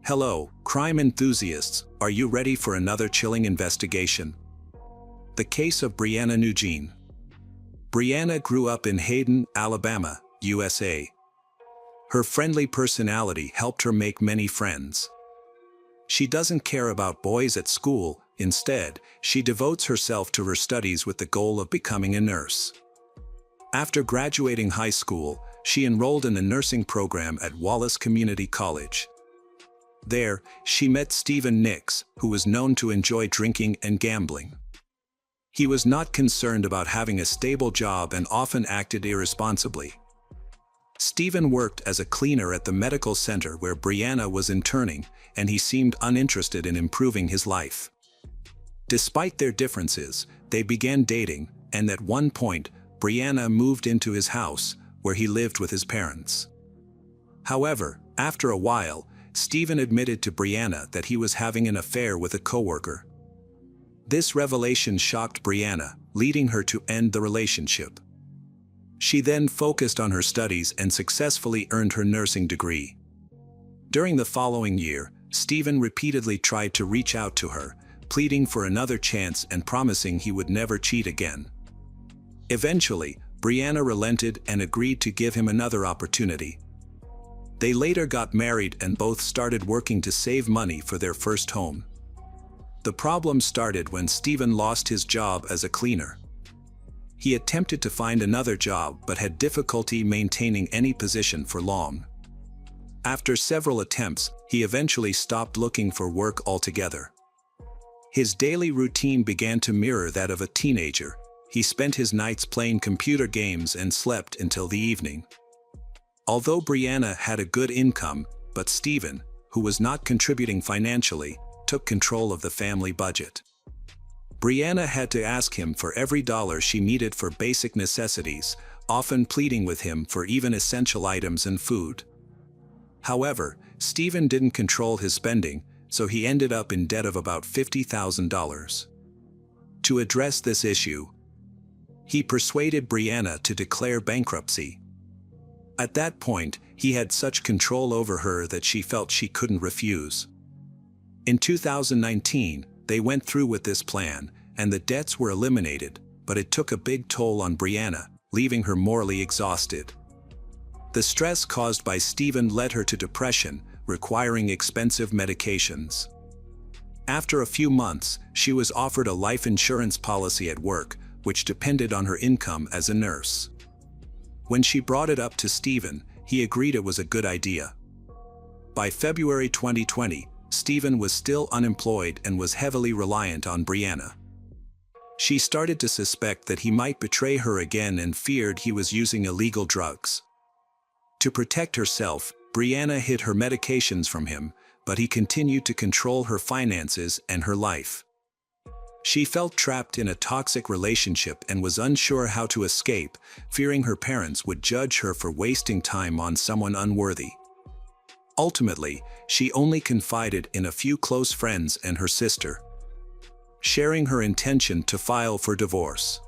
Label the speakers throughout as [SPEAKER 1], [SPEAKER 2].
[SPEAKER 1] Hello, crime enthusiasts, are you ready for another chilling investigation? The case of Briana Nujin. Briana grew up in Hayden, Alabama, USA. Her friendly personality helped her make many friends. She doesn't care about boys at school. Instead, she devotes herself to her studies with the goal of becoming a nurse. After graduating high school, she enrolled in the nursing program at Wallace Community College. There, she met Stephen Nix, who was known to enjoy drinking and gambling. He was not concerned about having a stable job and often acted irresponsibly. Stephen worked as a cleaner at the medical center where Briana was interning, and he seemed uninterested in improving his life. Despite their differences, they began dating, and at one point, Briana moved into his house, where he lived with his parents. However, after a while, Stephen admitted to Briana that he was having an affair with a coworker. This revelation shocked Briana, leading her to end the relationship. She then focused on her studies and successfully earned her nursing degree. During the following year, Stephen repeatedly tried to reach out to her, pleading for another chance and promising he would never cheat again. Eventually, Briana relented and agreed to give him another opportunity. They later got married and both started working to save money for their first home. The problem started when Stephen lost his job as a cleaner. He attempted to find another job but had difficulty maintaining any position for long. After several attempts, he eventually stopped looking for work altogether. His daily routine began to mirror that of a teenager. He spent his nights playing computer games and slept until the evening. Although Briana had a good income, but Stephen, who was not contributing financially, took control of the family budget. Briana had to ask him for every dollar she needed for basic necessities, often pleading with him for even essential items and food. However, Stephen didn't control his spending, so he ended up in debt of about $50,000. To address this issue, he persuaded Briana to declare bankruptcy. At that point, he had such control over her that she felt she couldn't refuse. In 2019, they went through with this plan, and the debts were eliminated, but it took a big toll on Briana, leaving her morally exhausted. The stress caused by Stephen led her to depression, requiring expensive medications. After a few months, she was offered a life insurance policy at work, which depended on her income as a nurse. When she brought it up to Stephen, he agreed it was a good idea. By February 2020, Stephen was still unemployed and was heavily reliant on Briana. She started to suspect that he might betray her again and feared he was using illegal drugs. To protect herself, Briana hid her medications from him, but he continued to control her finances and her life. She felt trapped in a toxic relationship and was unsure how to escape, fearing her parents would judge her for wasting time on someone unworthy. Ultimately, she only confided in a few close friends and her sister, sharing her intention to file for divorce.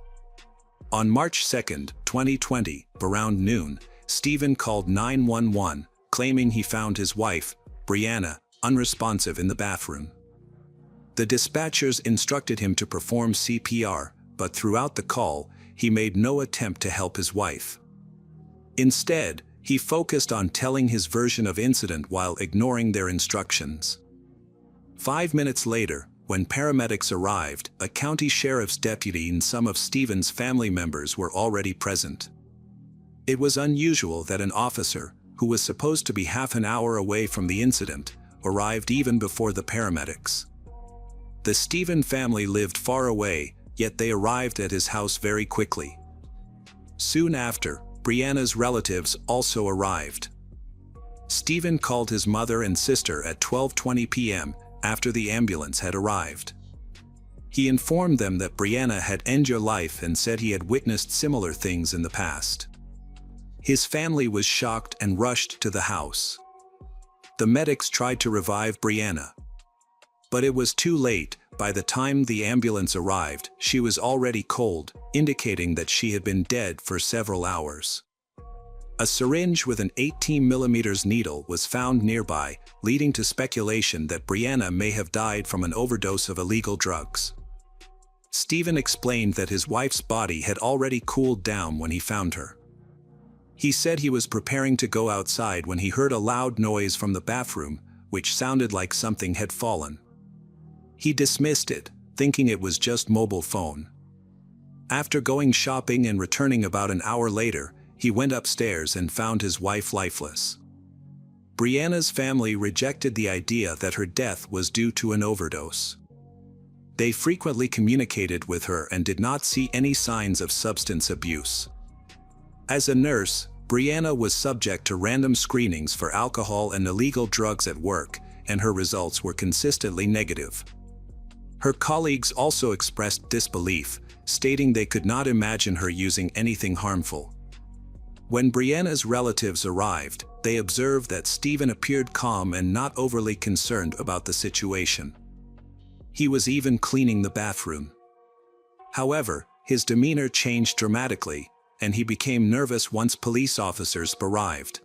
[SPEAKER 1] On March 2, 2020, around noon, Stephen called 911, claiming he found his wife, Briana, unresponsive in the bathroom. The dispatchers instructed him to perform CPR, but throughout the call, he made no attempt to help his wife. Instead, he focused on telling his version of incident while ignoring their instructions. 5 minutes later, when paramedics arrived, a county sheriff's deputy and some of Stephen's family members were already present. It was unusual that an officer, who was supposed to be half an hour away from the incident, arrived even before the paramedics. The Stephen family lived far away, yet they arrived at his house very quickly. Soon after, Briana's relatives also arrived. Stephen called his mother and sister at 12:20 p.m. after the ambulance had arrived. He informed them that Briana had ended her life and said he had witnessed similar things in the past. His family was shocked and rushed to the house. The medics tried to revive Briana, but it was too late. By the time the ambulance arrived, she was already cold, indicating that she had been dead for several hours. A syringe with an 18mm needle was found nearby, leading to speculation that Briana may have died from an overdose of illegal drugs. Stephen explained that his wife's body had already cooled down when he found her. He said he was preparing to go outside when he heard a loud noise from the bathroom, which sounded like something had fallen. He dismissed it, thinking it was just mobile phone. After going shopping and returning about an hour later, he went upstairs and found his wife lifeless. Briana's family rejected the idea that her death was due to an overdose. They frequently communicated with her and did not see any signs of substance abuse. As a nurse, Briana was subject to random screenings for alcohol and illegal drugs at work, and her results were consistently negative. Her colleagues also expressed disbelief, stating they could not imagine her using anything harmful. When Briana's relatives arrived, they observed that Stephen appeared calm and not overly concerned about the situation. He was even cleaning the bathroom. However, his demeanor changed dramatically, and he became nervous once police officers arrived.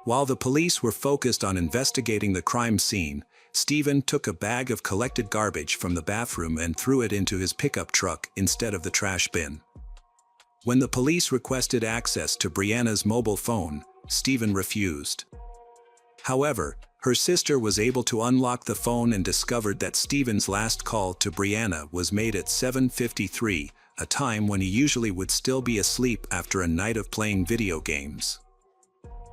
[SPEAKER 1] While the police were focused on investigating the crime scene, Stephen took a bag of collected garbage from the bathroom and threw it into his pickup truck instead of the trash bin. When the police requested access to Briana's mobile phone, Stephen refused. However, her sister was able to unlock the phone and discovered that Stephen's last call to Briana was made at 7:53, a time when he usually would still be asleep after a night of playing video games.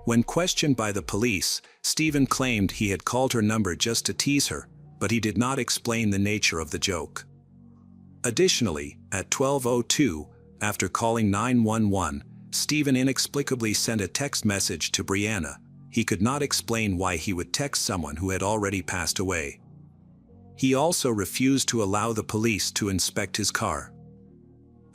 [SPEAKER 1] When questioned by the police, Stephen claimed he had called her number just to tease her, but he did not explain the nature of the joke. Additionally, at 12:02, after calling 911, Stephen inexplicably sent a text message to Briana. He could not explain why he would text someone who had already passed away. He also refused to allow the police to inspect his car.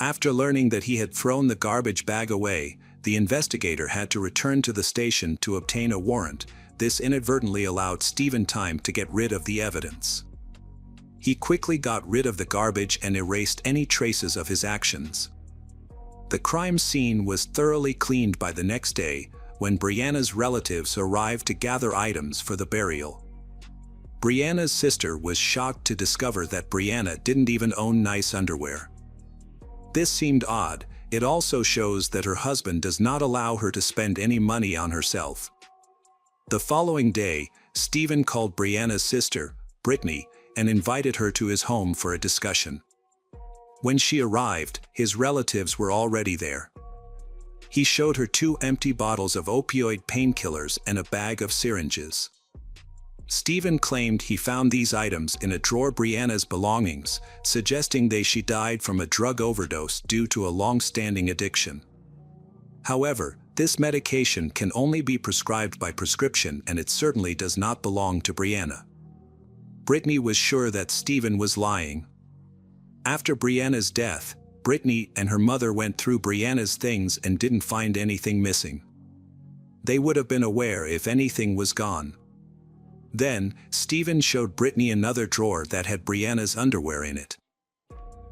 [SPEAKER 1] After learning that he had thrown the garbage bag away, the investigator had to return to the station to obtain a warrant. This inadvertently allowed Stephen time to get rid of the evidence. He quickly got rid of the garbage and erased any traces of his actions. The crime scene was thoroughly cleaned by the next day, when Briana's relatives arrived to gather items for the burial. Briana's sister was shocked to discover that Briana didn't even own nice underwear. This seemed odd. It also shows that her husband does not allow her to spend any money on herself. The following day, Stephen called Briana's sister, Brittany, and invited her to his home for a discussion. When she arrived, his relatives were already there. He showed her 2 empty bottles of opioid painkillers and a bag of syringes. Stephen claimed he found these items in a drawer of Briana's belongings, suggesting she died from a drug overdose due to a long-standing addiction. However, this medication can only be prescribed by prescription, and it certainly does not belong to Briana. Brittany was sure that Stephen was lying. After Briana's death, Brittany and her mother went through Briana's things and didn't find anything missing. They would have been aware if anything was gone. Then, Stephen showed Brittany another drawer that had Briana's underwear in it.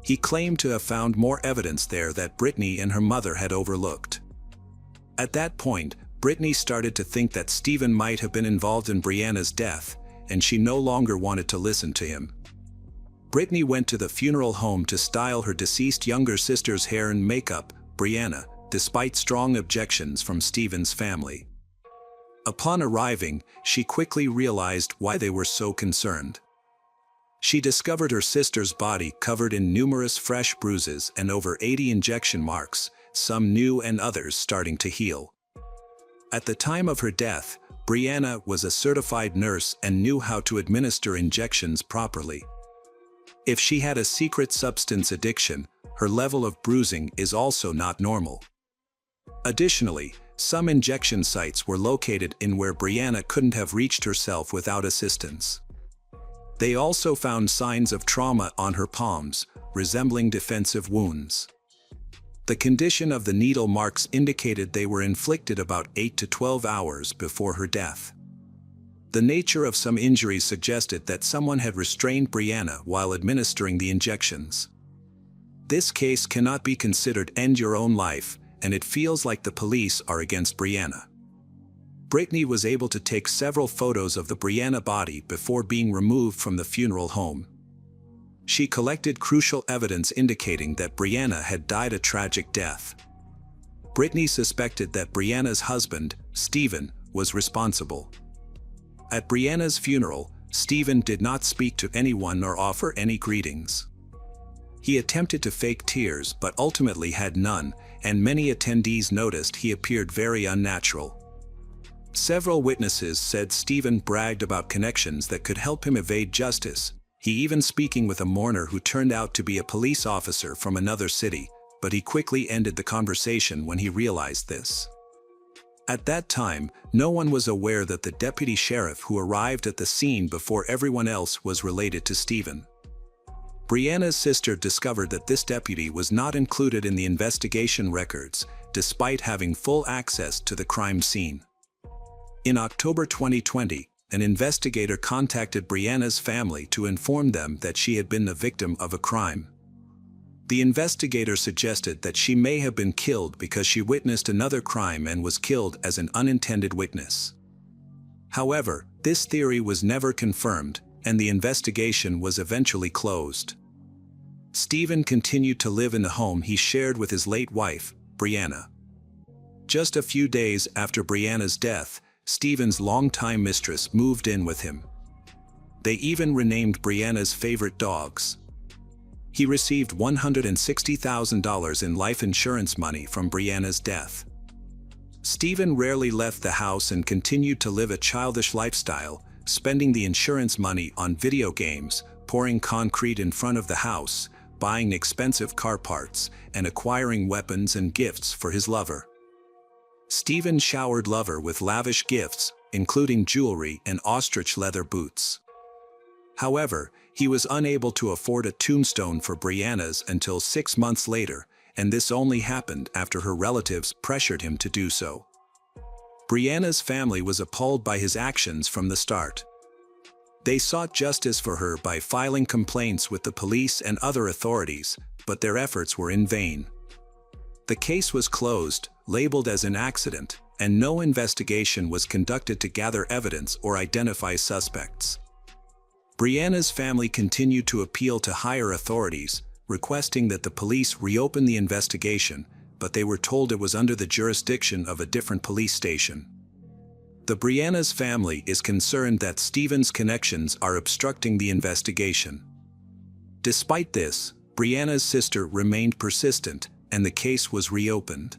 [SPEAKER 1] He claimed to have found more evidence there that Brittany and her mother had overlooked. At that point, Brittany started to think that Stephen might have been involved in Briana's death, and she no longer wanted to listen to him. Brittany went to the funeral home to style her deceased younger sister's hair and makeup, Briana, despite strong objections from Stephen's family. Upon arriving, she quickly realized why they were so concerned. She discovered her sister's body covered in numerous fresh bruises and over 80 injection marks, some new and others starting to heal. At the time of her death, Briana was a certified nurse and knew how to administer injections properly. If she had a secret substance addiction, her level of bruising is also not normal. Additionally, some injection sites were located in where Briana couldn't have reached herself without assistance. They also found signs of trauma on her palms, resembling defensive wounds. The condition of the needle marks indicated they were inflicted about 8 to 12 hours before her death. The nature of some injuries suggested that someone had restrained Briana while administering the injections. This case cannot be considered end your own life, and it feels like the police are against Briana. Brittany was able to take several photos of the Briana body before being removed from the funeral home. She collected crucial evidence indicating that Briana had died a tragic death. Brittany suspected that Briana's husband, Stephen, was responsible. At Briana's funeral, Stephen did not speak to anyone or offer any greetings. He attempted to fake tears but ultimately had none, and many attendees noticed he appeared very unnatural. Several witnesses said Stephen bragged about connections that could help him evade justice, he even speaking with a mourner who turned out to be a police officer from another city, but he quickly ended the conversation when he realized this. At that time, no one was aware that the deputy sheriff who arrived at the scene before everyone else was related to Stephen. Briana's sister discovered that this deputy was not included in the investigation records, despite having full access to the crime scene. In October 2020, an investigator contacted Briana's family to inform them that she had been the victim of a crime. The investigator suggested that she may have been killed because she witnessed another crime and was killed as an unintended witness. However, this theory was never confirmed, and the investigation was eventually closed. Stephen continued to live in the home he shared with his late wife, Briana. Just a few days after Briana's death, Stephen's longtime mistress moved in with him. They even renamed Briana's favorite dogs. He received $160,000 in life insurance money from Briana's death. Stephen rarely left the house and continued to live a childish lifestyle, spending the insurance money on video games, pouring concrete in front of the house, buying expensive car parts, and acquiring weapons and gifts for his lover. Stephen showered lover with lavish gifts, including jewelry and ostrich leather boots. However, he was unable to afford a tombstone for Briana's until 6 months later, and this only happened after her relatives pressured him to do so. Briana's family was appalled by his actions from the start. They sought justice for her by filing complaints with the police and other authorities, but their efforts were in vain. The case was closed, labeled as an accident, and no investigation was conducted to gather evidence or identify suspects. Briana's family continued to appeal to higher authorities, requesting that the police reopen the investigation, but they were told it was under the jurisdiction of a different police station. The Briana's family is concerned that Stephen's connections are obstructing the investigation. Despite this, Briana's sister remained persistent, and the case was reopened.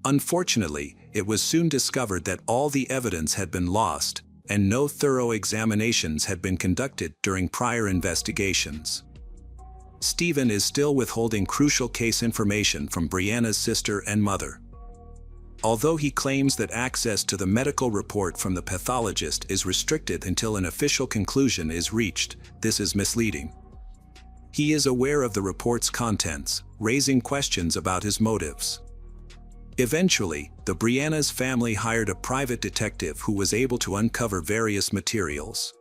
[SPEAKER 1] Unfortunately, it was soon discovered that all the evidence had been lost, and no thorough examinations had been conducted during prior investigations. Stephen is still withholding crucial case information from Briana's sister and mother. Although he claims that access to the medical report from the pathologist is restricted until an official conclusion is reached, this is misleading. He is aware of the report's contents, raising questions about his motives. Eventually, the Briana's family hired a private detective who was able to uncover various materials.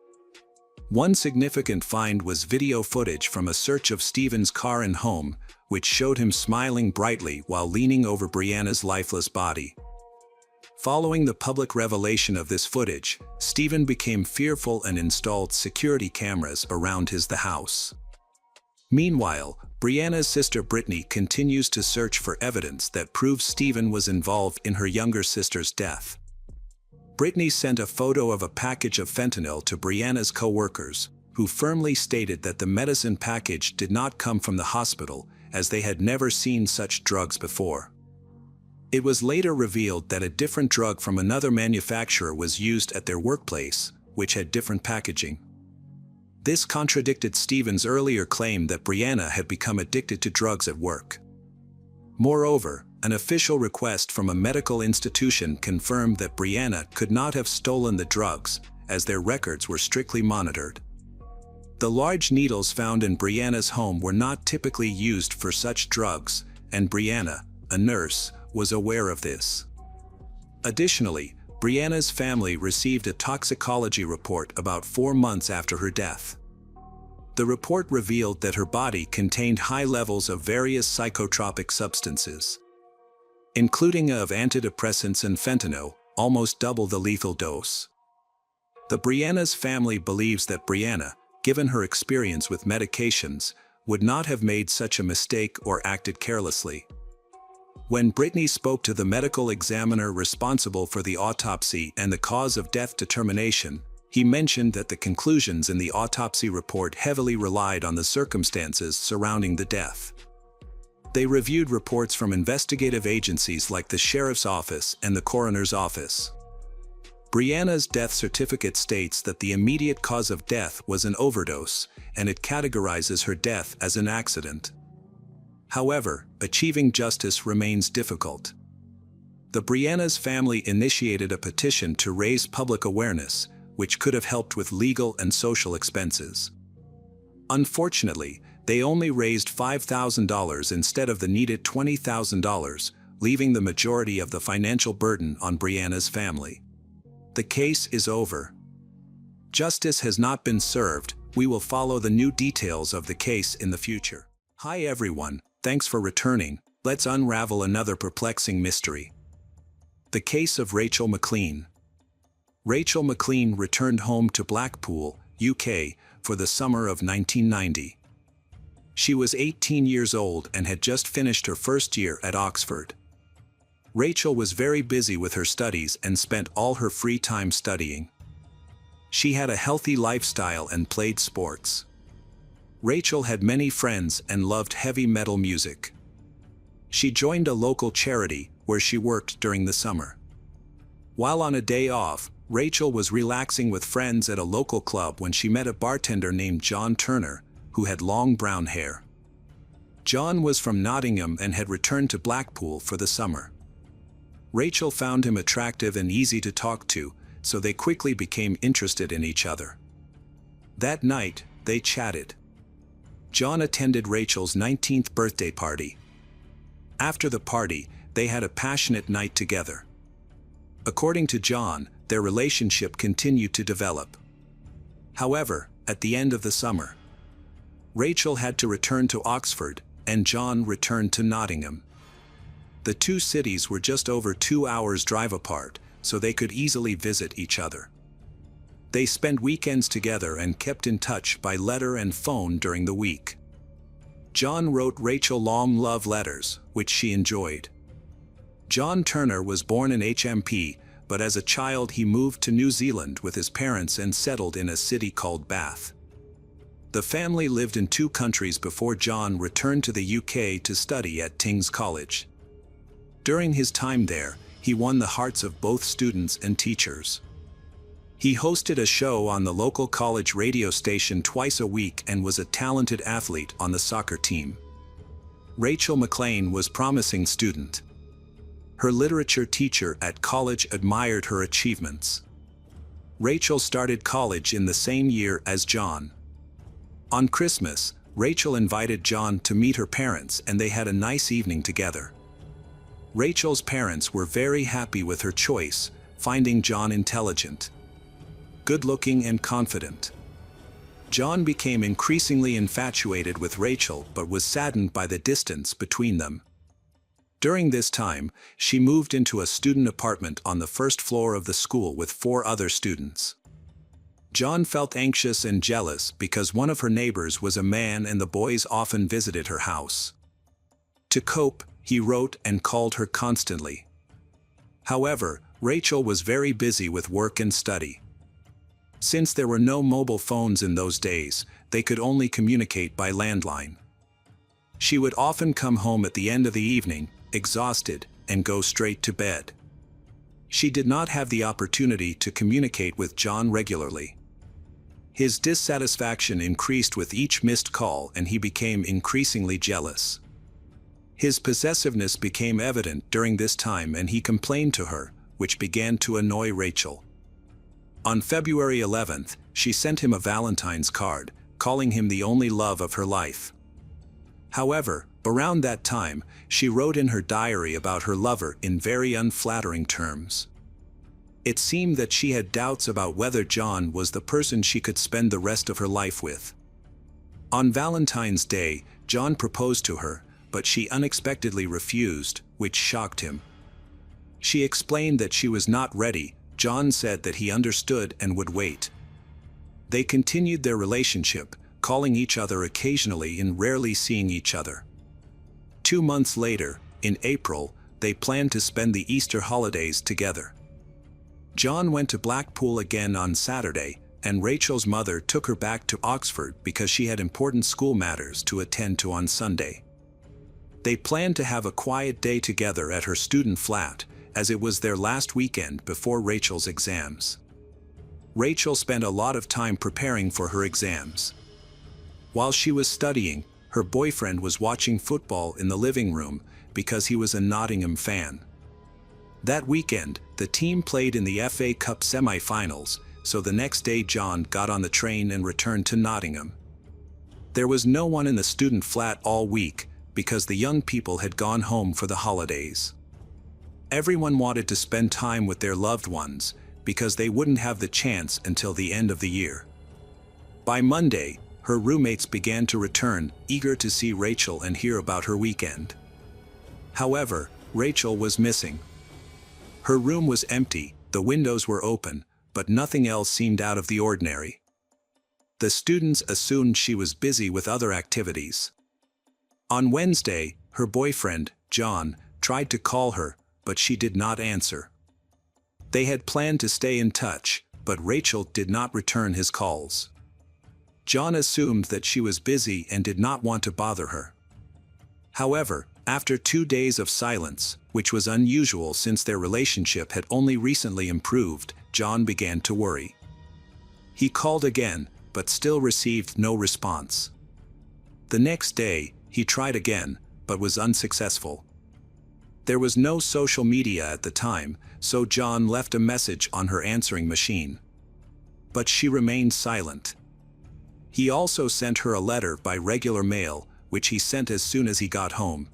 [SPEAKER 1] One significant find was video footage from a search of Stephen's car and home, which showed him smiling brightly while leaning over Briana's lifeless body. Following the public revelation of this footage, Stephen became fearful and installed security cameras around the house. Meanwhile, Briana's sister Brittany continues to search for evidence that proves Stephen was involved in her younger sister's death. Brittany sent a photo of a package of fentanyl to Briana's co-workers, who firmly stated that the medicine package did not come from the hospital, as they had never seen such drugs before. It was later revealed that a different drug from another manufacturer was used at their workplace, which had different packaging. This contradicted Stephen's earlier claim that Briana had become addicted to drugs at work. Moreover, an official request from a medical institution confirmed that Briana could not have stolen the drugs, as their records were strictly monitored. The large needles found in Briana's home were not typically used for such drugs, and Briana, a nurse, was aware of this. Additionally, Briana's family received a toxicology report about 4 months after her death. The report revealed that her body contained high levels of various psychotropic substances. including of antidepressants and fentanyl, almost double the lethal dose. The Briana's family believes that Briana, given her experience with medications, would not have made such a mistake or acted carelessly. When Brittany spoke to the medical examiner responsible for the autopsy and the cause of death determination, he mentioned that the conclusions in the autopsy report heavily relied on the circumstances surrounding the death. They reviewed reports from investigative agencies like the Sheriff's Office and the Coroner's Office. Briana's death certificate states that the immediate cause of death was an overdose, and it categorizes her death as an accident. However, achieving justice remains difficult. The Briana's family initiated a petition to raise public awareness, which could have helped with legal and social expenses. Unfortunately, they only raised $5,000 instead of the needed $20,000, leaving the majority of the financial burden on Briana's family. The case is over. Justice has not been served. We will follow the new details of the case in the future. Hi everyone, thanks for returning. Let's unravel another perplexing mystery. The case of Rachel McLean. Rachel McLean returned home to Blackpool, UK, for the summer of 1990. She was 18 years old and had just finished her first year at Oxford. Rachel was very busy with her studies and spent all her free time studying. She had a healthy lifestyle and played sports. Rachel had many friends and loved heavy metal music. She joined a local charity where she worked during the summer. While on a day off, Rachel was relaxing with friends at a local club when she met a bartender named John Turner, who had long brown hair. John was from Nottingham and had returned to Blackpool for the summer. Rachel found him attractive and easy to talk to, so they quickly became interested in each other. That night, they chatted. John attended Rachel's 19th birthday party. After the party, they had a passionate night together. According to John, their relationship continued to develop. However, at the end of the summer, Rachel had to return to Oxford, and John returned to Nottingham. The two cities were just over 2 hours' drive apart, so they could easily visit each other. They spent weekends together and kept in touch by letter and phone during the week. John wrote Rachel long love letters, which she enjoyed. John Turner was born in HMP, but as a child he moved to New Zealand with his parents and settled in a city called Bath. The family lived in 2 countries before John returned to the UK to study at King's College. During his time there, he won the hearts of both students and teachers. He hosted a show on the local college radio station twice a week and was a talented athlete on the soccer team. Rachel McLean was a promising student. Her literature teacher at college admired her achievements. Rachel started college in the same year as John. On Christmas, Rachel invited John to meet her parents and they had a nice evening together. Rachel's parents were very happy with her choice, finding John intelligent, good-looking and confident. John became increasingly infatuated with Rachel but was saddened by the distance between them. During this time, she moved into a student apartment on the first floor of the school with 4 other students. John felt anxious and jealous because one of her neighbors was a man and the boys often visited her house. To cope, he wrote and called her constantly. However, Rachel was very busy with work and study. Since there were no mobile phones in those days, they could only communicate by landline. She would often come home at the end of the evening, exhausted, and go straight to bed. She did not have the opportunity to communicate with John regularly. His dissatisfaction increased with each missed call and he became increasingly jealous. His possessiveness became evident during this time and he complained to her, which began to annoy Rachel. On February 11th, she sent him a Valentine's card, calling him the only love of her life. However, around that time, she wrote in her diary about her lover in very unflattering terms. It seemed that she had doubts about whether John was the person she could spend the rest of her life with. On Valentine's Day, John proposed to her, but she unexpectedly refused, which shocked him, She explained that she was not ready. John said that he understood and would wait. They continued their relationship, calling each other occasionally and rarely seeing each other. 2 months later, in April, they planned to spend the Easter holidays together. John went to Blackpool again on Saturday, and Rachel's mother took her back to Oxford because she had important school matters to attend to on Sunday. They planned to have a quiet day together at her student flat, as it was their last weekend before Rachel's exams. Rachel spent a lot of time preparing for her exams. While she was studying, her boyfriend was watching football in the living room because he was a Nottingham fan. That weekend, the team played in the FA Cup semi-finals, so the next day John got on the train and returned to Nottingham. There was no one in the student flat all week because the young people had gone home for the holidays. Everyone wanted to spend time with their loved ones because they wouldn't have the chance until the end of the year. By Monday, her roommates began to return, eager to see Rachel and hear about her weekend. However, Rachel was missing. Her room was empty, the windows were open, but nothing else seemed out of the ordinary. The students assumed she was busy with other activities. On Wednesday, her boyfriend, John, tried to call her, but she did not answer. They had planned to stay in touch, but Rachel did not return his calls. John assumed that she was busy and did not want to bother her. However, after 2 days of silence, which was unusual since their relationship had only recently improved, John began to worry. He called again, but still received no response. The next day, he tried again, but was unsuccessful. There was no social media at the time, so John left a message on her answering machine. But she remained silent. He also sent her a letter by regular mail, which he sent as soon as he got home.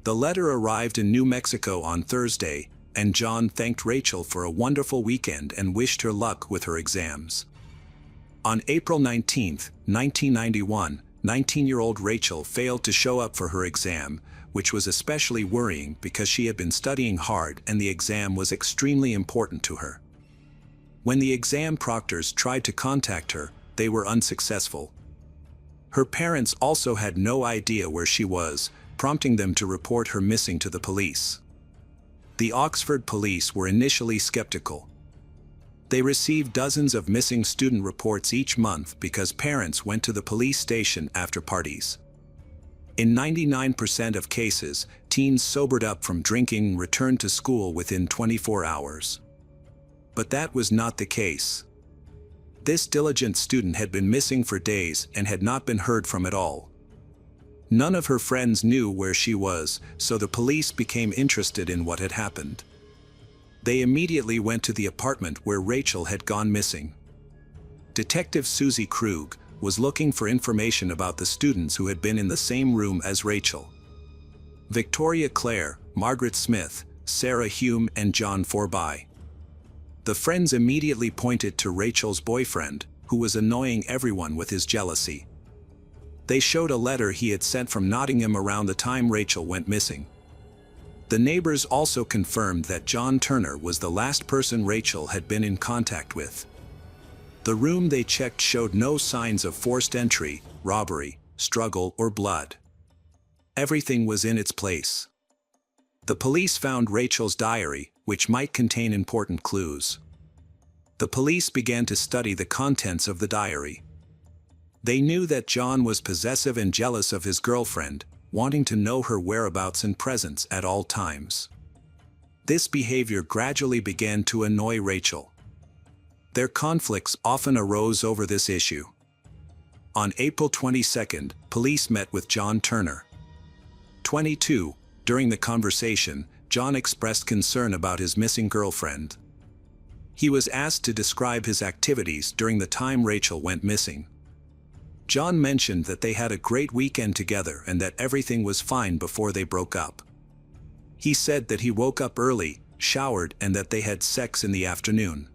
[SPEAKER 1] The letter arrived in New Mexico on Thursday, and John thanked Rachel for a wonderful weekend and wished her luck with her exams. On April 19, 1991, 19-year-old Rachel failed to show up for her exam, which was especially worrying because she had been studying hard and the exam was extremely important to her. When the exam proctors tried to contact her, they were unsuccessful. Her parents also had no idea where she was, prompting them to report her missing to the police. The Oxford police were initially skeptical. They received dozens of missing student reports each month because parents went to the police station after parties. In 99% of cases, teens sobered up from drinking and returned to school within 24 hours. But that was not the case. This diligent student had been missing for days and had not been heard from at all. None of her friends knew where she was, so the police became interested in what had happened. They immediately went to the apartment where Rachel had gone missing. Detective Susie Krug was looking for information about the students who had been in the same room as Rachel. Victoria Clare, Margaret Smith, Sarah Hume, and John Forby. The friends immediately pointed to Rachel's boyfriend, who was annoying everyone with his jealousy. They showed a letter he had sent from Nottingham around the time Rachel went missing. The neighbors also confirmed that John Turner was the last person Rachel had been in contact with. The room they checked showed no signs of forced entry, robbery, struggle, or blood. Everything was in its place. The police found Rachel's diary, which might contain important clues. The police began to study the contents of the diary. They knew that John was possessive and jealous of his girlfriend, wanting to know her whereabouts and presence at all times. This behavior gradually began to annoy Rachel. Their conflicts often arose over this issue. On April 22, police met with John Turner. 22. During the conversation, John expressed concern about his missing girlfriend. He was asked to describe his activities during the time Rachel went missing. John mentioned that they had a great weekend together and that everything was fine before they broke up. He said that he woke up early, showered, and that they had sex in the afternoon.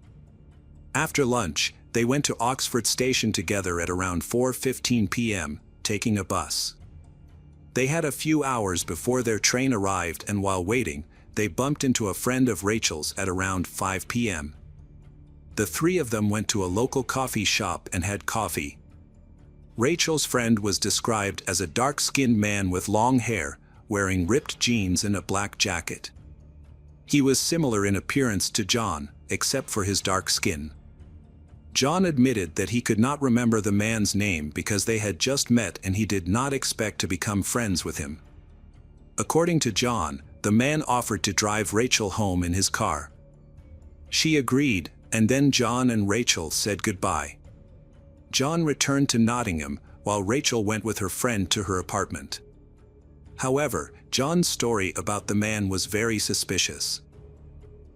[SPEAKER 1] After lunch, they went to Oxford Station together at around 4:15 p.m., taking a bus. They had a few hours before their train arrived, and while waiting, they bumped into a friend of Rachel's at around 5 p.m. The three of them went to a local coffee shop and had coffee. Rachel's friend was described as a dark-skinned man with long hair, wearing ripped jeans and a black jacket. He was similar in appearance to John, except for his dark skin. John admitted that he could not remember the man's name because they had just met and he did not expect to become friends with him. According to John, the man offered to drive Rachel home in his car. She agreed, and then John and Rachel said goodbye. John returned to Nottingham, while Rachel went with her friend to her apartment. However, John's story about the man was very suspicious.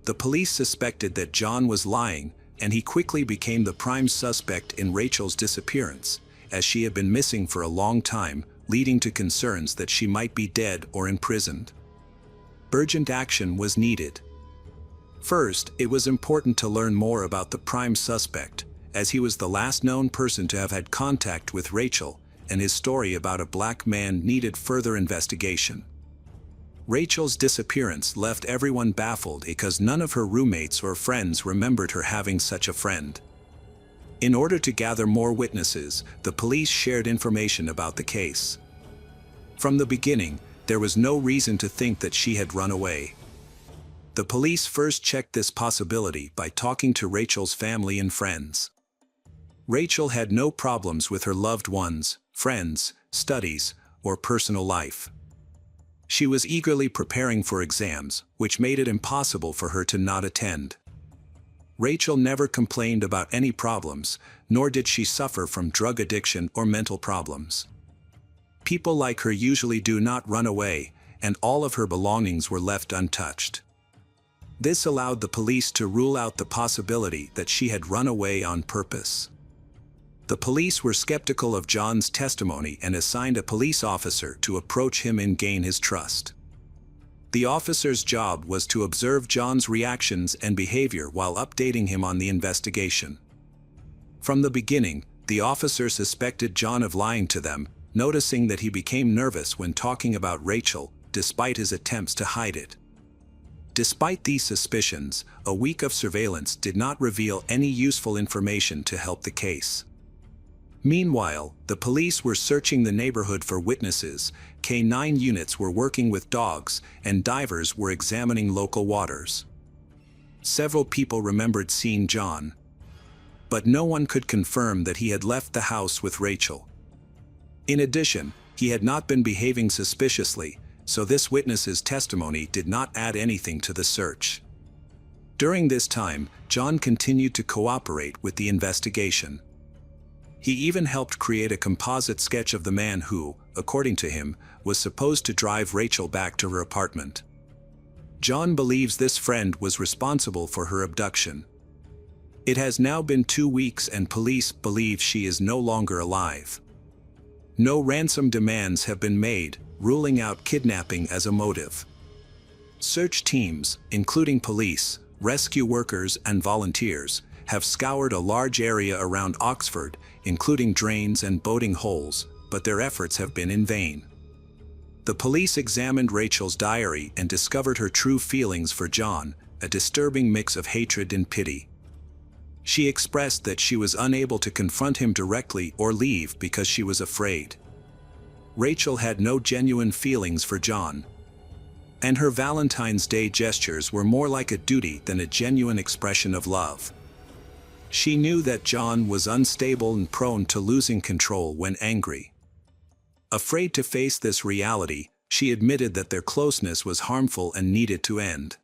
[SPEAKER 1] The police suspected that John was lying, and he quickly became the prime suspect in Rachel's disappearance, as she had been missing for a long time, leading to concerns that she might be dead or imprisoned. Urgent action was needed. First, it was important to learn more about the prime suspect, as he was the last known person to have had contact with Rachel, and his story about a black man needed further investigation. Rachel's disappearance left everyone baffled because none of her roommates or friends remembered her having such a friend. In order to gather more witnesses, the police shared information about the case. From the beginning, there was no reason to think that she had run away. The police first checked this possibility by talking to Rachel's family and friends. Rachel had no problems with her loved ones, friends, studies, or personal life. She was eagerly preparing for exams, which made it impossible for her to not attend. Rachel never complained about any problems, nor did she suffer from drug addiction or mental problems. People like her usually do not run away, and all of her belongings were left untouched. This allowed the police to rule out the possibility that she had run away on purpose. The police were skeptical of John's testimony and assigned a police officer to approach him and gain his trust. The officer's job was to observe John's reactions and behavior while updating him on the investigation. From the beginning, the officer suspected John of lying to them, noticing that he became nervous when talking about Rachel, despite his attempts to hide it. Despite these suspicions, a week of surveillance did not reveal any useful information to help the case. Meanwhile, the police were searching the neighborhood for witnesses, K-9 units were working with dogs, and divers were examining local waters. Several people remembered seeing John, but no one could confirm that he had left the house with Rachel. In addition, he had not been behaving suspiciously, so this witness's testimony did not add anything to the search. During this time, John continued to cooperate with the investigation. He even helped create a composite sketch of the man who, according to him, was supposed to drive Rachel back to her apartment. John believes this friend was responsible for her abduction. It has now been 2 weeks and police believe she is no longer alive. No ransom demands have been made, ruling out kidnapping as a motive. Search teams, including police, rescue workers, and volunteers, have scoured a large area around Oxford, including drains and boating holes, but their efforts have been in vain. The police examined Rachel's diary and discovered her true feelings for John, a disturbing mix of hatred and pity. She expressed that she was unable to confront him directly or leave because she was afraid. Rachel had no genuine feelings for John, and her Valentine's Day gestures were more like a duty than a genuine expression of love. She knew that John was unstable and prone to losing control when angry. Afraid to face this reality, she admitted that their closeness was harmful and needed to end.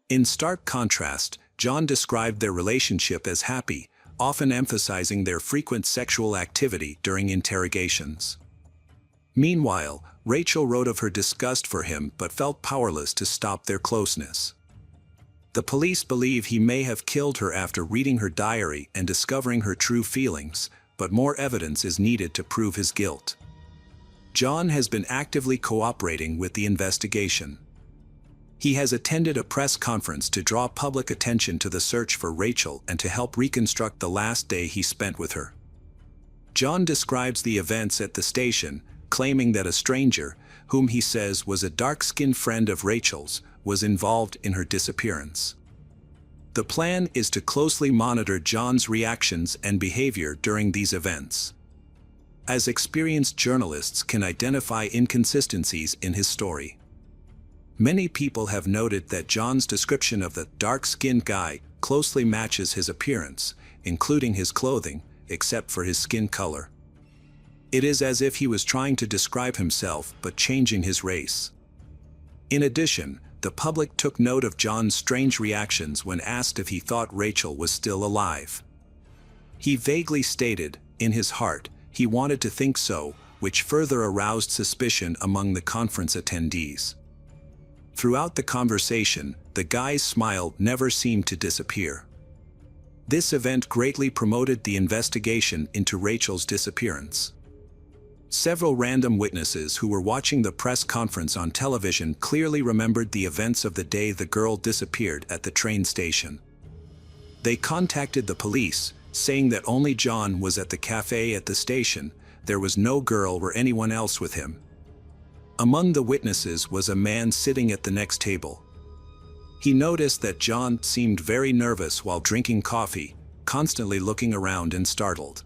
[SPEAKER 1] In stark contrast, John described their relationship as happy, often emphasizing their frequent sexual activity during interrogations. Meanwhile, Rachel wrote of her disgust for him but felt powerless to stop their closeness. The police believe he may have killed her after reading her diary and discovering her true feelings, but more evidence is needed to prove his guilt. John has been actively cooperating with the investigation. He has attended a press conference to draw public attention to the search for Rachel and to help reconstruct the last day he spent with her. John describes the events at the station, claiming that a stranger, whom he says was a dark-skinned friend of Rachel's, was involved in her disappearance. The plan is to closely monitor John's reactions and behavior during these events, as experienced journalists can identify inconsistencies in his story. Many people have noted that John's description of the dark-skinned guy closely matches his appearance, including his clothing, except for his skin color. It is as if he was trying to describe himself but changing his race. In addition, the public took note of John's strange reactions when asked if he thought Rachel was still alive. He vaguely stated, in his heart, he wanted to think so, which further aroused suspicion among the conference attendees. Throughout the conversation, the guy's smile never seemed to disappear. This event greatly promoted the investigation into Rachel's disappearance. Several random witnesses who were watching the press conference on television clearly remembered the events of the day the girl disappeared at the train station. They contacted the police, saying that only John was at the cafe at the station, there was no girl or anyone else with him. Among the witnesses was a man sitting at the next table. He noticed that John seemed very nervous while drinking coffee, constantly looking around and startled.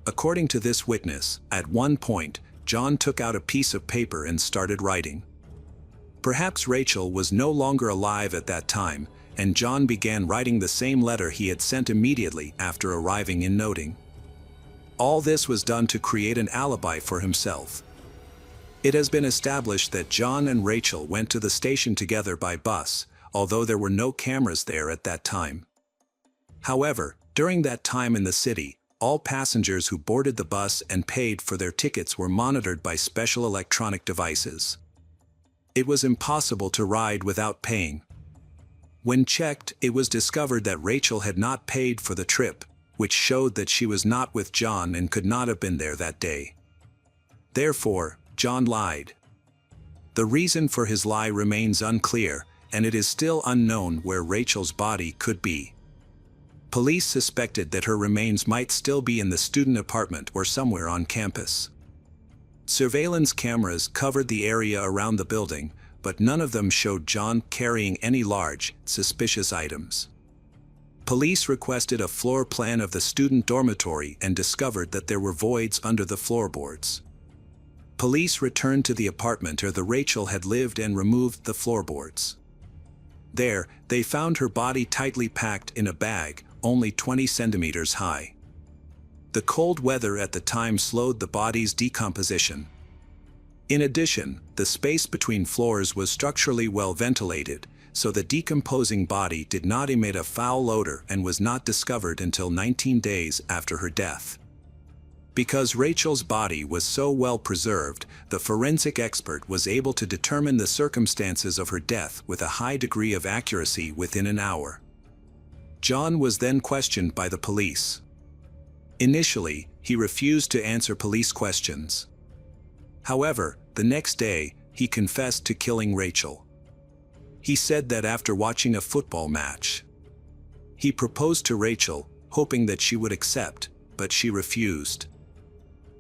[SPEAKER 1] According to this witness, at one point, John took out a piece of paper and started writing. Perhaps Rachel was no longer alive at that time, and John began writing the same letter he had sent immediately after arriving in Noting. All this was done to create an alibi for himself. It has been established that John and Rachel went to the station together by bus, although there were no cameras there at that time. However, during that time in the city, all passengers who boarded the bus and paid for their tickets were monitored by special electronic devices. It was impossible to ride without paying. When checked, it was discovered that Rachel had not paid for the trip, which showed that she was not with John and could not have been there that day. Therefore, John lied. The reason for his lie remains unclear, and it is still unknown where Rachel's body could be. Police suspected that her remains might still be in the student apartment or somewhere on campus. Surveillance cameras covered the area around the building, but none of them showed John carrying any large, suspicious items. Police requested a floor plan of the student dormitory and discovered that there were voids under the floorboards. Police returned to the apartment where Rachel had lived and removed the floorboards. There, they found her body tightly packed in a bag, only 20 centimeters high. The cold weather at the time slowed the body's decomposition. In addition, the space between floors was structurally well ventilated, so the decomposing body did not emit a foul odor and was not discovered until 19 days after her death. Because Rachel's body was so well preserved, the forensic expert was able to determine the circumstances of her death with a high degree of accuracy within an hour. John was then questioned by the police. Initially, he refused to answer police questions. However, the next day, he confessed to killing Rachel. He said that after watching a football match, he proposed to Rachel, hoping that she would accept, but she refused.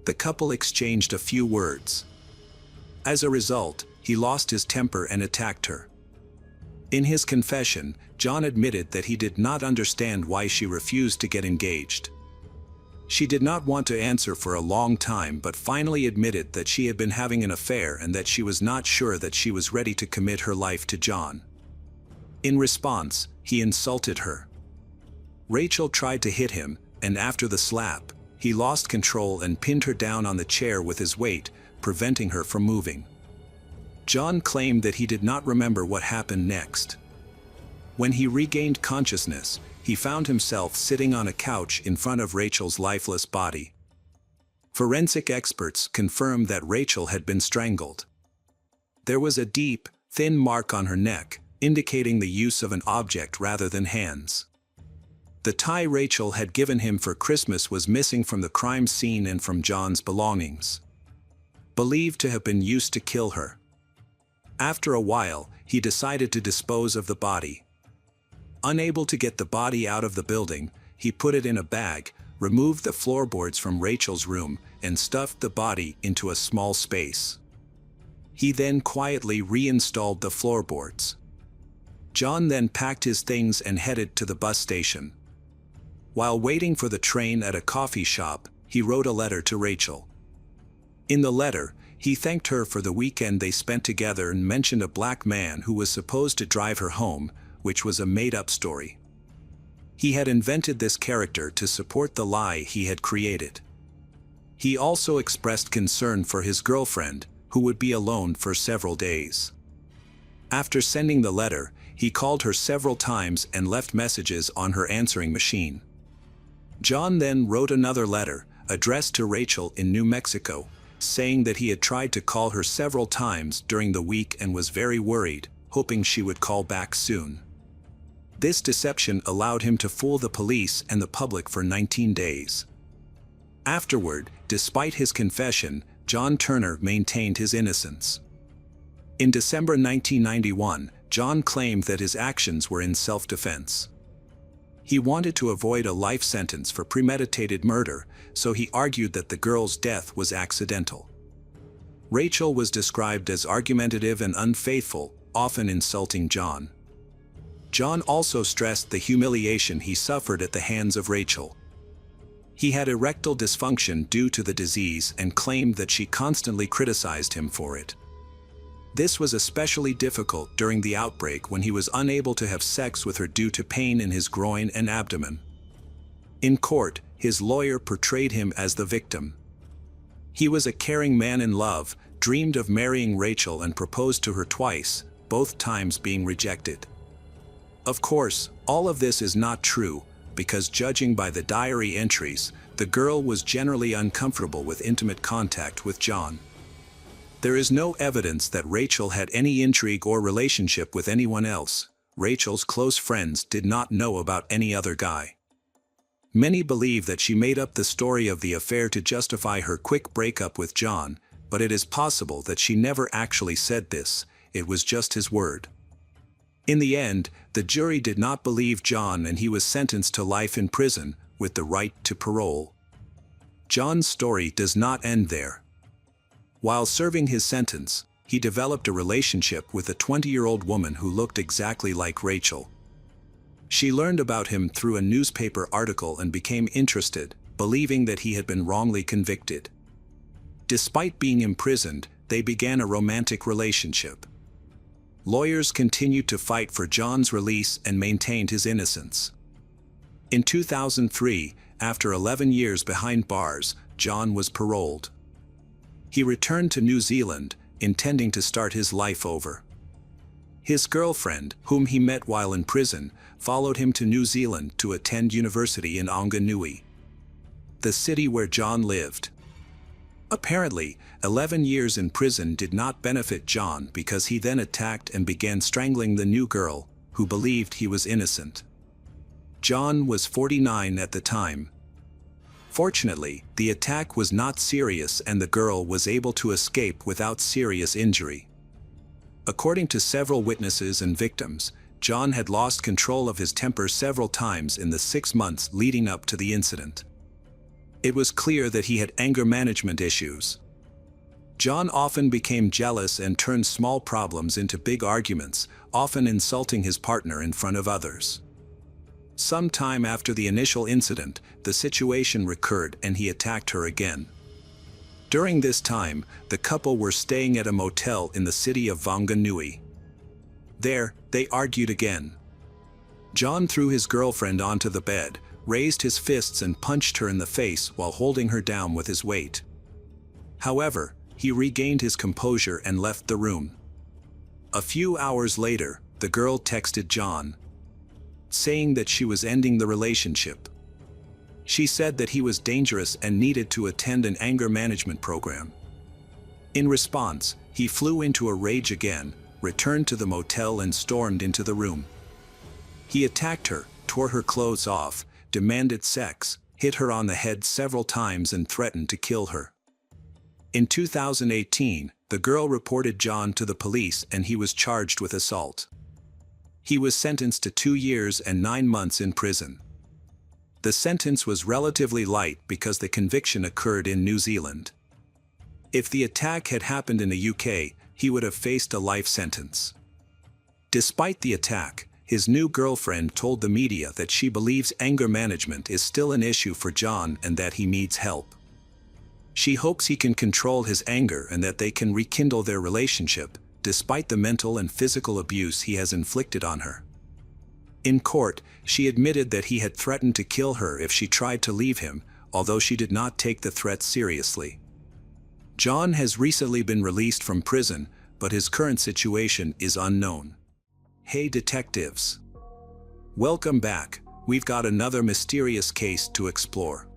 [SPEAKER 1] The couple exchanged a few words. As a result, he lost his temper and attacked her. In his confession, John admitted that he did not understand why she refused to get engaged. She did not want to answer for a long time but finally admitted that she had been having an affair and that she was not sure that she was ready to commit her life to John. In response, he insulted her. Rachel tried to hit him, and after the slap, he lost control and pinned her down on the chair with his weight, preventing her from moving. John claimed that he did not remember what happened next. When he regained consciousness, he found himself sitting on a couch in front of Rachel's lifeless body. Forensic experts confirmed that Rachel had been strangled. There was a deep, thin mark on her neck, indicating the use of an object rather than hands. The tie Rachel had given him for Christmas was missing from the crime scene and from John's belongings, believed to have been used to kill her. After a while, he decided to dispose of the body. Unable to get the body out of the building, he put it in a bag, removed the floorboards from Rachel's room, and stuffed the body into a small space. He then quietly reinstalled the floorboards. John then packed his things and headed to the bus station. While waiting for the train at a coffee shop, he wrote a letter to Rachel. In the letter, he thanked her for the weekend they spent together and mentioned a black man who was supposed to drive her home, which was a made-up story. He had invented this character to support the lie he had created. He also expressed concern for his girlfriend, who would be alone for several days. After sending the letter, he called her several times and left messages on her answering machine. John then wrote another letter, addressed to Rachel in New Mexico, saying that he had tried to call her several times during the week and was very worried, hoping she would call back soon. This deception allowed him to fool the police and the public for 19 days. Afterward, despite his confession, John Turner maintained his innocence. In December 1991, John claimed that his actions were in self-defense. He wanted to avoid a life sentence for premeditated murder, so he argued that the girl's death was accidental. Rachel was described as argumentative and unfaithful, often insulting John. John also stressed the humiliation he suffered at the hands of Rachel. He had erectile dysfunction due to the disease and claimed that she constantly criticized him for it. This was especially difficult during the outbreak when he was unable to have sex with her due to pain in his groin and abdomen. In court, his lawyer portrayed him as the victim. He was a caring man in love, dreamed of marrying Rachel and proposed to her twice, both times being rejected. Of course, all of this is not true, because judging by the diary entries, the girl was generally uncomfortable with intimate contact with John. There is no evidence that Rachel had any intrigue or relationship with anyone else. Rachel's close friends did not know about any other guy. Many believe that she made up the story of the affair to justify her quick breakup with John, but it is possible that she never actually said this, it was just his word. In the end, the jury did not believe John and he was sentenced to life in prison, with the right to parole. John's story does not end there. While serving his sentence, he developed a relationship with a 20-year-old woman who looked exactly like Rachel. She learned about him through a newspaper article and became interested, believing that he had been wrongly convicted. Despite being imprisoned, they began a romantic relationship. Lawyers continued to fight for John's release and maintained his innocence. In 2003, after 11 years behind bars, John was paroled. He returned to New Zealand, intending to start his life over. His girlfriend, whom he met while in prison, followed him to New Zealand to attend university in Whanganui, the city where John lived. Apparently, 11 years in prison did not benefit John because he then attacked and began strangling the new girl, who believed he was innocent. John was 49 at the time. Fortunately, the attack was not serious and the girl was able to escape without serious injury. According to several witnesses and victims, John had lost control of his temper several times in the 6 months leading up to the incident. It was clear that he had anger management issues. John often became jealous and turned small problems into big arguments, often insulting his partner in front of others. Some time after the initial incident, the situation recurred and he attacked her again. During this time, the couple were staying at a motel in the city of Whanganui. There, they argued again. John threw his girlfriend onto the bed, raised his fists and punched her in the face while holding her down with his weight. However, he regained his composure and left the room. A few hours later, the girl texted John, saying that she was ending the relationship. She said that he was dangerous and needed to attend an anger management program. In response, he flew into a rage again, returned to the motel and stormed into the room. He attacked her, tore her clothes off, demanded sex, hit her on the head several times and threatened to kill her. In 2018, the girl reported John to the police and he was charged with assault. He was sentenced to 2 years and 9 months in prison. The sentence was relatively light because the conviction occurred in New Zealand. If the attack had happened in the UK, he would have faced a life sentence. Despite the attack, his new girlfriend told the media that she believes anger management is still an issue for John and that he needs help. She hopes he can control his anger and that they can rekindle their relationship, despite the mental and physical abuse he has inflicted on her. In court, she admitted that he had threatened to kill her if she tried to leave him, although she did not take the threat seriously. John has recently been released from prison, but his current situation is unknown. Hey detectives! Welcome back. We've got another mysterious case to explore.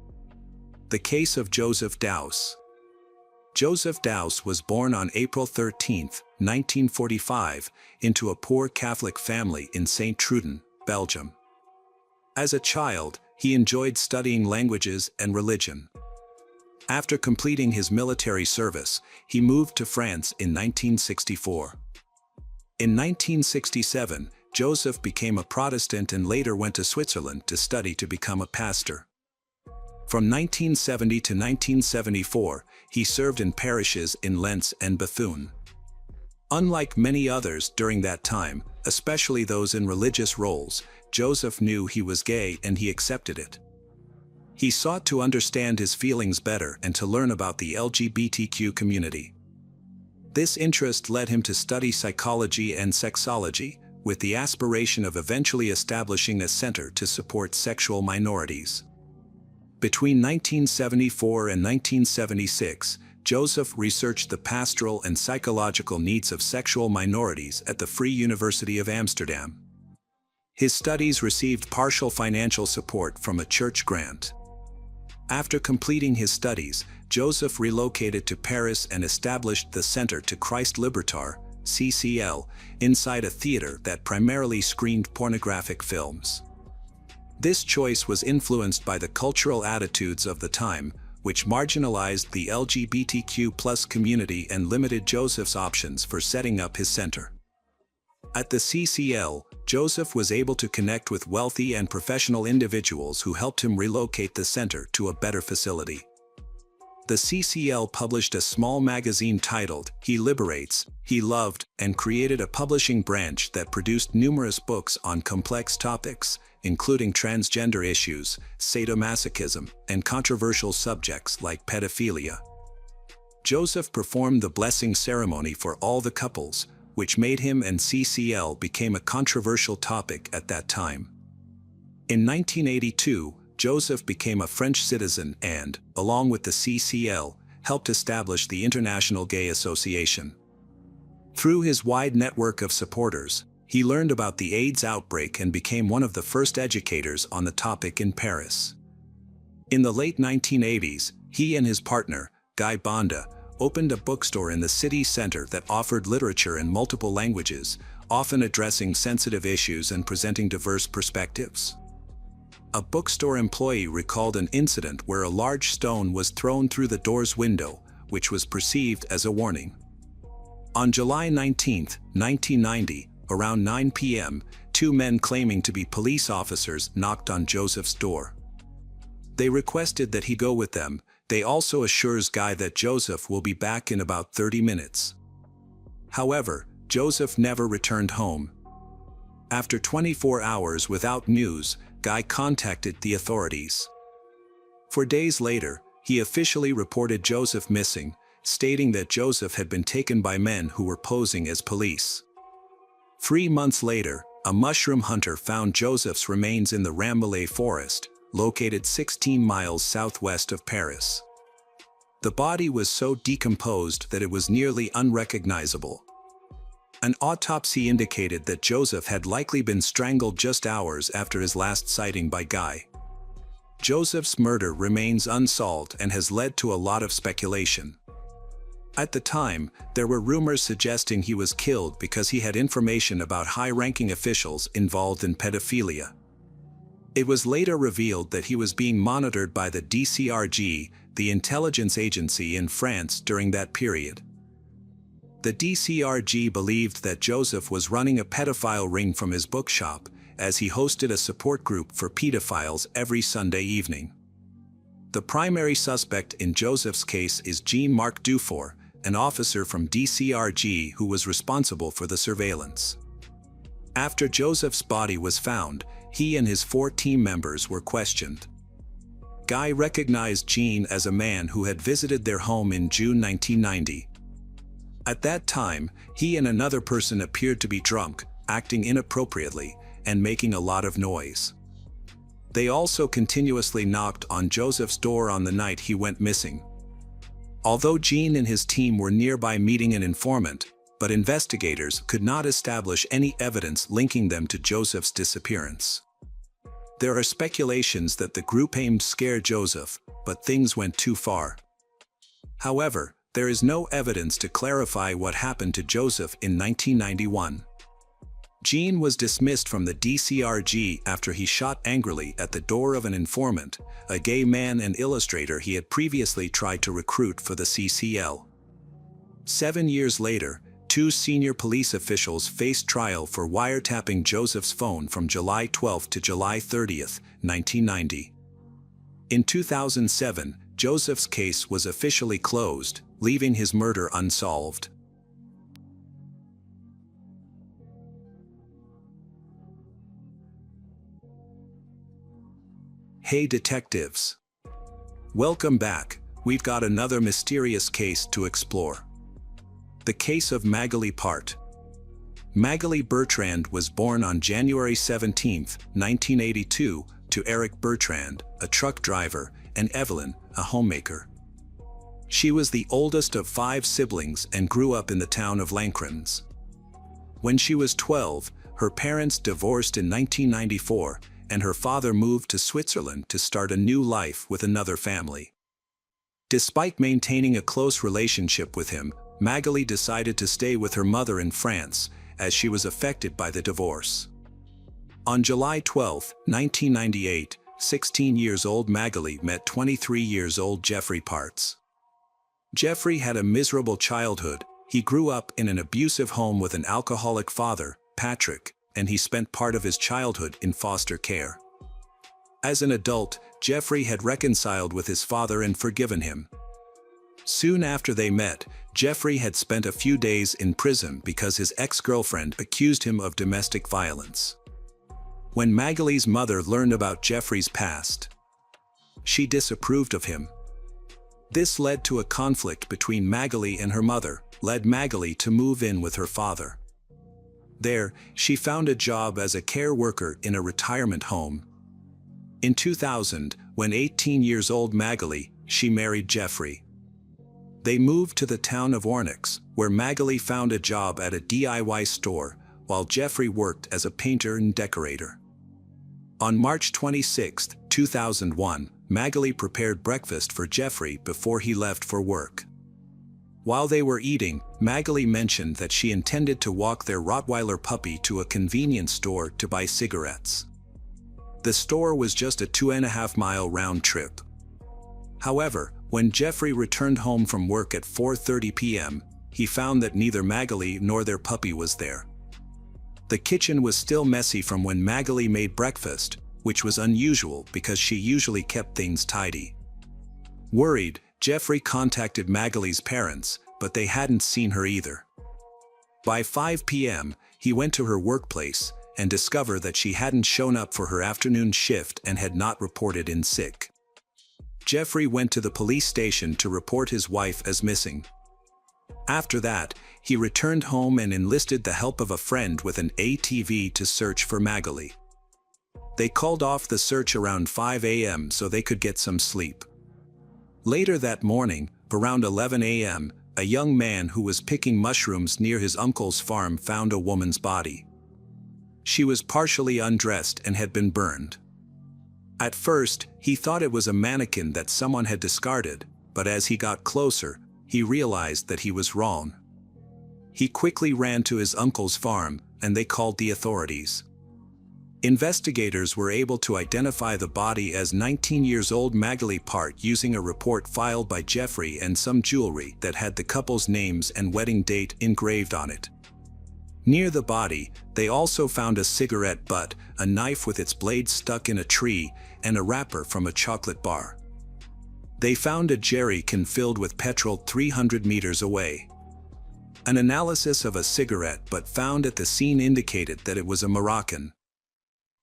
[SPEAKER 1] The case of Joseph Dowse. Joseph Dowse was born on April 13, 1945, into a poor Catholic family in St. Truiden, Belgium. As a child, he enjoyed studying languages and religion. After completing his military service, he moved to France in 1964. In 1967, Joseph became a Protestant and later went to Switzerland to study to become a pastor. From 1970 to 1974, he served in parishes in Lens and Bethune. Unlike many others during that time, especially those in religious roles, Joseph knew he was gay and he accepted it. He sought to understand his feelings better and to learn about the LGBTQ community. This interest led him to study psychology and sexology, with the aspiration of eventually establishing a center to support sexual minorities. Between 1974 and 1976, Joseph researched the pastoral and psychological needs of sexual minorities at the Free University of Amsterdam. His studies received partial financial support from a church grant. After completing his studies, Joseph relocated to Paris and established the Center to Christ Libertar, CCL, inside a theater that primarily screened pornographic films. This choice was influenced by the cultural attitudes of the time, which marginalized the LGBTQ+ community and limited Joseph's options for setting up his center. At the CCL, Joseph was able to connect with wealthy and professional individuals who helped him relocate the center to a better facility. The CCL published a small magazine titled He Liberates, He Loved, and created a publishing branch that produced numerous books on complex topics, including transgender issues, sadomasochism, and controversial subjects like pedophilia. Joseph performed the blessing ceremony for all the couples, which made him and CCL became a controversial topic at that time. In 1982, Joseph became a French citizen and, along with the CCL, helped establish the International Gay Association. Through his wide network of supporters, he learned about the AIDS outbreak and became one of the first educators on the topic in Paris. In the late 1980s, he and his partner, Guy Bonda, opened a bookstore in the city center that offered literature in multiple languages, often addressing sensitive issues and presenting diverse perspectives. A bookstore employee recalled an incident where a large stone was thrown through the door's window, which was perceived as a warning. On July 19, 1990, around 9 p.m., two men claiming to be police officers knocked on Joseph's door. They requested that he go with them. They also assures Guy that Joseph will be back in about 30 minutes. However, Joseph never returned home. After 24 hours without news, Guy contacted the authorities. 4 days later, he officially reported Joseph missing, stating that Joseph had been taken by men who were posing as police. 3 months later, a mushroom hunter found Joseph's remains in the Rambouillet forest, located 16 miles southwest of Paris. The body was so decomposed that it was nearly unrecognizable. An autopsy indicated that Joseph had likely been strangled just hours after his last sighting by Guy. Joseph's murder remains unsolved and has led to a lot of speculation. At the time, there were rumors suggesting he was killed because he had information about high-ranking officials involved in pedophilia. It was later revealed that he was being monitored by the DCRG, the intelligence agency in France, during that period. The DCRG believed that Joseph was running a pedophile ring from his bookshop, as he hosted a support group for pedophiles every Sunday evening. The primary suspect in Joseph's case is Jean-Marc Dufour, an officer from DCRG who was responsible for the surveillance. After Joseph's body was found, he and his 4 team members were questioned. Guy recognized Jean as a man who had visited their home in June 1990. At that time, he and another person appeared to be drunk, acting inappropriately, and making a lot of noise. They also continuously knocked on Joseph's door on the night he went missing. Although Jean and his team were nearby meeting an informant, but investigators could not establish any evidence linking them to Joseph's disappearance. There are speculations that the group aimed to scare Joseph, but things went too far. However, there is no evidence to clarify what happened to Joseph in 1991. Jean was dismissed from the DCRG after he shot angrily at the door of an informant, a gay man and illustrator he had previously tried to recruit for the CCL. 7 years later, 2 senior police officials faced trial for wiretapping Joseph's phone from July 12 to July 30, 1990. In 2007, Joseph's case was officially closed, leaving his murder unsolved. Hey detectives! Welcome back. We've got another mysterious case to explore. The case of Magali Part. Magali Bertrand was born on January 17, 1982, to Eric Bertrand, a truck driver, and Evelyn, a homemaker. She was the oldest of 5 siblings and grew up in the town of Lancrans. When she was 12, her parents divorced in 1994, and her father moved to Switzerland to start a new life with another family. Despite maintaining a close relationship with him, Magali decided to stay with her mother in France, as she was affected by the divorce. On July 12, 1998, 16-years-old Magali met 23-years-old Jeffrey Parts. Jeffrey had a miserable childhood. He grew up in an abusive home with an alcoholic father, Patrick, and he spent part of his childhood in foster care. As an adult, Jeffrey had reconciled with his father and forgiven him. Soon after they met, Jeffrey had spent a few days in prison because his ex-girlfriend accused him of domestic violence. When Magali's mother learned about Jeffrey's past, she disapproved of him. This led to a conflict between Magali and her mother, led Magali to move in with her father. There, she found a job as a care worker in a retirement home. In 2000, when 18-years-old Magali, she married Jeffrey. They moved to the town of Ornix, where Magali found a job at a DIY store, while Jeffrey worked as a painter and decorator. On March 26, 2001, Magali prepared breakfast for Jeffrey before he left for work. While they were eating, Magali mentioned that she intended to walk their Rottweiler puppy to a convenience store to buy cigarettes. The store was just a 2.5-mile round trip. However, when Jeffrey returned home from work at 4:30 p.m., he found that neither Magali nor their puppy was there. The kitchen was still messy from when Magali made breakfast, which was unusual because she usually kept things tidy. Worried, Jeffrey contacted Magali's parents, but they hadn't seen her either. By 5 p.m., he went to her workplace and discovered that she hadn't shown up for her afternoon shift and had not reported in sick. Jeffrey went to the police station to report his wife as missing. After that, he returned home and enlisted the help of a friend with an ATV to search for Magali. They called off the search around 5 a.m. so they could get some sleep. Later that morning, around 11 a.m., a young man who was picking mushrooms near his uncle's farm found a woman's body. She was partially undressed and had been burned. At first, he thought it was a mannequin that someone had discarded, but as he got closer, he realized that he was wrong. He quickly ran to his uncle's farm, and they called the authorities. Investigators were able to identify the body as 19-years-old Magali Part using a report filed by Jeffrey and some jewelry that had the couple's names and wedding date engraved on it. Near the body, they also found a cigarette butt, a knife with its blade stuck in a tree, and a wrapper from a chocolate bar. They found a jerry can filled with petrol 300 meters away. An analysis of a cigarette butt found at the scene indicated that it was a Moroccan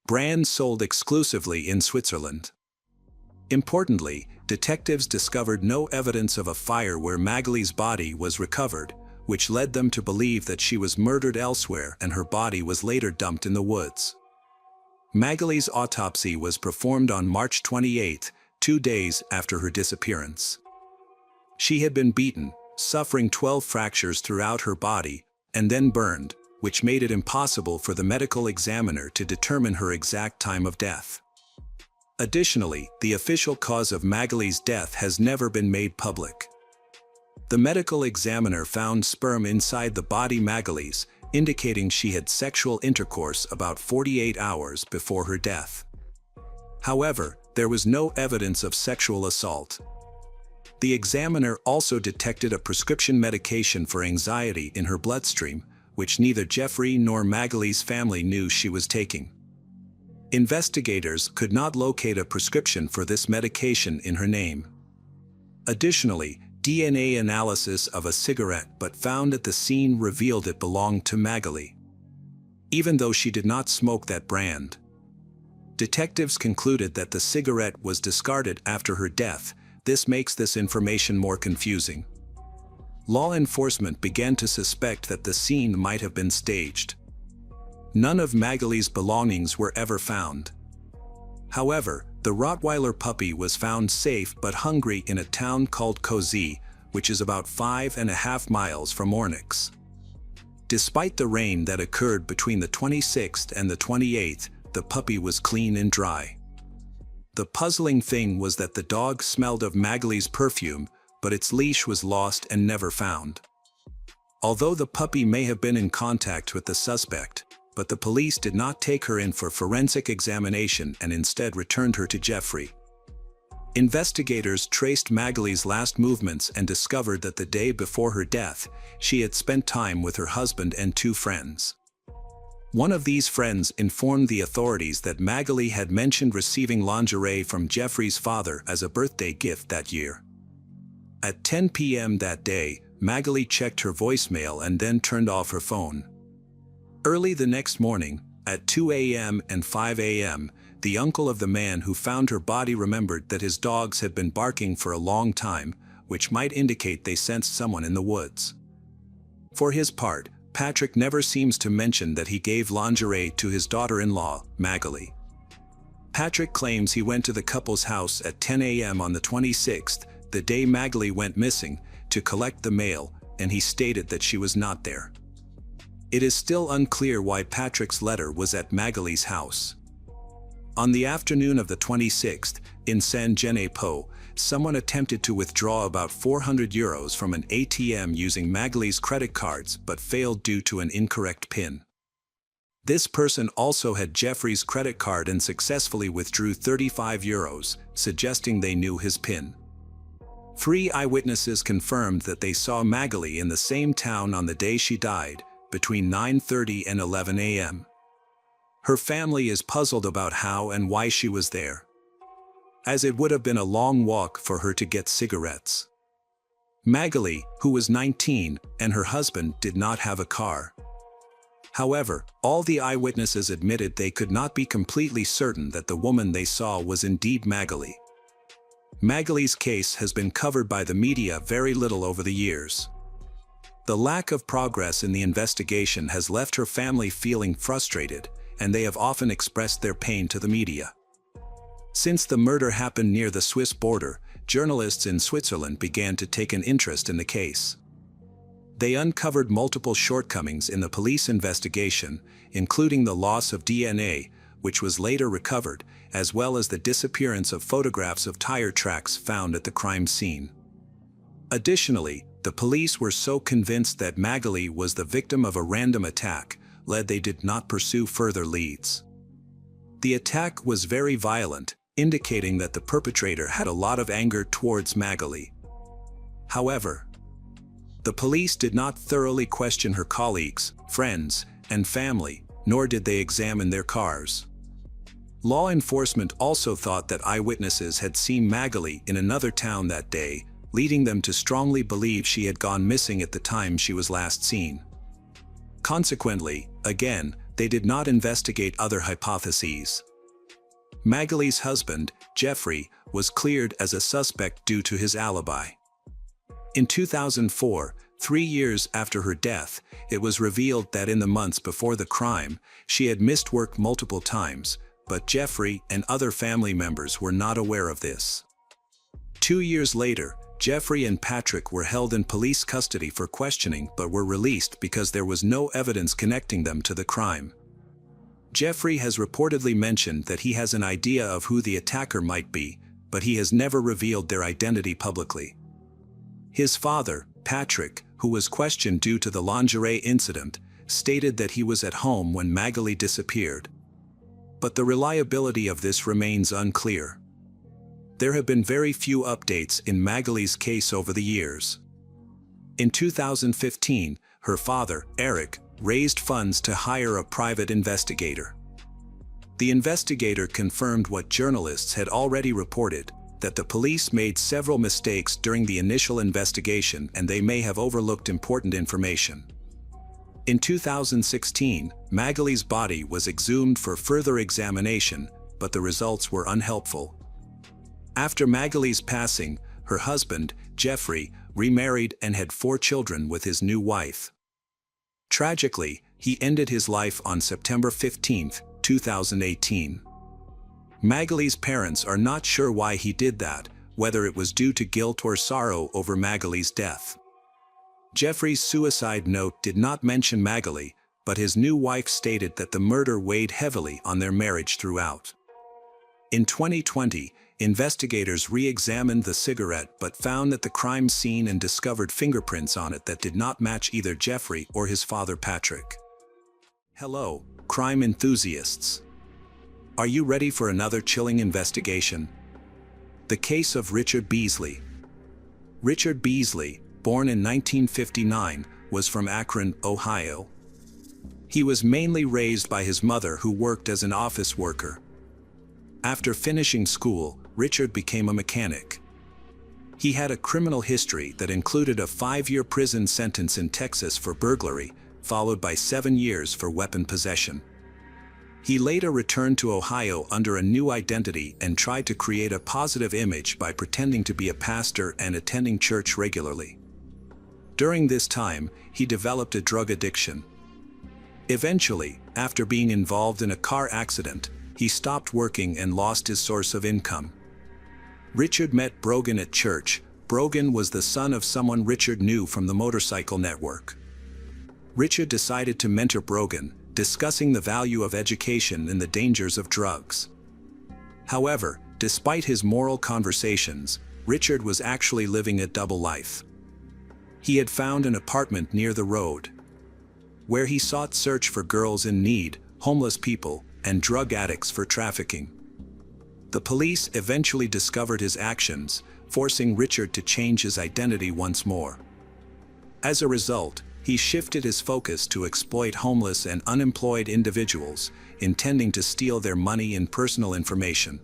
[SPEAKER 1] brand sold exclusively in Switzerland. Importantly, detectives discovered no evidence of a fire where Magali's body was recovered, which led them to believe that she was murdered elsewhere and her body was later dumped in the woods. Magali's autopsy was performed on March 28, 2 days after her disappearance. She had been beaten, suffering 12 fractures throughout her body, and then burned, which made it impossible for the medical examiner to determine her exact time of death. Additionally, the official cause of Magali's death has never been made public. The medical examiner found sperm inside the body Magali's, indicating she had sexual intercourse about 48 hours before her death. However, there was no evidence of sexual assault. The examiner also detected a prescription medication for anxiety in her bloodstream, which neither Jeffrey nor Magali's family knew she was taking. Investigators could not locate a prescription for this medication in her name. Additionally, DNA analysis of a cigarette butt found at the scene revealed it belonged to Magali, even though she did not smoke that brand. Detectives concluded that the cigarette was discarded after her death. This makes this information more confusing. Law enforcement began to suspect that the scene might have been staged. None of Magali's belongings were ever found. However, the Rottweiler puppy was found safe but hungry in a town called Cozy, which is about 5.5 miles from Ornix. Despite the rain that occurred between the 26th and the 28th, the puppy was clean and dry. The puzzling thing was that the dog smelled of Magali's perfume, but its leash was lost and never found. Although the puppy may have been in contact with the suspect, but the police did not take her in for forensic examination and instead returned her to Jeffrey. Investigators traced Magali's last movements and discovered that the day before her death, she had spent time with her husband and 2 friends. One of these friends informed the authorities that Magali had mentioned receiving lingerie from Jeffrey's father as a birthday gift that year. At 10 p.m. that day, Magali checked her voicemail and then turned off her phone. Early the next morning, at 2 a.m. and 5 a.m., the uncle of the man who found her body remembered that his dogs had been barking for a long time, which might indicate they sensed someone in the woods. For his part, Patrick never seems to mention that he gave lingerie to his daughter-in-law, Magali. Patrick claims he went to the couple's house at 10 a.m. on the 26th, the day Magali went missing, to collect the mail, and he stated that she was not there. It is still unclear why Patrick's letter was at Magali's house. On the afternoon of the 26th, in Saint-Genis-Pau, someone attempted to withdraw about €400 from an ATM using Magali's credit cards but failed due to an incorrect PIN. This person also had Jeffrey's credit card and successfully withdrew €35, suggesting they knew his PIN. 3 eyewitnesses confirmed that they saw Magali in the same town on the day she died, between 9:30 and 11 a.m. Her family is puzzled about how and why she was there, as it would have been a long walk for her to get cigarettes. Magali, who was 19, and her husband did not have a car. However, all the eyewitnesses admitted they could not be completely certain that the woman they saw was indeed Magali. Magali's case has been covered by the media very little over the years. The lack of progress in the investigation has left her family feeling frustrated, and they have often expressed their pain to the media. Since the murder happened near the Swiss border, journalists in Switzerland began to take an interest in the case. They uncovered multiple shortcomings in the police investigation, including the loss of DNA, which was later recovered, as well as the disappearance of photographs of tire tracks found at the crime scene. Additionally, the police were so convinced that Magali was the victim of a random attack, they did not pursue further leads. The attack was very violent, indicating that the perpetrator had a lot of anger towards Magali. However, the police did not thoroughly question her colleagues, friends, and family, nor did they examine their cars. Law enforcement also thought that eyewitnesses had seen Magali in another town that day, leading them to strongly believe she had gone missing at the time she was last seen. Consequently, again, they did not investigate other hypotheses. Magali's husband, Jeffrey, was cleared as a suspect due to his alibi. In 2004, 3 years after her death, it was revealed that in the months before the crime, she had missed work multiple times, but Jeffrey and other family members were not aware of this. 2 years later, Jeffrey and Patrick were held in police custody for questioning but were released because there was no evidence connecting them to the crime. Jeffrey has reportedly mentioned that he has an idea of who the attacker might be, but he has never revealed their identity publicly. His father, Patrick, who was questioned due to the lingerie incident, stated that he was at home when Magali disappeared. But the reliability of this remains unclear. There have been very few updates in Magali's case over the years. In 2015, her father, Eric, raised funds to hire a private investigator. The investigator confirmed what journalists had already reported, that the police made several mistakes during the initial investigation and they may have overlooked important information. In 2016, Magali's body was exhumed for further examination, but the results were unhelpful. After Magali's passing, her husband, Jeffrey, remarried and had 4 children with his new wife. Tragically, he ended his life on September 15, 2018. Magali's parents are not sure why he did that, whether it was due to guilt or sorrow over Magali's death. Jeffrey's suicide note did not mention Magali, but his new wife stated that the murder weighed heavily on their marriage throughout. In 2020, investigators re-examined the cigarette but found that the crime scene and discovered fingerprints on it that did not match either Jeffrey or his father Patrick. Hello, crime enthusiasts. Are you ready for another chilling investigation? The case of Richard Beasley. Richard Beasley, born in 1959, was from Akron, Ohio. He was mainly raised by his mother, who worked as an office worker. After finishing school, Richard became a mechanic. He had a criminal history that included a 5-year prison sentence in Texas for burglary, followed by 7 years for weapon possession. He later returned to Ohio under a new identity and tried to create a positive image by pretending to be a pastor and attending church regularly. During this time, he developed a drug addiction. Eventually, after being involved in a car accident, he stopped working and lost his source of income. Richard met Brogan at church. Brogan was the son of someone Richard knew from the motorcycle network. Richard decided to mentor Brogan, discussing the value of education and the dangers of drugs. However, despite his moral conversations, Richard was actually living a double life. He had found an apartment near the road, where he sought search for girls in need, homeless people, and drug addicts for trafficking. The police eventually discovered his actions, forcing Richard to change his identity once more. As a result, he shifted his focus to exploit homeless and unemployed individuals, intending to steal their money and personal information.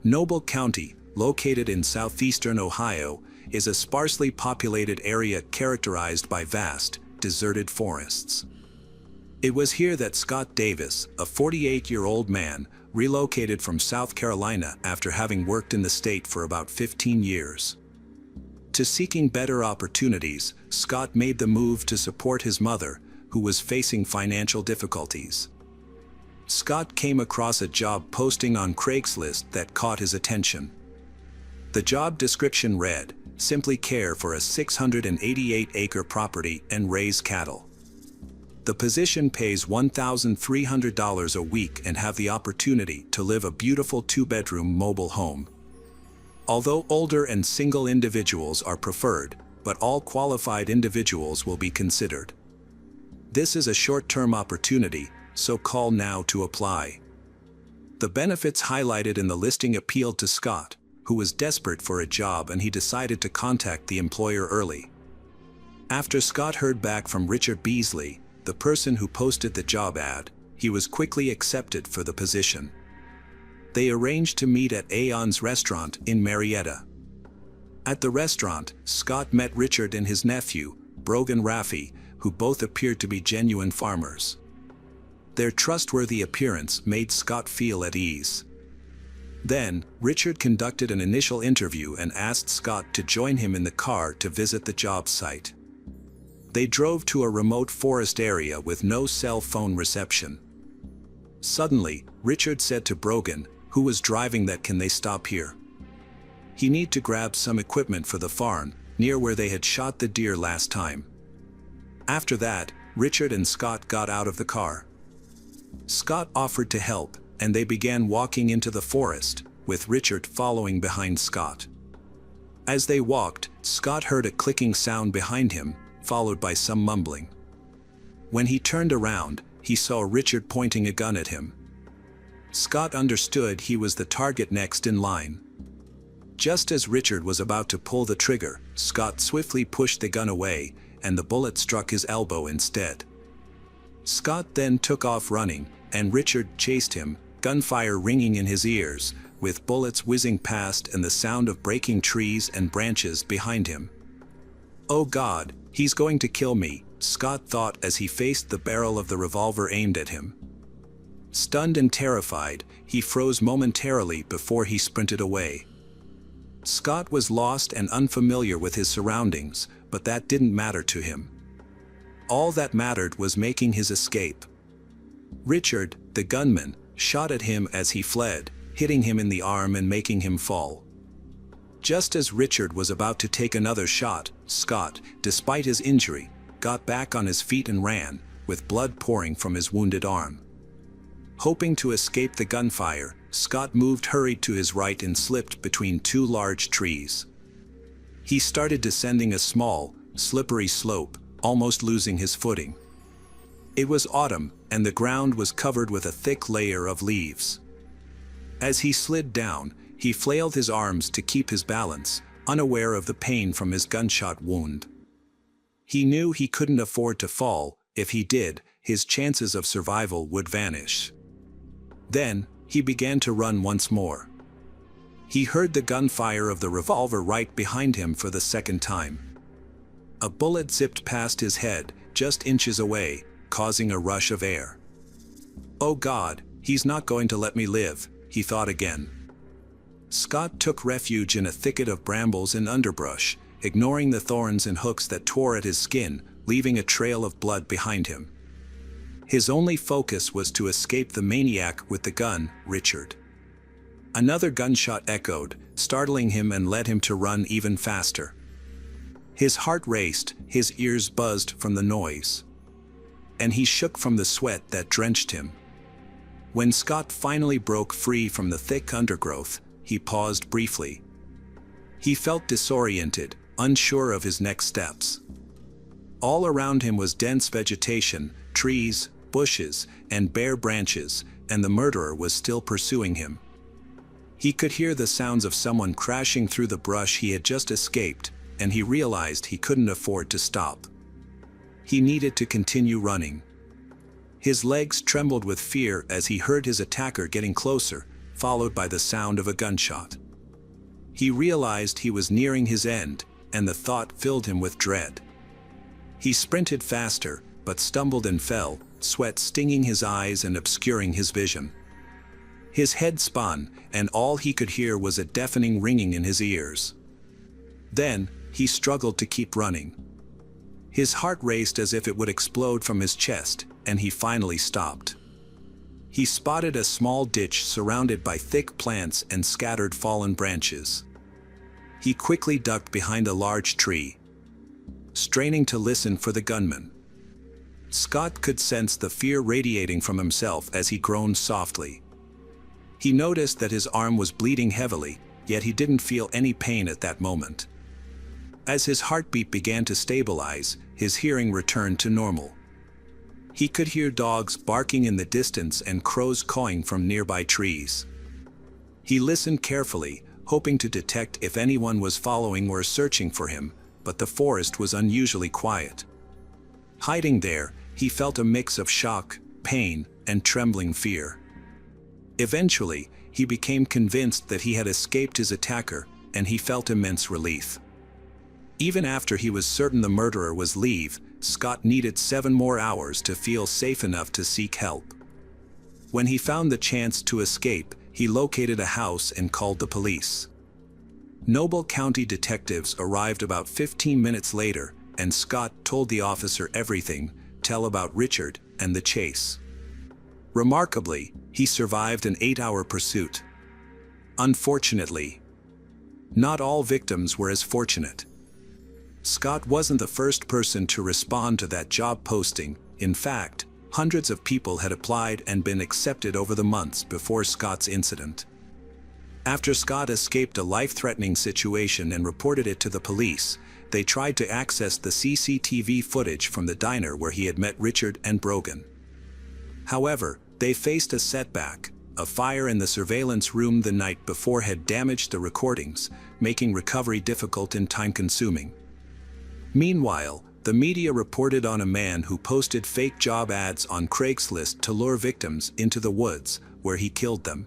[SPEAKER 1] Noble County, located in southeastern Ohio, is a sparsely populated area characterized by vast, deserted forests. It was here that Scott Davis, a 48-year-old man, relocated from South Carolina after having worked in the state for about 15 years. To seeking better opportunities, Scott made the move to support his mother, who was facing financial difficulties. Scott came across a job posting on Craigslist that caught his attention. The job description read, "Simply care for a 688-acre property and raise cattle." The position pays $1,300 a week and have the opportunity to live a beautiful 2-bedroom mobile home. Although older and single individuals are preferred, but all qualified individuals will be considered. This is a short-term opportunity, so call now to apply. The benefits highlighted in the listing appealed to Scott, who was desperate for a job, and he decided to contact the employer early. After Scott heard back from Richard Beasley, the person who posted the job ad, he was quickly accepted for the position. They arranged to meet at Aeon's restaurant in Marietta. At the restaurant, Scott met Richard and his nephew, Brogan Raffi, who both appeared to be genuine farmers. Their trustworthy appearance made Scott feel at ease. Then, Richard conducted an initial interview and asked Scott to join him in the car to visit the job site. They drove to a remote forest area with no cell phone reception. Suddenly, Richard said to Brogan, who was driving, that "Can they stop here? He need to grab some equipment for the farm, near where they had shot the deer last time." After that, Richard and Scott got out of the car. Scott offered to help, and they began walking into the forest, with Richard following behind Scott. As they walked, Scott heard a clicking sound behind him, followed by some mumbling. When he turned around, he saw Richard pointing a gun at him. Scott understood he was the target next in line. Just as Richard was about to pull the trigger, Scott swiftly pushed the gun away, and the bullet struck his elbow instead. Scott then took off running, and Richard chased him, gunfire ringing in his ears, with bullets whizzing past and the sound of breaking trees and branches behind him. "Oh God, he's going to kill me," Scott thought as he faced the barrel of the revolver aimed at him. Stunned and terrified, he froze momentarily before he sprinted away. Scott was lost and unfamiliar with his surroundings, but that didn't matter to him. All that mattered was making his escape. Richard, the gunman, shot at him as he fled, hitting him in the arm and making him fall. Just as Richard was about to take another shot, Scott, despite his injury, got back on his feet and ran, with blood pouring from his wounded arm. Hoping to escape the gunfire, Scott hurried to his right and slipped between two large trees. He started descending a small, slippery slope, almost losing his footing. It was autumn, and the ground was covered with a thick layer of leaves. As he slid down, he flailed his arms to keep his balance, unaware of the pain from his gunshot wound. He knew he couldn't afford to fall. If he did, his chances of survival would vanish. Then, he began to run once more. He heard the gunfire of the revolver right behind him for the second time. A bullet zipped past his head, just inches away, causing a rush of air. "Oh God, he's not going to let me live," he thought again. Scott took refuge in a thicket of brambles and underbrush, ignoring the thorns and hooks that tore at his skin, leaving a trail of blood behind him. His only focus was to escape the maniac with the gun, Richard. Another gunshot echoed, startling him and led him to run even faster. His heart raced, his ears buzzed from the noise. And he shook from the sweat that drenched him. When Scott finally broke free from the thick undergrowth, he paused briefly. He felt disoriented, unsure of his next steps. All around him was dense vegetation, trees, bushes, and bare branches, and the murderer was still pursuing him. He could hear the sounds of someone crashing through the brush he had just escaped, and he realized he couldn't afford to stop. He needed to continue running. His legs trembled with fear as he heard his attacker getting closer, followed by the sound of a gunshot. He realized he was nearing his end, and the thought filled him with dread. He sprinted faster, but stumbled and fell, sweat stinging his eyes and obscuring his vision. His head spun, and all he could hear was a deafening ringing in his ears. Then, he struggled to keep running. His heart raced as if it would explode from his chest, and he finally stopped. He spotted a small ditch surrounded by thick plants and scattered fallen branches. He quickly ducked behind a large tree, straining to listen for the gunman. Scott could sense the fear radiating from himself as he groaned softly. He noticed that his arm was bleeding heavily, yet he didn't feel any pain at that moment. As his heartbeat began to stabilize, his hearing returned to normal. He could hear dogs barking in the distance and crows cawing from nearby trees. He listened carefully, hoping to detect if anyone was following or searching for him, but the forest was unusually quiet. Hiding there, he felt a mix of shock, pain, and trembling fear. Eventually, he became convinced that he had escaped his attacker, and he felt immense relief. Even after he was certain the murderer was leave, Scott needed 7 more hours to feel safe enough to seek help. When he found the chance to escape, he located a house and called the police. Noble County detectives arrived about 15 minutes later, and Scott told the officer everything, tell about Richard and the chase. Remarkably, he survived an 8-hour pursuit. Unfortunately, not all victims were as fortunate. Scott wasn't the first person to respond to that job posting. In fact, hundreds of people had applied and been accepted over the months before Scott's incident. After Scott escaped a life-threatening situation and reported it to the police, they tried to access the CCTV footage from the diner where he had met Richard and Brogan. However, they faced a setback. A fire in the surveillance room the night before had damaged the recordings, making recovery difficult and time-consuming. Meanwhile, the media reported on a man who posted fake job ads on Craigslist to lure victims into the woods, where he killed them.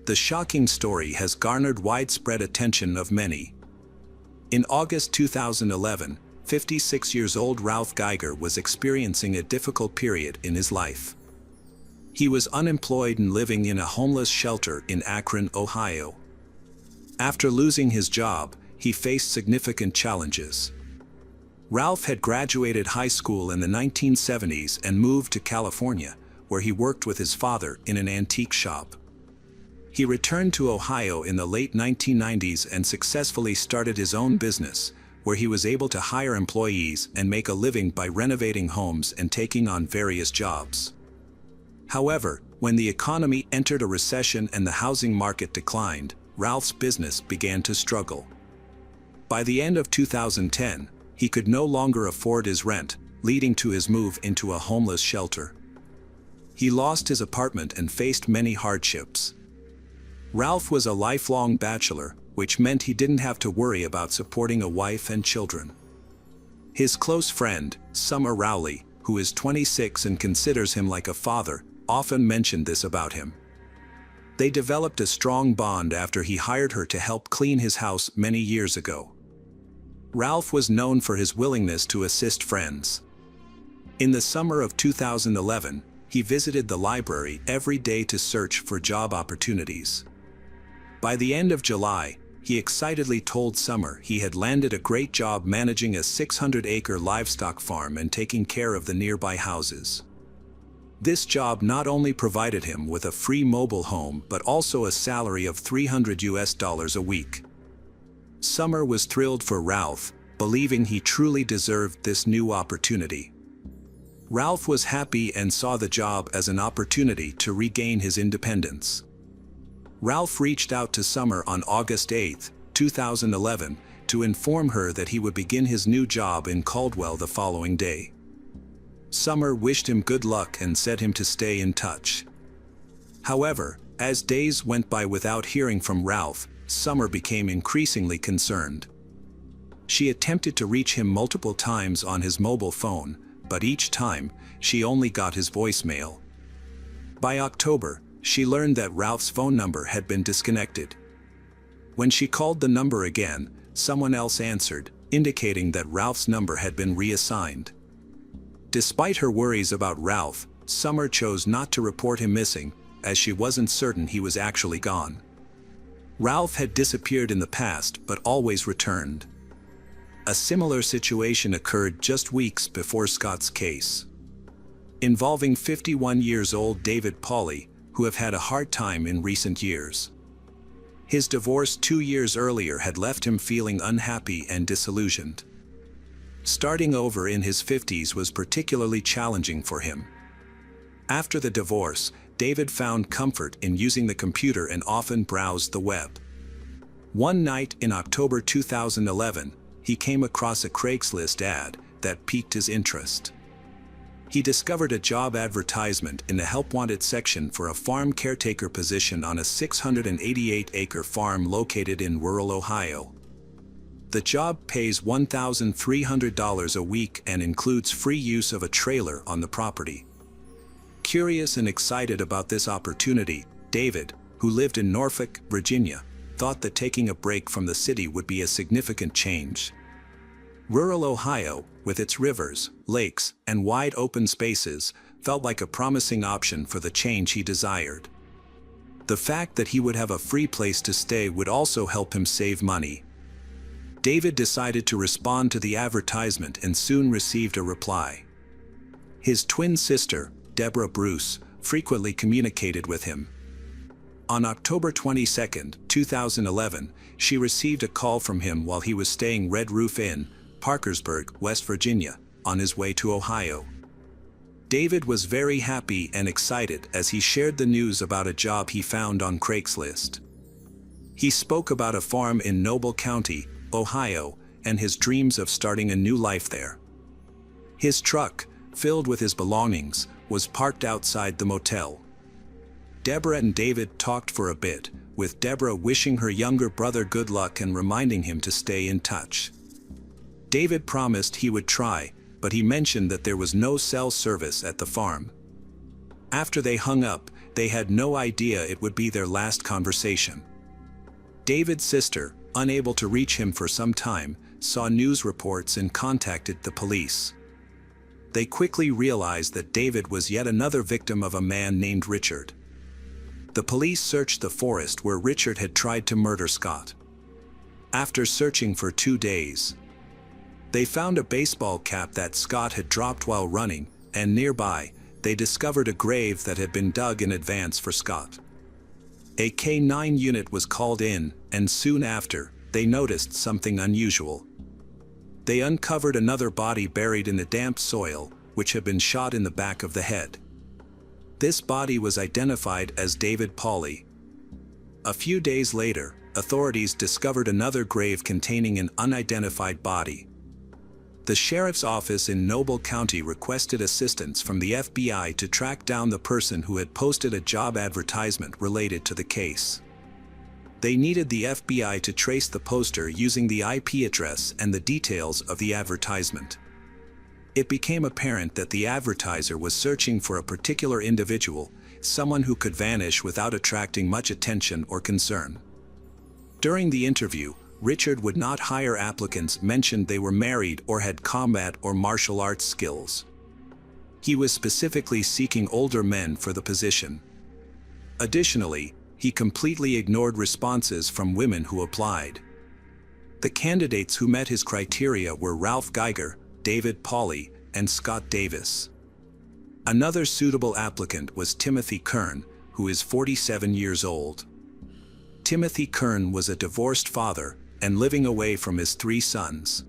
[SPEAKER 1] The shocking story has garnered widespread attention of many. In August 2011, 56-year-old Ralph Geiger was experiencing a difficult period in his life. He was unemployed and living in a homeless shelter in Akron, Ohio. After losing his job, he faced significant challenges. Ralph had graduated high school in the 1970s and moved to California, where he worked with his father in an antique shop. He returned to Ohio in the late 1990s and successfully started his own business, where he was able to hire employees and make a living by renovating homes and taking on various jobs. However, when the economy entered a recession and the housing market declined, Ralph's business began to struggle. By the end of 2010, he could no longer afford his rent, leading to his move into a homeless shelter. He lost his apartment and faced many hardships. Ralph was a lifelong bachelor, which meant he didn't have to worry about supporting a wife and children. His close friend, Summer Rowley, who is 26 and considers him like a father, often mentioned this about him. They developed a strong bond after he hired her to help clean his house many years ago. Ralph was known for his willingness to assist friends. In the summer of 2011, he visited the library every day to search for job opportunities. By the end of July, he excitedly told Summer he had landed a great job managing a 600-acre livestock farm and taking care of the nearby houses. This job not only provided him with a free mobile home but also a salary of $300 a week. Summer was thrilled for Ralph, believing he truly deserved this new opportunity. Ralph was happy and saw the job as an opportunity to regain his independence. Ralph reached out to Summer on August 8, 2011, to inform her that he would begin his new job in Caldwell the following day. Summer wished him good luck and said him to stay in touch. However, as days went by without hearing from Ralph, Summer became increasingly concerned. She attempted to reach him multiple times on his mobile phone, but each time, she only got his voicemail. By October, she learned that Ralph's phone number had been disconnected. When she called the number again, someone else answered, indicating that Ralph's number had been reassigned. Despite her worries about Ralph, Summer chose not to report him missing, as she wasn't certain he was actually gone. Ralph had disappeared in the past but always returned. A similar situation occurred just weeks before Scott's case, involving 51-year-old David Pauly, who have had a hard time in recent years. His divorce 2 years earlier had left him feeling unhappy and disillusioned. Starting over in his 50s was particularly challenging for him. After the divorce, David found comfort in using the computer and often browsed the web. One night in October 2011, he came across a Craigslist ad that piqued his interest. He discovered a job advertisement in the Help Wanted section for a farm caretaker position on a 688-acre farm located in rural Ohio. The job pays $1,300 a week and includes free use of a trailer on the property. Curious and excited about this opportunity, David, who lived in Norfolk, Virginia, thought that taking a break from the city would be a significant change. Rural Ohio, with its rivers, lakes, and wide open spaces, felt like a promising option for the change he desired. The fact that he would have a free place to stay would also help him save money. David decided to respond to the advertisement and soon received a reply. His twin sister, Deborah Bruce, frequently communicated with him. On October 22, 2011, she received a call from him while he was staying Red Roof Inn, Parkersburg, West Virginia, on his way to Ohio. David was very happy and excited as he shared the news about a job he found on Craigslist. He spoke about a farm in Noble County, Ohio, and his dreams of starting a new life there. His truck, filled with his belongings, was parked outside the motel. Deborah and David talked for a bit, with Deborah wishing her younger brother good luck and reminding him to stay in touch. David promised he would try, but he mentioned that there was no cell service at the farm. After they hung up, they had no idea it would be their last conversation. David's sister, unable to reach him for some time, saw news reports and contacted the police. They quickly realized that David was yet another victim of a man named Richard. The police searched the forest where Richard had tried to murder Scott. After searching for 2 days, they found a baseball cap that Scott had dropped while running, and nearby, they discovered a grave that had been dug in advance for Scott. A K-9 unit was called in, and soon after, they noticed something unusual. They uncovered another body buried in the damp soil, which had been shot in the back of the head. This body was identified as David Pauly. A few days later, authorities discovered another grave containing an unidentified body. The sheriff's office in Noble County requested assistance from the FBI to track down the person who had posted a job advertisement related to the case. They needed the FBI to trace the poster using the IP address and the details of the advertisement. It became apparent that the advertiser was searching for a particular individual, someone who could vanish without attracting much attention or concern. During the interview, Richard would not hire applicants mentioned they were married or had combat or martial arts skills. He was specifically seeking older men for the position. Additionally, he completely ignored responses from women who applied. The candidates who met his criteria were Ralph Geiger, David Pauly, and Scott Davis. Another suitable applicant was Timothy Kern, who is 47 years old. Timothy Kern was a divorced father and living away from his 3 sons.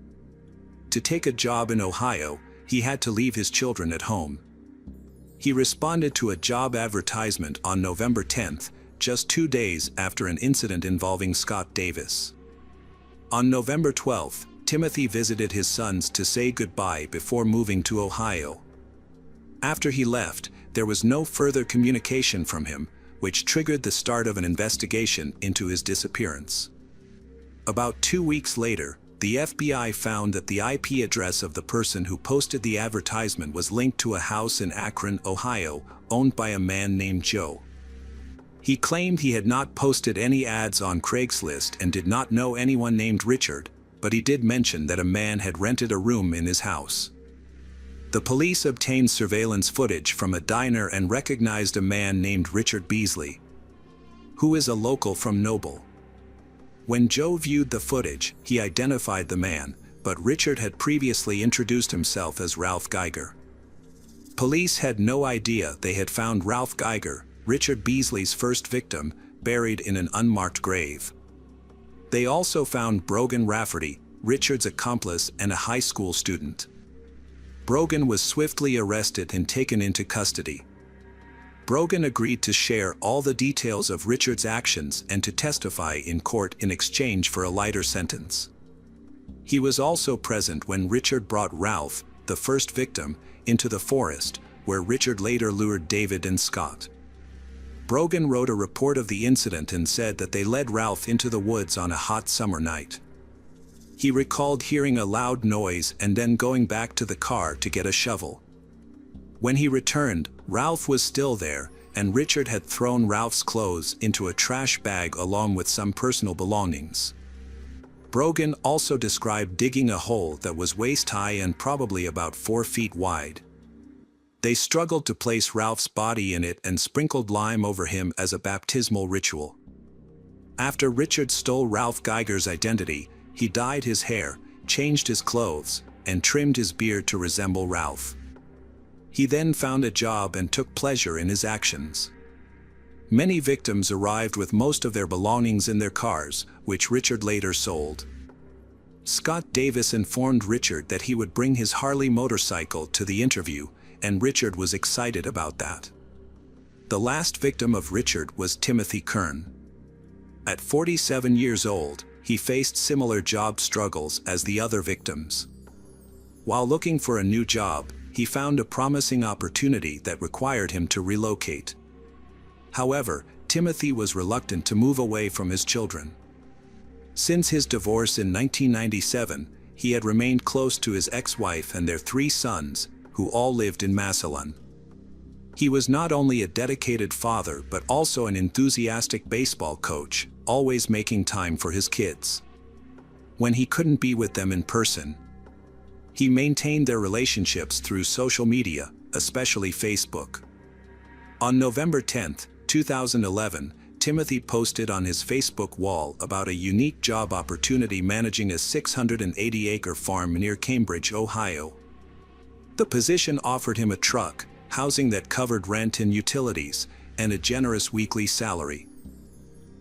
[SPEAKER 1] To take a job in Ohio, he had to leave his children at home. He responded to a job advertisement on November 10th, just 2 days after an incident involving Scott Davis. On November 12th, Timothy visited his sons to say goodbye before moving to Ohio. After he left, there was no further communication from him, which triggered the start of an investigation into his disappearance. About 2 weeks later, the FBI found that the IP address of the person who posted the advertisement was linked to a house in Akron, Ohio, owned by a man named Joe. He claimed he had not posted any ads on Craigslist and did not know anyone named Richard, but he did mention that a man had rented a room in his house. The police obtained surveillance footage from a diner and recognized a man named Richard Beasley, who is a local from Noble. When Joe viewed the footage, he identified the man, but Richard had previously introduced himself as Ralph Geiger. Police had no idea they had found Ralph Geiger, Richard Beasley's first victim, buried in an unmarked grave. They also found Brogan Rafferty, Richard's accomplice and a high school student. Brogan was swiftly arrested and taken into custody. Brogan agreed to share all the details of Richard's actions and to testify in court in exchange for a lighter sentence. He was also present when Richard brought Ralph, the first victim, into the forest, where Richard later lured David and Scott. Brogan wrote a report of the incident and said that they led Ralph into the woods on a hot summer night. He recalled hearing a loud noise and then going back to the car to get a shovel. When he returned, Ralph was still there, and Richard had thrown Ralph's clothes into a trash bag along with some personal belongings. Brogan also described digging a hole that was waist-high and probably about 4 feet wide. They struggled to place Ralph's body in it and sprinkled lime over him as a baptismal ritual. After Richard stole Ralph Geiger's identity, he dyed his hair, changed his clothes, and trimmed his beard to resemble Ralph. He then found a job and took pleasure in his actions. Many victims arrived with most of their belongings in their cars, which Richard later sold. Scott Davis informed Richard that he would bring his Harley motorcycle to the interview, and Richard was excited about that. The last victim of Richard was Timothy Kern. At 47 years old, he faced similar job struggles as the other victims. While looking for a new job, he found a promising opportunity that required him to relocate. However, Timothy was reluctant to move away from his children. Since his divorce in 1997, he had remained close to his ex-wife and their 3 sons, who all lived in Massillon. He was not only a dedicated father but also an enthusiastic baseball coach, always making time for his kids. When he couldn't be with them in person, he maintained their relationships through social media, especially Facebook. On November 10, 2011, Timothy posted on his Facebook wall about a unique job opportunity managing a 680-acre farm near Cambridge, Ohio. The position offered him a truck, housing that covered rent and utilities, and a generous weekly salary.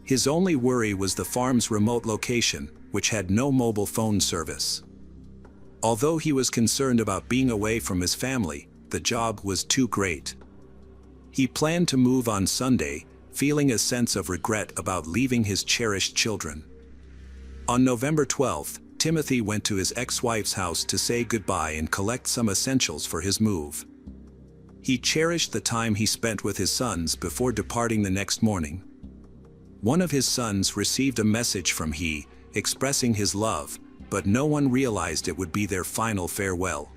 [SPEAKER 1] His only worry was the farm's remote location, which had no mobile phone service. Although he was concerned about being away from his family, the job was too great. He planned to move on Sunday, feeling a sense of regret about leaving his cherished children. On November 12, Timothy went to his ex-wife's house to say goodbye and collect some essentials for his move. He cherished the time he spent with his sons before departing the next morning. One of his sons received a message from he, expressing his love, but no one realized it would be their final farewell.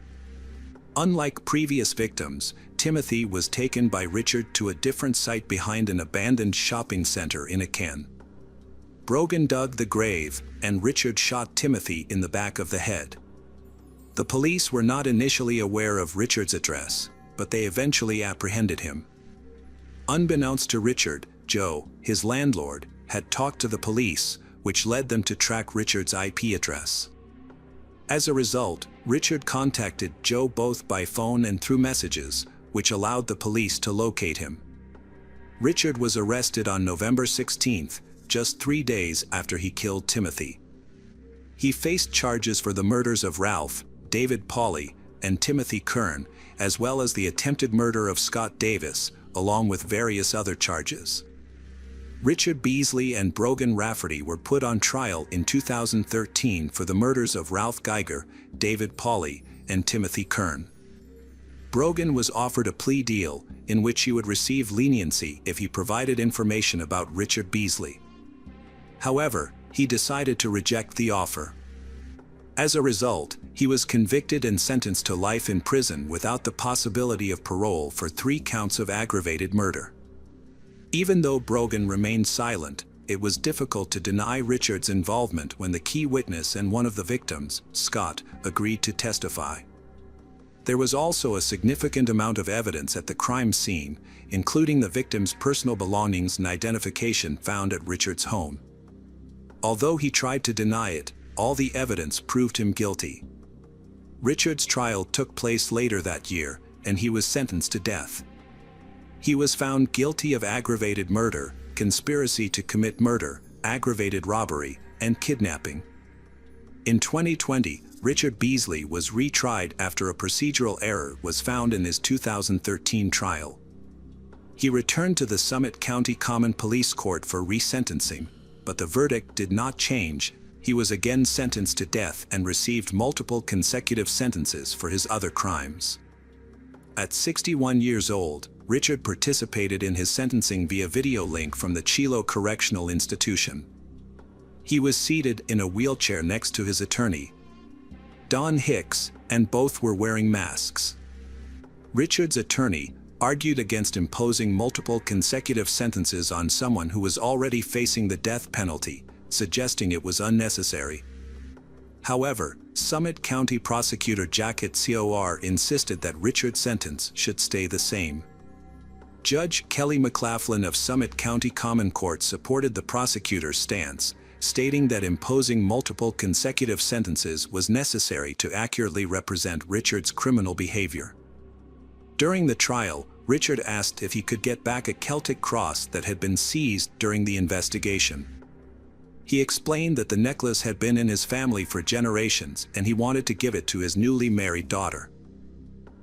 [SPEAKER 1] Unlike previous victims, Timothy was taken by Richard to a different site behind an abandoned shopping center in a can. Brogan dug the grave, and Richard shot Timothy in the back of the head. The police were not initially aware of Richard's address, but they eventually apprehended him. Unbeknownst to Richard, Joe, his landlord, had talked to the police, which led them to track Richard's IP address. As a result, Richard contacted Joe both by phone and through messages, which allowed the police to locate him. Richard was arrested on November 16, just 3 days after he killed Timothy. He faced charges for the murders of Ralph, David Pauly, and Timothy Kern, as well as the attempted murder of Scott Davis, along with various other charges. Richard Beasley and Brogan Rafferty were put on trial in 2013 for the murders of Ralph Geiger, David Pauly, and Timothy Kern. Brogan was offered a plea deal in which he would receive leniency if he provided information about Richard Beasley. However, he decided to reject the offer. As a result, he was convicted and sentenced to life in prison without the possibility of parole for 3 counts of aggravated murder. Even though Brogan remained silent, it was difficult to deny Richard's involvement when the key witness and one of the victims, Scott, agreed to testify. There was also a significant amount of evidence at the crime scene, including the victim's personal belongings and identification found at Richard's home. Although he tried to deny it, all the evidence proved him guilty. Richard's trial took place later that year, and he was sentenced to death. He was found guilty of aggravated murder, conspiracy to commit murder, aggravated robbery, and kidnapping. In 2020, Richard Beasley was retried after a procedural error was found in his 2013 trial. He returned to the Summit County Common Police Court for resentencing, but the verdict did not change. He was again sentenced to death and received multiple consecutive sentences for his other crimes. At 61 years old, Richard participated in his sentencing via video link from the Chilo Correctional Institution. He was seated in a wheelchair next to his attorney, Don Hicks, and both were wearing masks. Richard's attorney, argued against imposing multiple consecutive sentences on someone who was already facing the death penalty, suggesting it was unnecessary. However, Summit County Prosecutor Jacket Cor insisted that Richard's sentence should stay the same. Judge Kelly McLaughlin of Summit County Common Court supported the prosecutor's stance, stating that imposing multiple consecutive sentences was necessary to accurately represent Richard's criminal behavior. During the trial, Richard asked if he could get back a Celtic cross that had been seized during the investigation. He explained that the necklace had been in his family for generations and he wanted to give it to his newly married daughter.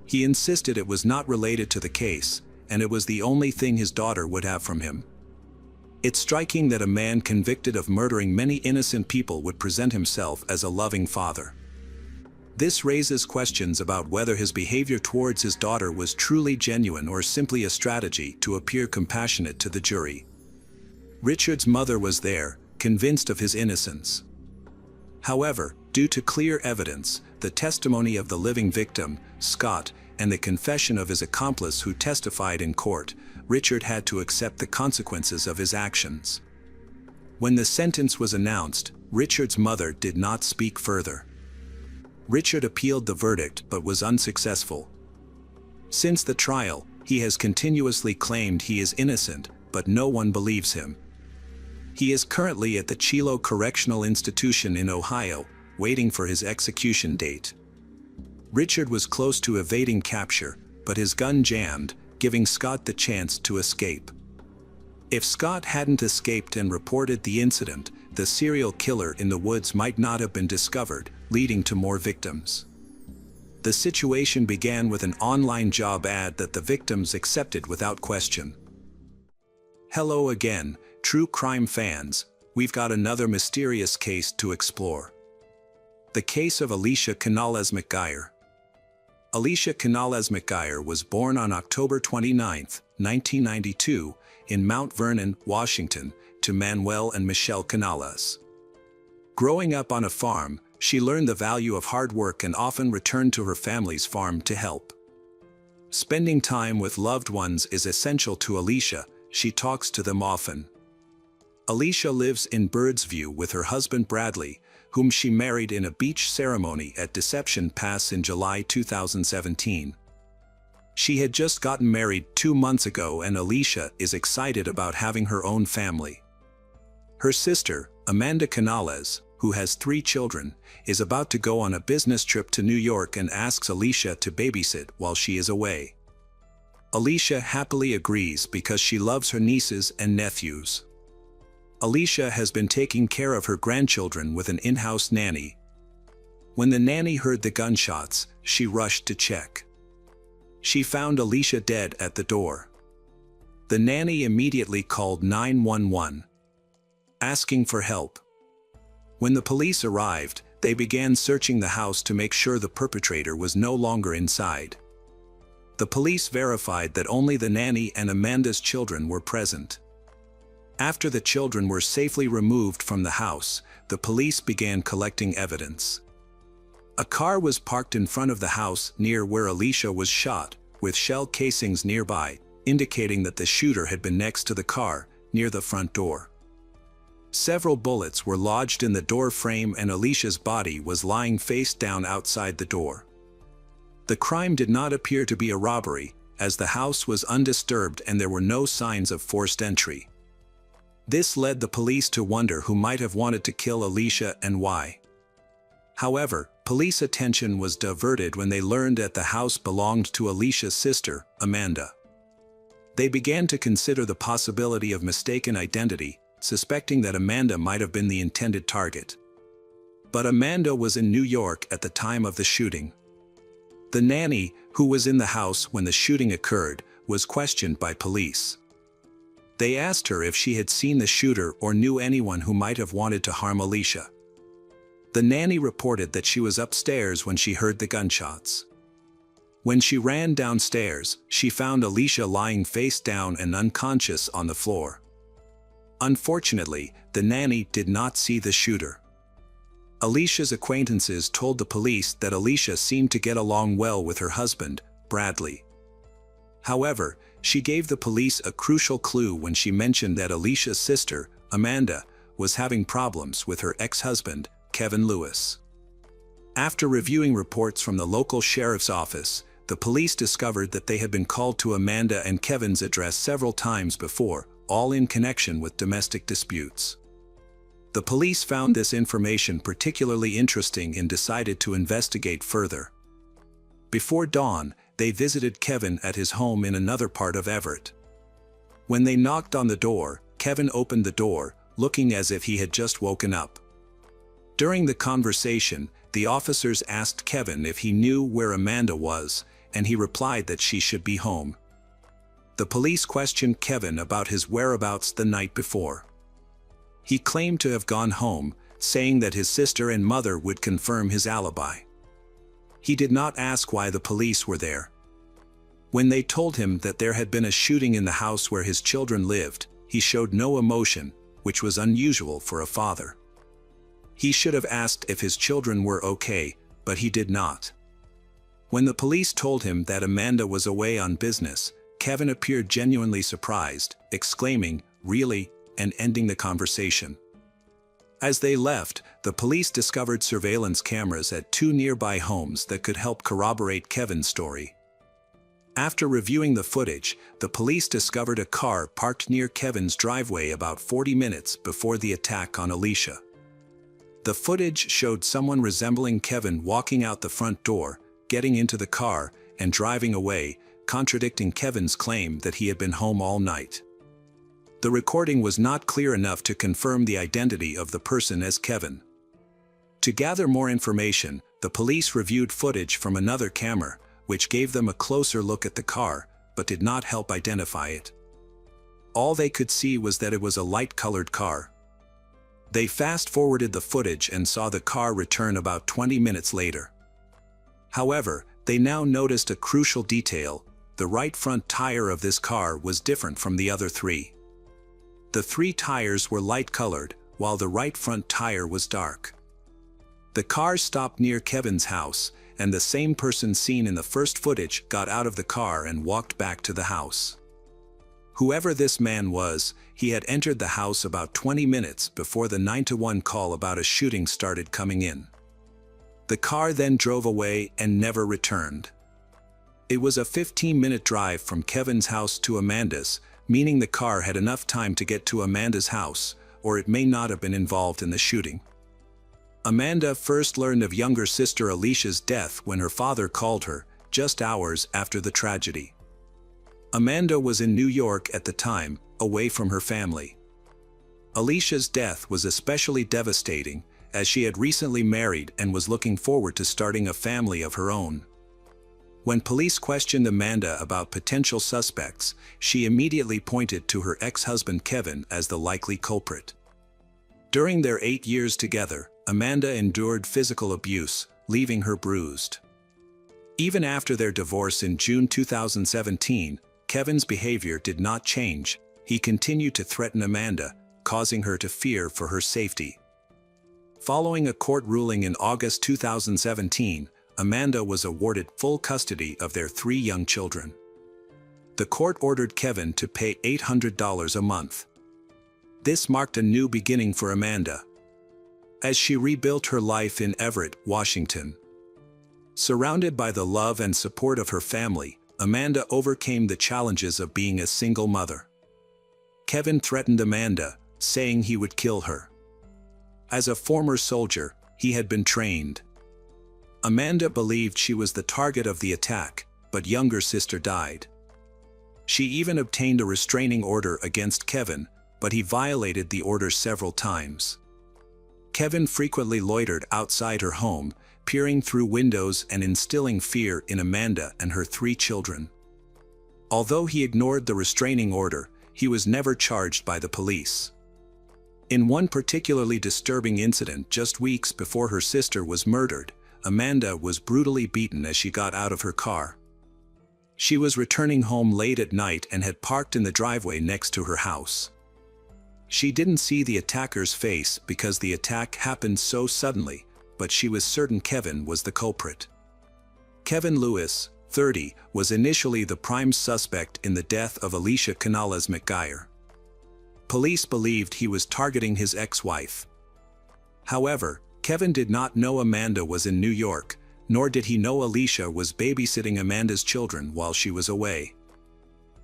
[SPEAKER 1] He insisted it was not related to the case, and it was the only thing his daughter would have from him. It's striking that a man convicted of murdering many innocent people would present himself as a loving father. This raises questions about whether his behavior towards his daughter was truly genuine or simply a strategy to appear compassionate to the jury. Richard's mother was there, convinced of his innocence. However, due to clear evidence, the testimony of the living victim, Scott, and the confession of his accomplice who testified in court, Richard had to accept the consequences of his actions. When the sentence was announced, Richard's mother did not speak further. Richard appealed the verdict but was unsuccessful. Since the trial, he has continuously claimed he is innocent, but no one believes him. He is currently at the Chilo Correctional Institution in Ohio, waiting for his execution date. Richard was close to evading capture, but his gun jammed, giving Scott the chance to escape. If Scott hadn't escaped and reported the incident, the serial killer in the woods might not have been discovered, leading to more victims. The situation began with an online job ad that the victims accepted without question. Hello again, true crime fans, we've got another mysterious case to explore. The case of Alicia Canales McGuire. Alicia Canales McGuire was born on October 29, 1992, in Mount Vernon, Washington, to Manuel and Michelle Canales. Growing up on a farm, she learned the value of hard work and often returned to her family's farm to help. Spending time with loved ones is essential to Alicia. She talks to them often. Alicia lives in Birdsview with her husband Bradley, whom she married in a beach ceremony at Deception Pass in July 2017. She had just gotten married 2 months ago, and Alicia is excited about having her own family. Her sister, Amanda Canales, who has 3 children, is about to go on a business trip to New York and asks Alicia to babysit while she is away. Alicia happily agrees because she loves her nieces and nephews. Alicia has been taking care of her grandchildren with an in-house nanny. When the nanny heard the gunshots, she rushed to check. She found Alicia dead at the door. The nanny immediately called 911, asking for help. When the police arrived, they began searching the house to make sure the perpetrator was no longer inside. The police verified that only the nanny and Amanda's children were present. After the children were safely removed from the house, the police began collecting evidence. A car was parked in front of the house near where Alicia was shot, with shell casings nearby, indicating that the shooter had been next to the car, near the front door. Several bullets were lodged in the door frame and Alicia's body was lying face down outside the door. The crime did not appear to be a robbery, as the house was undisturbed and there were no signs of forced entry. This led the police to wonder who might have wanted to kill Alicia and why. However, police attention was diverted when they learned that the house belonged to Alicia's sister, Amanda. They began to consider the possibility of mistaken identity, suspecting that Amanda might have been the intended target. But Amanda was in New York at the time of the shooting. The nanny, who was in the house when the shooting occurred, was questioned by police. They asked her if she had seen the shooter or knew anyone who might have wanted to harm Alicia. The nanny reported that she was upstairs when she heard the gunshots. When she ran downstairs, she found Alicia lying face down and unconscious on the floor. Unfortunately, the nanny did not see the shooter. Alicia's acquaintances told the police that Alicia seemed to get along well with her husband, Bradley. However, she gave the police a crucial clue when she mentioned that Alicia's sister, Amanda, was having problems with her ex-husband, Kevin Lewis. After reviewing reports from the local sheriff's office, the police discovered that they had been called to Amanda and Kevin's address several times before, all in connection with domestic disputes. The police found this information particularly interesting and decided to investigate further. Before dawn, they visited Kevin at his home in another part of Everett. When they knocked on the door, Kevin opened the door, looking as if he had just woken up. During the conversation, the officers asked Kevin if he knew where Amanda was, and he replied that she should be home. The police questioned Kevin about his whereabouts the night before. He claimed to have gone home, saying that his sister and mother would confirm his alibi. He did not ask why the police were there. When they told him that there had been a shooting in the house where his children lived, he showed no emotion, which was unusual for a father. He should have asked if his children were okay, but he did not. When the police told him that Amanda was away on business, Kevin appeared genuinely surprised, exclaiming, "Really?" and ending the conversation. As they left, the police discovered surveillance cameras at 2 nearby homes that could help corroborate Kevin's story. After reviewing the footage, the police discovered a car parked near Kevin's driveway about 40 minutes before the attack on Alicia. The footage showed someone resembling Kevin walking out the front door, getting into the car, and driving away, contradicting Kevin's claim that he had been home all night. The recording was not clear enough to confirm the identity of the person as Kevin. To gather more information, the police reviewed footage from another camera, which gave them a closer look at the car, but did not help identify it. All they could see was that it was a light-colored car. They fast-forwarded the footage and saw the car return about 20 minutes later. However, they now noticed a crucial detail: the right front tire of this car was different from the other 3. The 3 tires were light-colored, while the right front tire was dark. The car stopped near Kevin's house, and the same person seen in the first footage got out of the car and walked back to the house. Whoever this man was, he had entered the house about 20 minutes before the 911 call about a shooting started coming in. The car then drove away and never returned. It was a 15-minute drive from Kevin's house to Amanda's, meaning the car had enough time to get to Amanda's house, or it may not have been involved in the shooting. Amanda first learned of younger sister Alicia's death when her father called her, just hours after the tragedy. Amanda was in New York at the time, away from her family. Alicia's death was especially devastating, as she had recently married and was looking forward to starting a family of her own. When police questioned Amanda about potential suspects, she immediately pointed to her ex-husband Kevin as the likely culprit. During their 8 years together, Amanda endured physical abuse, leaving her bruised. Even after their divorce in June 2017, Kevin's behavior did not change. He continued to threaten Amanda, causing her to fear for her safety. Following a court ruling in August 2017, Amanda was awarded full custody of their 3 young children. The court ordered Kevin to pay $800 a month. This marked a new beginning for Amanda, as she rebuilt her life in Everett, Washington. Surrounded by the love and support of her family, Amanda overcame the challenges of being a single mother. Kevin threatened Amanda, saying he would kill her. As a former soldier, he had been trained. Amanda believed she was the target of the attack, but younger sister died. She even obtained a restraining order against Kevin, but he violated the order several times. Kevin frequently loitered outside her home, peering through windows and instilling fear in Amanda and her 3 children. Although he ignored the restraining order, he was never charged by the police. In one particularly disturbing incident just weeks before her sister was murdered, Amanda was brutally beaten as she got out of her car. She was returning home late at night and had parked in the driveway next to her house. She didn't see the attacker's face because the attack happened so suddenly, but she was certain Kevin was the culprit. Kevin Lewis, 30, was initially the prime suspect in the death of Alicia Canales McGuire. Police believed he was targeting his ex-wife. However, Kevin did not know Amanda was in New York, nor did he know Alicia was babysitting Amanda's children while she was away.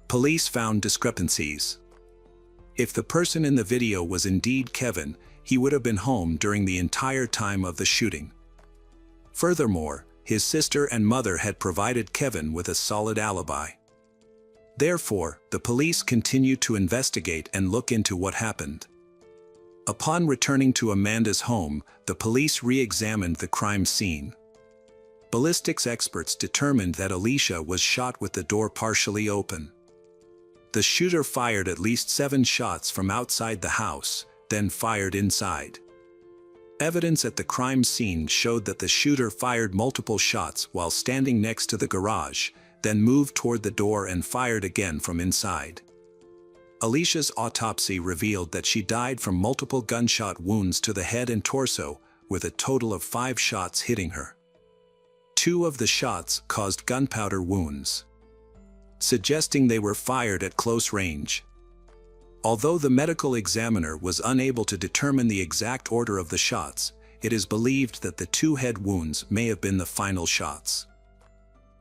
[SPEAKER 1] Police found discrepancies. If the person in the video was indeed Kevin, he would have been home during the entire time of the shooting. Furthermore, his sister and mother had provided Kevin with a solid alibi. Therefore, the police continued to investigate and look into what happened. Upon returning to Amanda's home, the police re-examined the crime scene. Ballistics experts determined that Alicia was shot with the door partially open. The shooter fired at least 7 shots from outside the house, then fired inside. Evidence at the crime scene showed that the shooter fired multiple shots while standing next to the garage, then moved toward the door and fired again from inside. Alicia's autopsy revealed that she died from multiple gunshot wounds to the head and torso, with a total of 5 shots hitting her. 2 of the shots caused gunpowder wounds, suggesting they were fired at close range. Although the medical examiner was unable to determine the exact order of the shots, it is believed that the 2 head wounds may have been the final shots.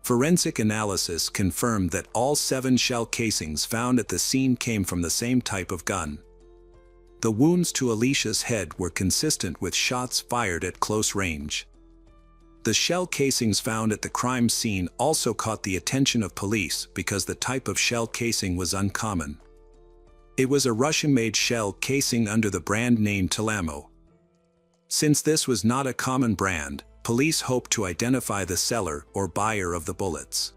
[SPEAKER 1] Forensic analysis confirmed that all 7 shell casings found at the scene came from the same type of gun. The wounds to Alicia's head were consistent with shots fired at close range. The shell casings found at the crime scene also caught the attention of police because the type of shell casing was uncommon. It was a Russian-made shell casing under the brand name Telamo. Since this was not a common brand, police hoped to identify the seller or buyer of the bullets.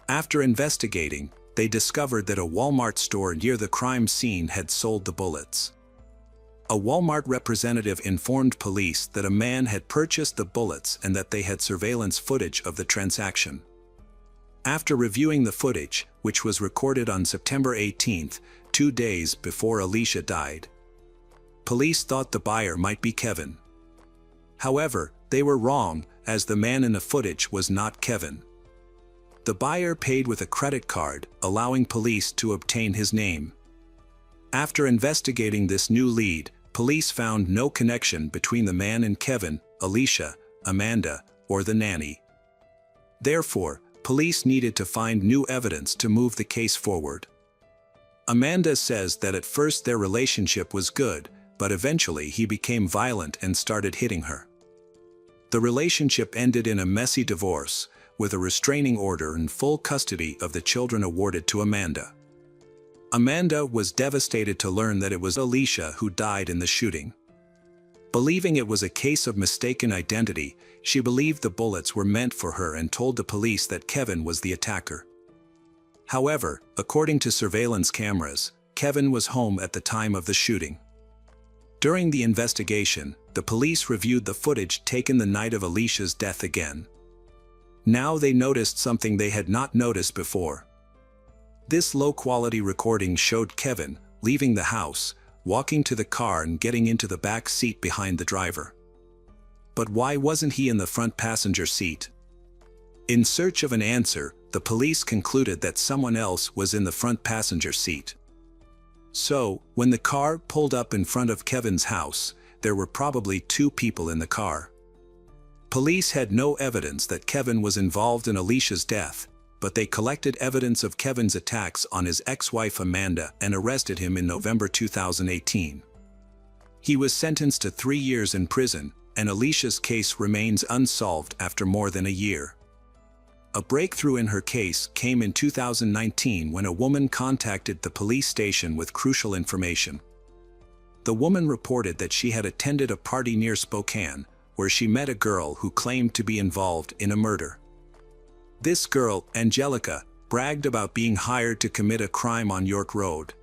[SPEAKER 1] After investigating, they discovered that a Walmart store near the crime scene had sold the bullets. A Walmart representative informed police that a man had purchased the bullets and that they had surveillance footage of the transaction. After reviewing the footage, which was recorded on September 18, 2 days before Alicia died, police thought the buyer might be Kevin. However, they were wrong, as the man in the footage was not Kevin. The buyer paid with a credit card, allowing police to obtain his name. After investigating this new lead, police found no connection between the man and Kevin, Alicia, Amanda, or the nanny. Therefore, police needed to find new evidence to move the case forward. Amanda says that at first their relationship was good, but eventually he became violent and started hitting her. The relationship ended in a messy divorce, with a restraining order and full custody of the children awarded to Amanda. Amanda was devastated to learn that it was Alicia who died in the shooting. Believing it was a case of mistaken identity, she believed the bullets were meant for her and told the police that Kevin was the attacker. However, according to surveillance cameras, Kevin was home at the time of the shooting. During the investigation, the police reviewed the footage taken the night of Alicia's death again. Now they noticed something they had not noticed before. This low-quality recording showed Kevin leaving the house, walking to the car and getting into the back seat behind the driver. But why wasn't he in the front passenger seat? In search of an answer, the police concluded that someone else was in the front passenger seat. So, when the car pulled up in front of Kevin's house, there were probably 2 people in the car. Police had no evidence that Kevin was involved in Alicia's death, but they collected evidence of Kevin's attacks on his ex-wife Amanda and arrested him in November 2018. He was sentenced to 3 years in prison, and Alicia's case remains unsolved after more than a year. A breakthrough in her case came in 2019 when a woman contacted the police station with crucial information. The woman reported that she had attended a party near Spokane, where she met a girl who claimed to be involved in a murder. This girl, Angelica, bragged about being hired to commit a crime on York Road,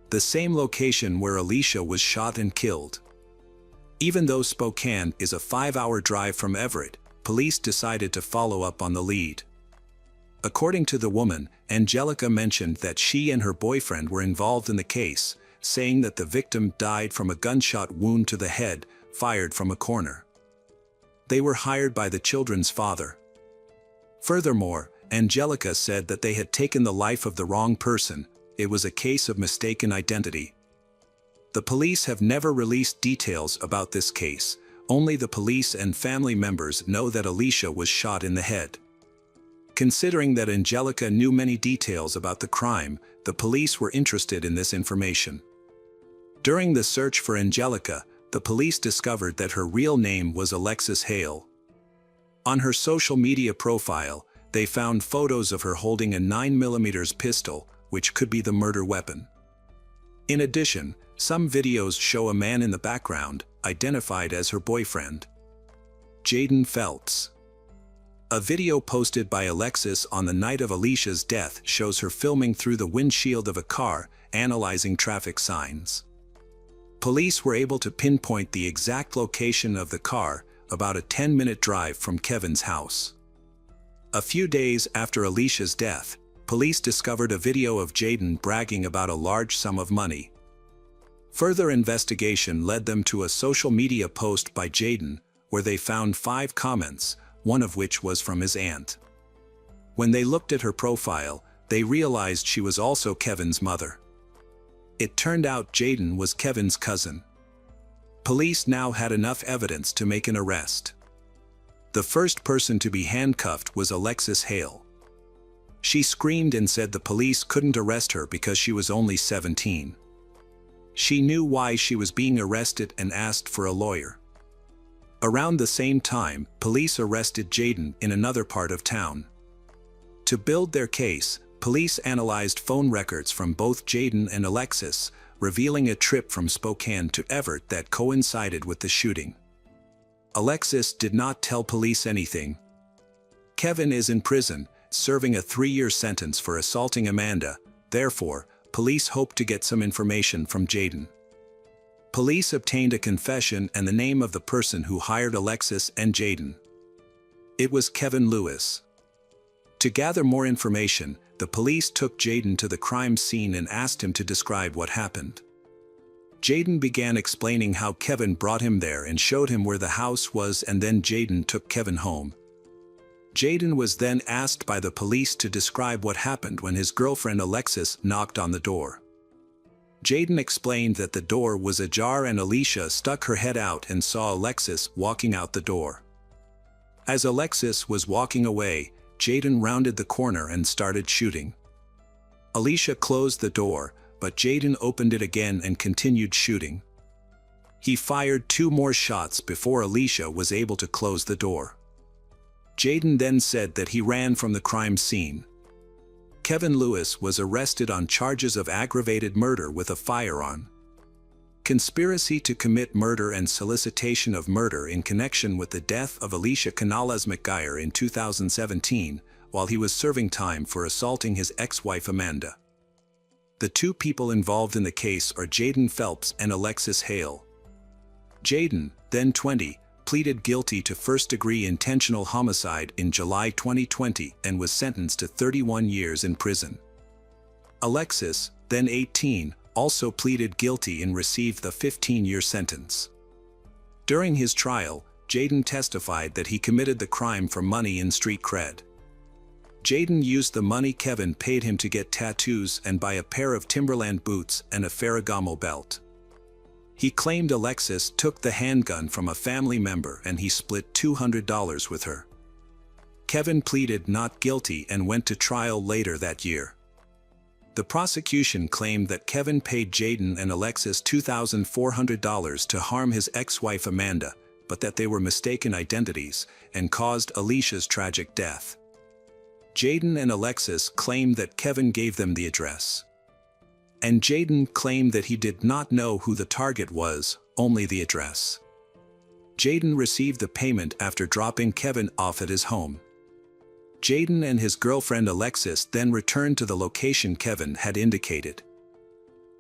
[SPEAKER 1] the same location where Alicia was shot and killed. Even though Spokane is a 5-hour drive from Everett, police decided to follow up on the lead. According to the woman, Angelica mentioned that she and her boyfriend were involved in the case, saying that the victim died from a gunshot wound to the head, fired from a corner. They were hired by the children's father. Furthermore, Angelica said that they had taken the life of the wrong person. It was a case of mistaken identity. The police have never released details about this case. Only the police and family members know that Alicia was shot in the head. Considering that Angelica knew many details about the crime, the police were interested in this information. During the search for Angelica, the police discovered that her real name was Alexis Hale. On her social media profile, they found photos of her holding a 9mm pistol, which could be the murder weapon. In addition, some videos show a man in the background, identified as her boyfriend, Hayden Phelps. A video posted by Alexis on the night of Alicia's death shows her filming through the windshield of a car, analyzing traffic signs. Police were able to pinpoint the exact location of the car, about a 10-minute drive from Kevin's house. A few days after Alicia's death, police discovered a video of Hayden bragging about a large sum of money. Further investigation led them to a social media post by Hayden, where they found 5 comments, one of which was from his aunt. When they looked at her profile, they realized she was also Kevin's mother. It turned out Hayden was Kevin's cousin. Police now had enough evidence to make an arrest. The first person to be handcuffed was Alexis Hale. She screamed and said the police couldn't arrest her because she was only 17. She knew why she was being arrested and asked for a lawyer. Around the same time, police arrested Hayden in another part of town. To build their case, police analyzed phone records from both Hayden and Alexis, revealing a trip from Spokane to Everett that coincided with the shooting. Alexis did not tell police anything. Kevin is in prison, serving a 3-year sentence for assaulting Amanda. Therefore, police hope to get some information from Hayden. Police obtained a confession and the name of the person who hired Alexis and Hayden. It was Kevin Lewis. To gather more information, the police took Hayden to the crime scene and asked him to describe what happened. Hayden began explaining how Kevin brought him there and showed him where the house was, and then Hayden took Kevin home. Hayden was then asked by the police to describe what happened when his girlfriend Alexis knocked on the door. Hayden explained that the door was ajar and Alicia stuck her head out and saw Alexis walking out the door. As Alexis was walking away, Hayden rounded the corner and started shooting. Alicia closed the door, but Hayden opened it again and continued shooting. He fired 2 more shots before Alicia was able to close the door. Hayden then said that he ran from the crime scene. Kevin Lewis was arrested on charges of aggravated murder with a firearm, conspiracy to commit murder, and solicitation of murder in connection with the death of Alicia Canales McGuire in 2017, while he was serving time for assaulting his ex-wife Amanda. The 2 people involved in the case are Hayden Phelps and Alexis Hale. Hayden, then 20, pleaded guilty to first-degree intentional homicide in July 2020 and was sentenced to 31 years in prison. Alexis, then 18, also pleaded guilty and received the 15-year sentence. During his trial, Hayden testified that he committed the crime for money and street cred. Hayden used the money Kevin paid him to get tattoos and buy a pair of Timberland boots and a Ferragamo belt. He claimed Alexis took the handgun from a family member and he split $200 with her. Kevin pleaded not guilty and went to trial later that year. The prosecution claimed that Kevin paid Hayden and Alexis $2,400 to harm his ex-wife Amanda, but that they were mistaken identities and caused Alicia's tragic death. Hayden and Alexis claimed that Kevin gave them the address. And Hayden claimed that he did not know who the target was, only the address. Hayden received the payment after dropping Kevin off at his home. Hayden and his girlfriend Alexis then returned to the location Kevin had indicated.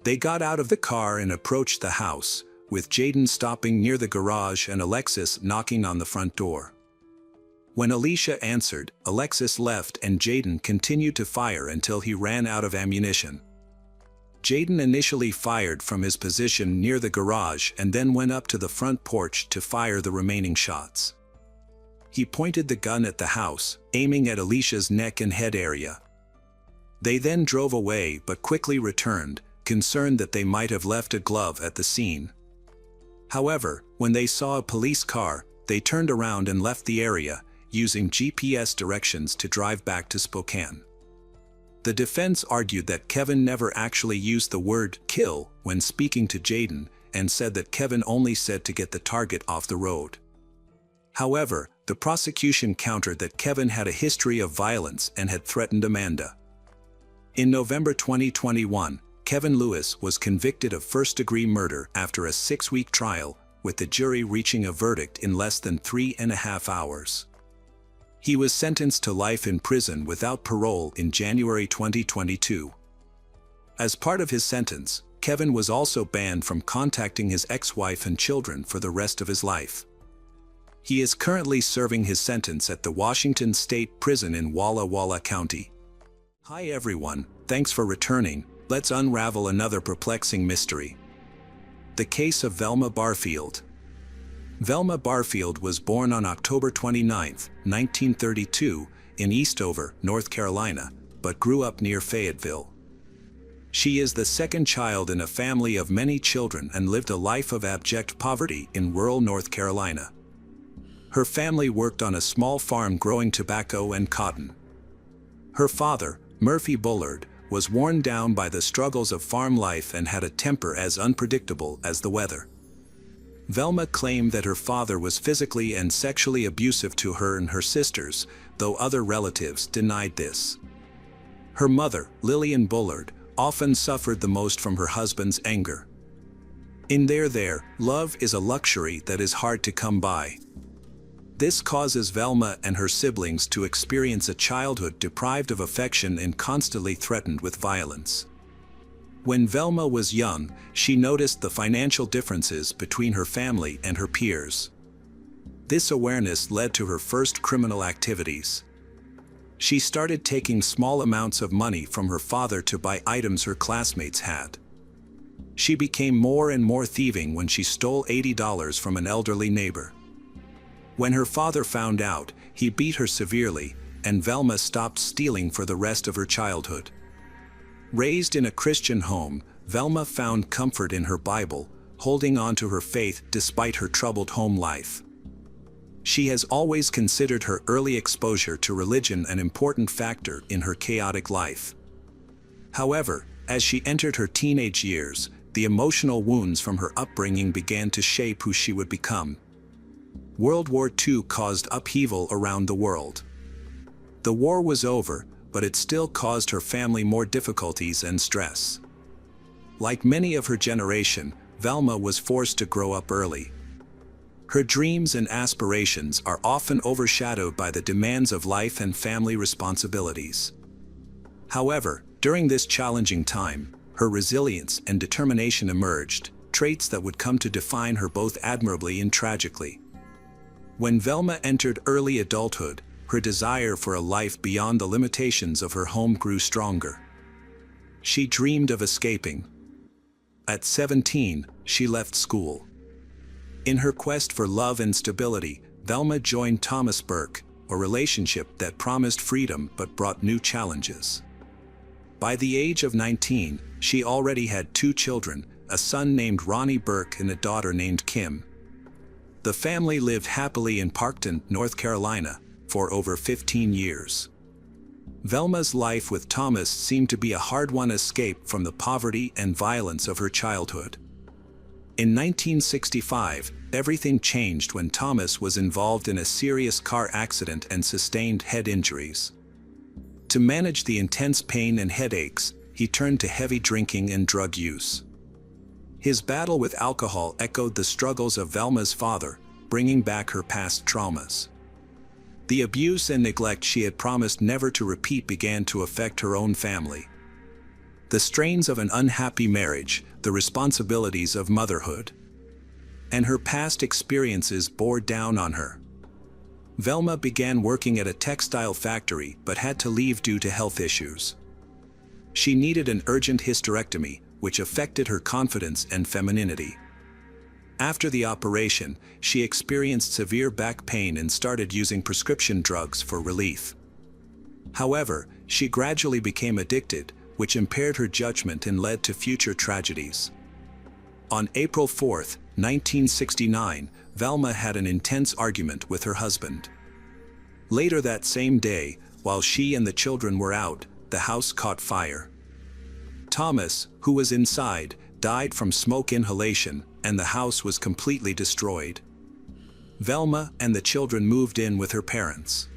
[SPEAKER 1] They got out of the car and approached the house, with Hayden stopping near the garage and Alexis knocking on the front door. When Alicia answered, Alexis left and Hayden continued to fire until he ran out of ammunition. Hayden initially fired from his position near the garage and then went up to the front porch to fire the remaining shots. He pointed the gun at the house, aiming at Alicia's neck and head area. They then drove away but quickly returned, concerned that they might have left a glove at the scene. However, when they saw a police car, they turned around and left the area, using GPS directions to drive back to Spokane. The defense argued that Kevin never actually used the word kill when speaking to Jayden, and said that Kevin only said to get the target off the road. However, the prosecution countered that Kevin had a history of violence and had threatened Amanda. In November 2021, Kevin Lewis was convicted of first-degree murder after a 6-week trial, with the jury reaching a verdict in less than 3.5 hours. He was sentenced to life in prison without parole in January 2022. As part of his sentence, Kevin was also banned from contacting his ex-wife and children for the rest of his life. He is currently serving his sentence at the Washington State Prison in Walla Walla County. Hi everyone, thanks for returning. Let's unravel another perplexing mystery. The case of Velma Barfield. Velma Barfield was born on October 29, 1932, in Eastover, North Carolina, but grew up near Fayetteville. She is the second child in a family of many children and lived a life of abject poverty in rural North Carolina. Her family worked on a small farm growing tobacco and cotton. Her father, Murphy Bullard, was worn down by the struggles of farm life and had a temper as unpredictable as the weather. Velma claimed that her father was physically and sexually abusive to her and her sisters, though other relatives denied this. Her mother, Lillian Bullard, often suffered the most from her husband's anger. In There, love is a luxury that is hard to come by. This causes Velma and her siblings to experience a childhood deprived of affection and constantly threatened with violence. When Velma was young, she noticed the financial differences between her family and her peers. This awareness led to her first criminal activities. She started taking small amounts of money from her father to buy items her classmates had. She became more and more thieving when she stole $80 from an elderly neighbor. When her father found out, he beat her severely, and Velma stopped stealing for the rest of her childhood. Raised in a Christian home, Velma found comfort in her Bible, holding on to her faith despite her troubled home life. She has always considered her early exposure to religion an important factor in her chaotic life. However, as she entered her teenage years, the emotional wounds from her upbringing began to shape who she would become. World War II caused upheaval around the world. The war was over, but it still caused her family more difficulties and stress. Like many of her generation, Velma was forced to grow up early. Her dreams and aspirations are often overshadowed by the demands of life and family responsibilities. However, during this challenging time, her resilience and determination emerged, traits that would come to define her both admirably and tragically. When Velma entered early adulthood, her desire for a life beyond the limitations of her home grew stronger. She dreamed of escaping. At 17, she left school. In her quest for love and stability, Velma joined Thomas Burke, a relationship that promised freedom but brought new challenges. By the age of 19, she already had 2 children, a son named Ronnie Burke and a daughter named Kim. The family lived happily in Parkton, North Carolina, for over 15 years. Velma's life with Thomas seemed to be a hard-won escape from the poverty and violence of her childhood. In 1965, everything changed when Thomas was involved in a serious car accident and sustained head injuries. To manage the intense pain and headaches, he turned to heavy drinking and drug use. His battle with alcohol echoed the struggles of Velma's father, bringing back her past traumas. The abuse and neglect she had promised never to repeat began to affect her own family. The strains of an unhappy marriage, the responsibilities of motherhood, and her past experiences bore down on her. Velma began working at a textile factory but had to leave due to health issues. She needed an urgent hysterectomy, which affected her confidence and femininity. After the operation, she experienced severe back pain and started using prescription drugs for relief. However, she gradually became addicted, which impaired her judgment and led to future tragedies. On April 4, 1969, Velma had an intense argument with her husband. Later that same day, while she and the children were out, the house caught fire. Thomas, who was inside, died from smoke inhalation, and the house was completely destroyed. Velma and the children moved in with her parents.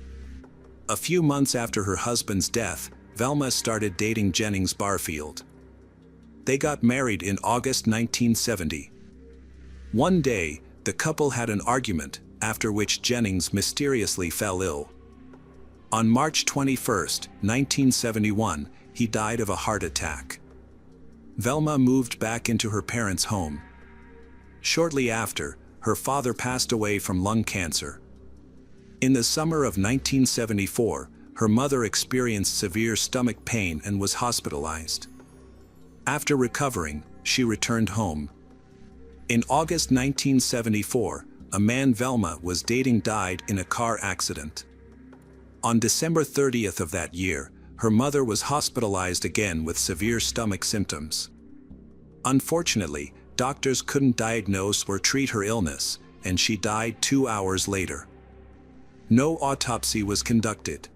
[SPEAKER 1] A few months after her husband's death, Velma started dating Jennings Barfield. They got married in August 1970. One day, the couple had an argument, after which Jennings mysteriously fell ill. On March 21, 1971, he died of a heart attack. Velma moved back into her parents' home. Shortly after, her father passed away from lung cancer. In the summer of 1974, her mother experienced severe stomach pain and was hospitalized. After recovering, she returned home. In August 1974, a man Velma was dating died in a car accident. On December 30th of that year, her mother was hospitalized again with severe stomach symptoms. Unfortunately, doctors couldn't diagnose or treat her illness, and she died 2 hours later. No autopsy was conducted.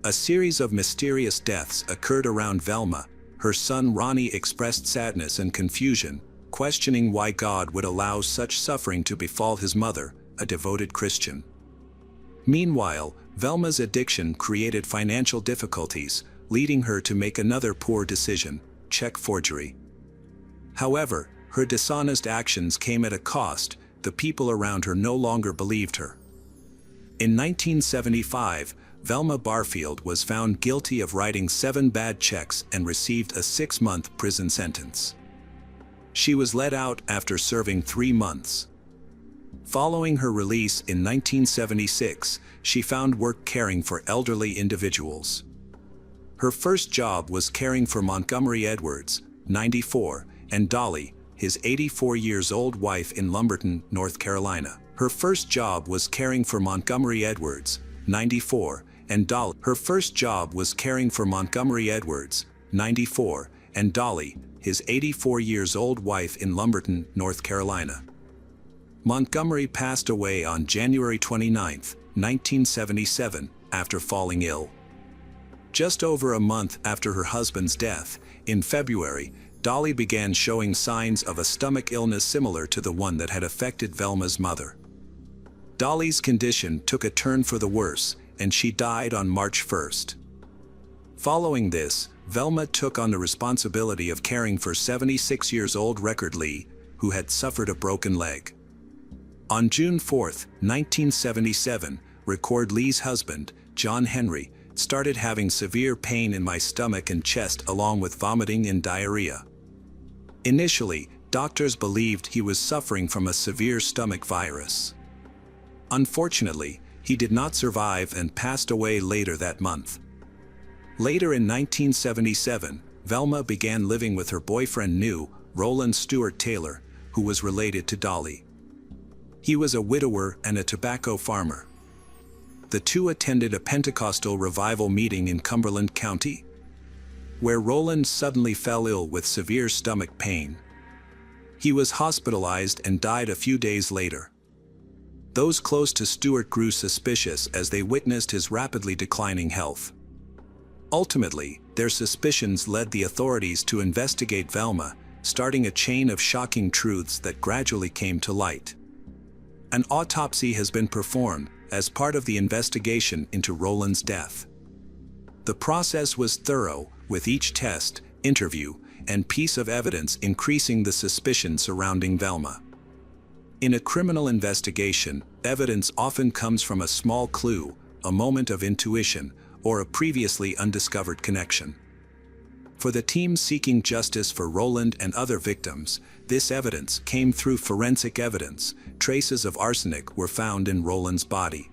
[SPEAKER 1] A series of mysterious deaths occurred around Velma. Her son Ronnie expressed sadness and confusion, questioning why God would allow such suffering to befall his mother, a devoted Christian. Meanwhile, Velma's addiction created financial difficulties, leading her to make another poor decision: check forgery. However, her dishonest actions came at a cost. The people around her no longer believed her. In 1975, Velma Barfield was found guilty of writing 7 bad checks and received a 6-month prison sentence. She was let out after serving 3 months. Following her release in 1976, she found work caring for elderly individuals. Her first job was caring for Montgomery Edwards, 94, and Dolly, his 84-year-old wife in Lumberton, North Carolina. Her first job was caring for Montgomery Edwards, 94, and Dolly. Her first job was caring for Montgomery Edwards, 94, and Dolly, his 84-year-old wife in Lumberton, North Carolina. Montgomery passed away on January 29, 1977, after falling ill. Just over a month after her husband's death, in February, Dolly began showing signs of a stomach illness similar to the one that had affected Velma's mother. Dolly's condition took a turn for the worse, and she died on March 1st. Following this, Velma took on the responsibility of caring for 76-year-old Record Lee, who had suffered a broken leg. On June 4, 1977, Record Lee's husband, John Henry, started having severe pain in my stomach and chest along with vomiting and diarrhea. Initially, doctors believed he was suffering from a severe stomach virus. Unfortunately, he did not survive and passed away later that month. Later in 1977, Velma began living with her boyfriend Roland Stewart Taylor, who was related to Dolly. He was a widower and a tobacco farmer. The two attended a Pentecostal revival meeting in Cumberland County, where Roland suddenly fell ill with severe stomach pain. He was hospitalized and died a few days later. Those close to Stewart grew suspicious as they witnessed his rapidly declining health. Ultimately, their suspicions led the authorities to investigate Velma, starting a chain of shocking truths that gradually came to light. An autopsy has been performed as part of the investigation into Roland's death. The process was thorough, with each test, interview, and piece of evidence increasing the suspicion surrounding Velma. In a criminal investigation, evidence often comes from a small clue, a moment of intuition, or a previously undiscovered connection. For the team seeking justice for Roland and other victims, this evidence came through forensic evidence. Traces of arsenic were found in Roland's body.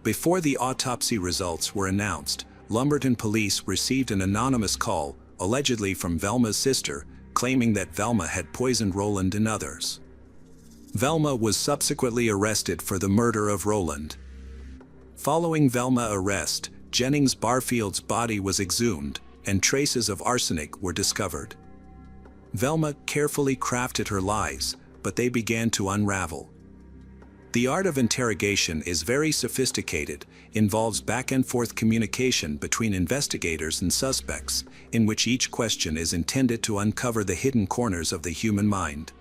[SPEAKER 1] Before the autopsy results were announced, Lumberton police received an anonymous call, allegedly from Velma's sister, claiming that Velma had poisoned Roland and others. Velma was subsequently arrested for the murder of Roland. Following Velma's arrest, Jennings Barfield's body was exhumed, and traces of arsenic were discovered. Velma carefully crafted her lies, but they began to unravel. The art of interrogation is very sophisticated, involves back-and-forth communication between investigators and suspects, in which each question is intended to uncover the hidden corners of the human mind.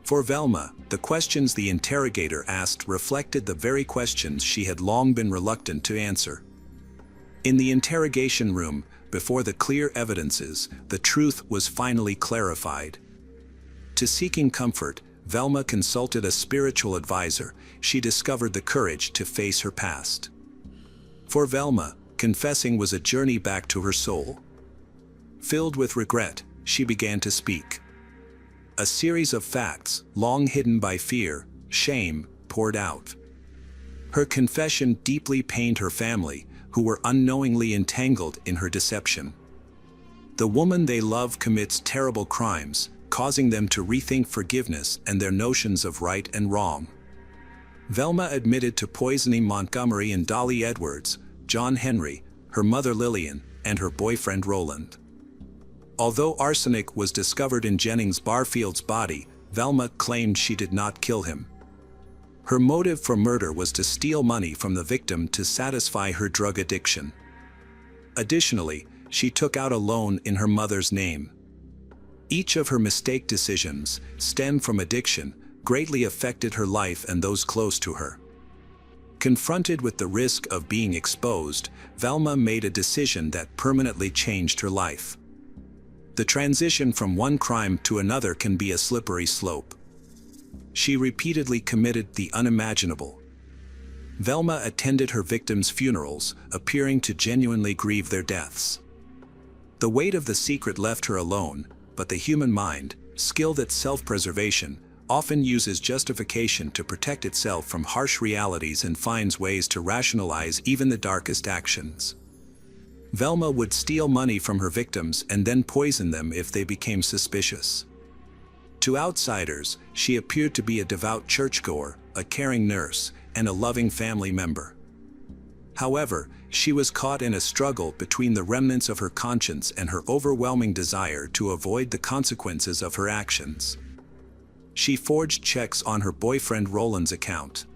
[SPEAKER 1] For Velma, the questions the interrogator asked reflected the very questions she had long been reluctant to answer. In the interrogation room, before the clear evidences, the truth was finally clarified. To seeking comfort, Velma consulted a spiritual advisor. She discovered the courage to face her past. For Velma, confessing was a journey back to her soul. Filled with regret, she began to speak. A series of facts, long hidden by fear, shame, poured out. Her confession deeply pained her family, who were unknowingly entangled in her deception. The woman they love commits terrible crimes, causing them to rethink forgiveness and their notions of right and wrong. Velma admitted to poisoning Montgomery and Dolly Edwards, John Henry, her mother Lillian, and her boyfriend Roland. Although arsenic was discovered in Jennings Barfield's body, Velma claimed she did not kill him. Her motive for murder was to steal money from the victim to satisfy her drug addiction. Additionally, she took out a loan in her mother's name. Each of her mistake decisions, stemmed from addiction, greatly affected her life and those close to her. Confronted with the risk of being exposed, Velma made a decision that permanently changed her life. The transition from one crime to another can be a slippery slope. She repeatedly committed the unimaginable. Velma attended her victims' funerals, appearing to genuinely grieve their deaths. The weight of the secret left her alone, but the human mind, skilled at self-preservation, often uses justification to protect itself from harsh realities and finds ways to rationalize even the darkest actions. Velma would steal money from her victims and then poison them if they became suspicious. To outsiders, she appeared to be a devout churchgoer, a caring nurse, and a loving family member. However, she was caught in a struggle between the remnants of her conscience and her overwhelming desire to avoid the consequences of her actions. She forged checks on her boyfriend Roland's account.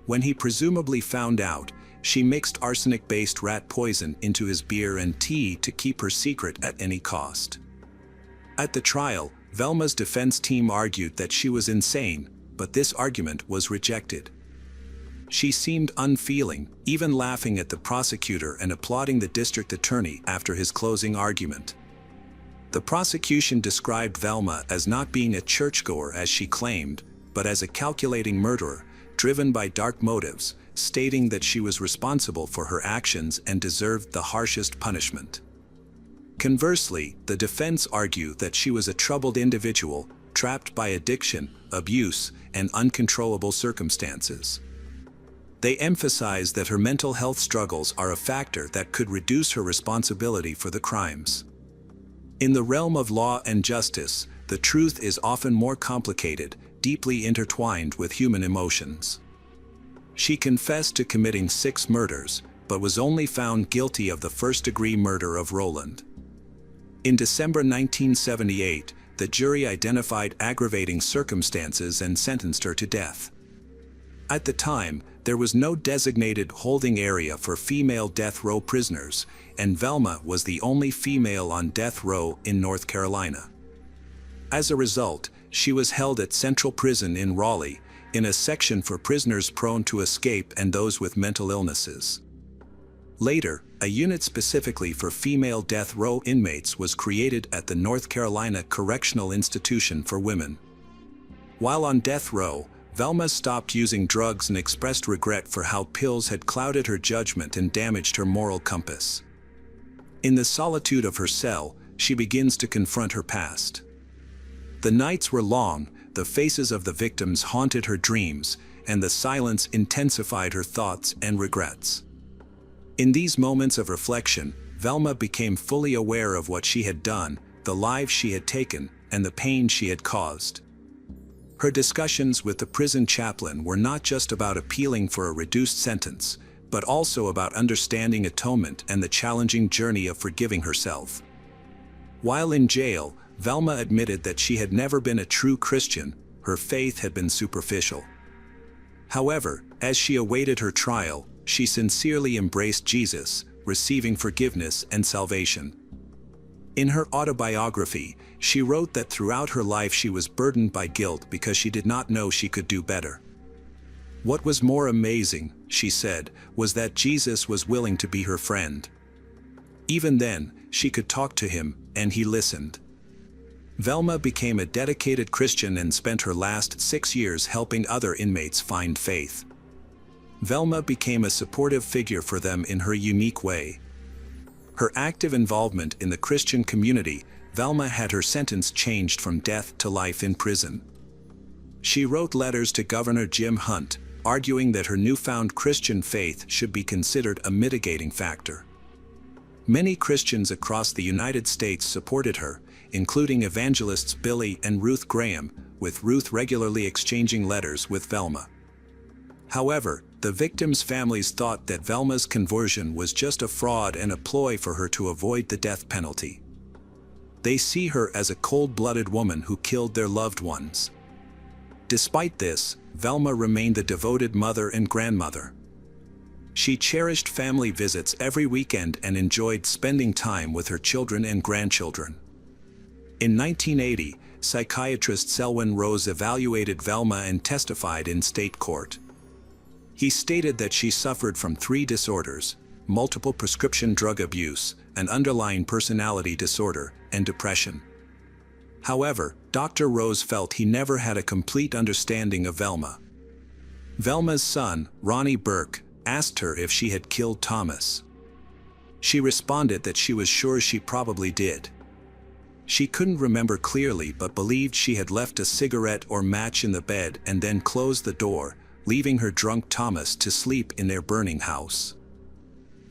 [SPEAKER 1] When he presumably found out, she mixed arsenic-based rat poison into his beer and tea to keep her secret at any cost. At the trial, Velma's defense team argued that she was insane, but this argument was rejected. She seemed unfeeling, even laughing at the prosecutor and applauding the district attorney after his closing argument. The prosecution described Velma as not being a churchgoer as she claimed, but as a calculating murderer, driven by dark motives, stating that she was responsible for her actions and deserved the harshest punishment. Conversely, the defense argued that she was a troubled individual, trapped by addiction, abuse, and uncontrollable circumstances. They emphasized that her mental health struggles are a factor that could reduce her responsibility for the crimes. In the realm of law and justice, the truth is often more complicated, deeply intertwined with human emotions. She confessed to committing 6 murders, but was only found guilty of the first-degree murder of Roland. In December 1978, the jury identified aggravating circumstances and sentenced her to death. At the time, there was no designated holding area for female death row prisoners, and Velma was the only female on death row in North Carolina. As a result, she was held at Central Prison in Raleigh, in a section for prisoners prone to escape and those with mental illnesses. Later, a unit specifically for female death row inmates was created at the North Carolina Correctional Institution for Women. While on death row, Velma stopped using drugs and expressed regret for how pills had clouded her judgment and damaged her moral compass. In the solitude of her cell, she begins to confront her past. The nights were long, the faces of the victims haunted her dreams, and the silence intensified her thoughts and regrets. In these moments of reflection, Velma became fully aware of what she had done, the lives she had taken, and the pain she had caused. Her discussions with the prison chaplain were not just about appealing for a reduced sentence, but also about understanding atonement and the challenging journey of forgiving herself. While in jail, Velma admitted that she had never been a true Christian. Her faith had been superficial. However, as she awaited her trial, she sincerely embraced Jesus, receiving forgiveness and salvation. In her autobiography, she wrote that throughout her life she was burdened by guilt because she did not know she could do better. What was more amazing, she said, was that Jesus was willing to be her friend. Even then, she could talk to him, and he listened. Velma became a dedicated Christian and spent her last 6 years helping other inmates find faith. Velma became a supportive figure for them in her unique way. Her active involvement in the Christian community, Velma had her sentence changed from death to life in prison. She wrote letters to Governor Jim Hunt, arguing that her newfound Christian faith should be considered a mitigating factor. Many Christians across the United States supported her, including evangelists Billy and Ruth Graham, with Ruth regularly exchanging letters with Velma. However, the victims' families thought that Velma's conversion was just a fraud and a ploy for her to avoid the death penalty. They see her as a cold-blooded woman who killed their loved ones. Despite this, Velma remained a devoted mother and grandmother. She cherished family visits every weekend and enjoyed spending time with her children and grandchildren. In 1980, psychiatrist Selwyn Rose evaluated Velma and testified in state court. He stated that she suffered from 3 disorders: multiple prescription drug abuse, an underlying personality disorder, and depression. However, Dr. Rose felt he never had a complete understanding of Velma. Velma's son, Ronnie Burke, asked her if she had killed Thomas. She responded that she was sure she probably did. She couldn't remember clearly but believed she had left a cigarette or match in the bed and then closed the door, leaving her drunk Thomas to sleep in their burning house.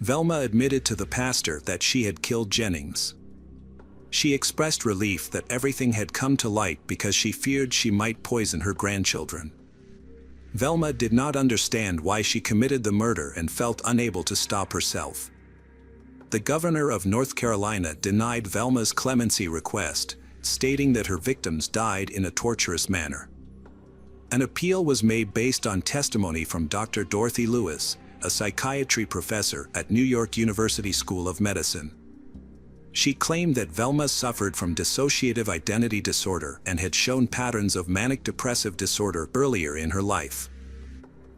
[SPEAKER 1] Velma admitted to the pastor that she had killed Jennings. She expressed relief that everything had come to light because she feared she might poison her grandchildren. Velma did not understand why she committed the murder and felt unable to stop herself. The governor of North Carolina denied Velma's clemency request, stating that her victims died in a torturous manner. An appeal was made based on testimony from Dr. Dorothy Lewis, a psychiatry professor at New York University School of Medicine. She claimed that Velma suffered from dissociative identity disorder and had shown patterns of manic depressive disorder earlier in her life.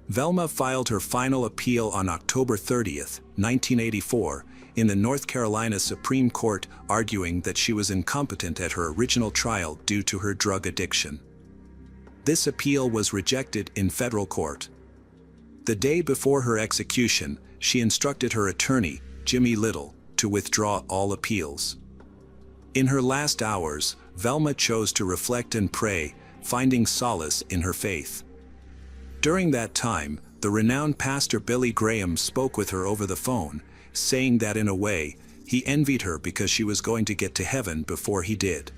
[SPEAKER 1] Velma filed her final appeal on October 30, 1984, in the North Carolina Supreme Court, arguing that she was incompetent at her original trial due to her drug addiction. This appeal was rejected in federal court. The day before her execution, she instructed her attorney, Jimmy Little, to withdraw all appeals. In her last hours, Velma chose to reflect and pray, finding solace in her faith. During that time, the renowned pastor Billy Graham spoke with her over the phone, saying that in a way, he envied her because she was going to get to heaven before he did.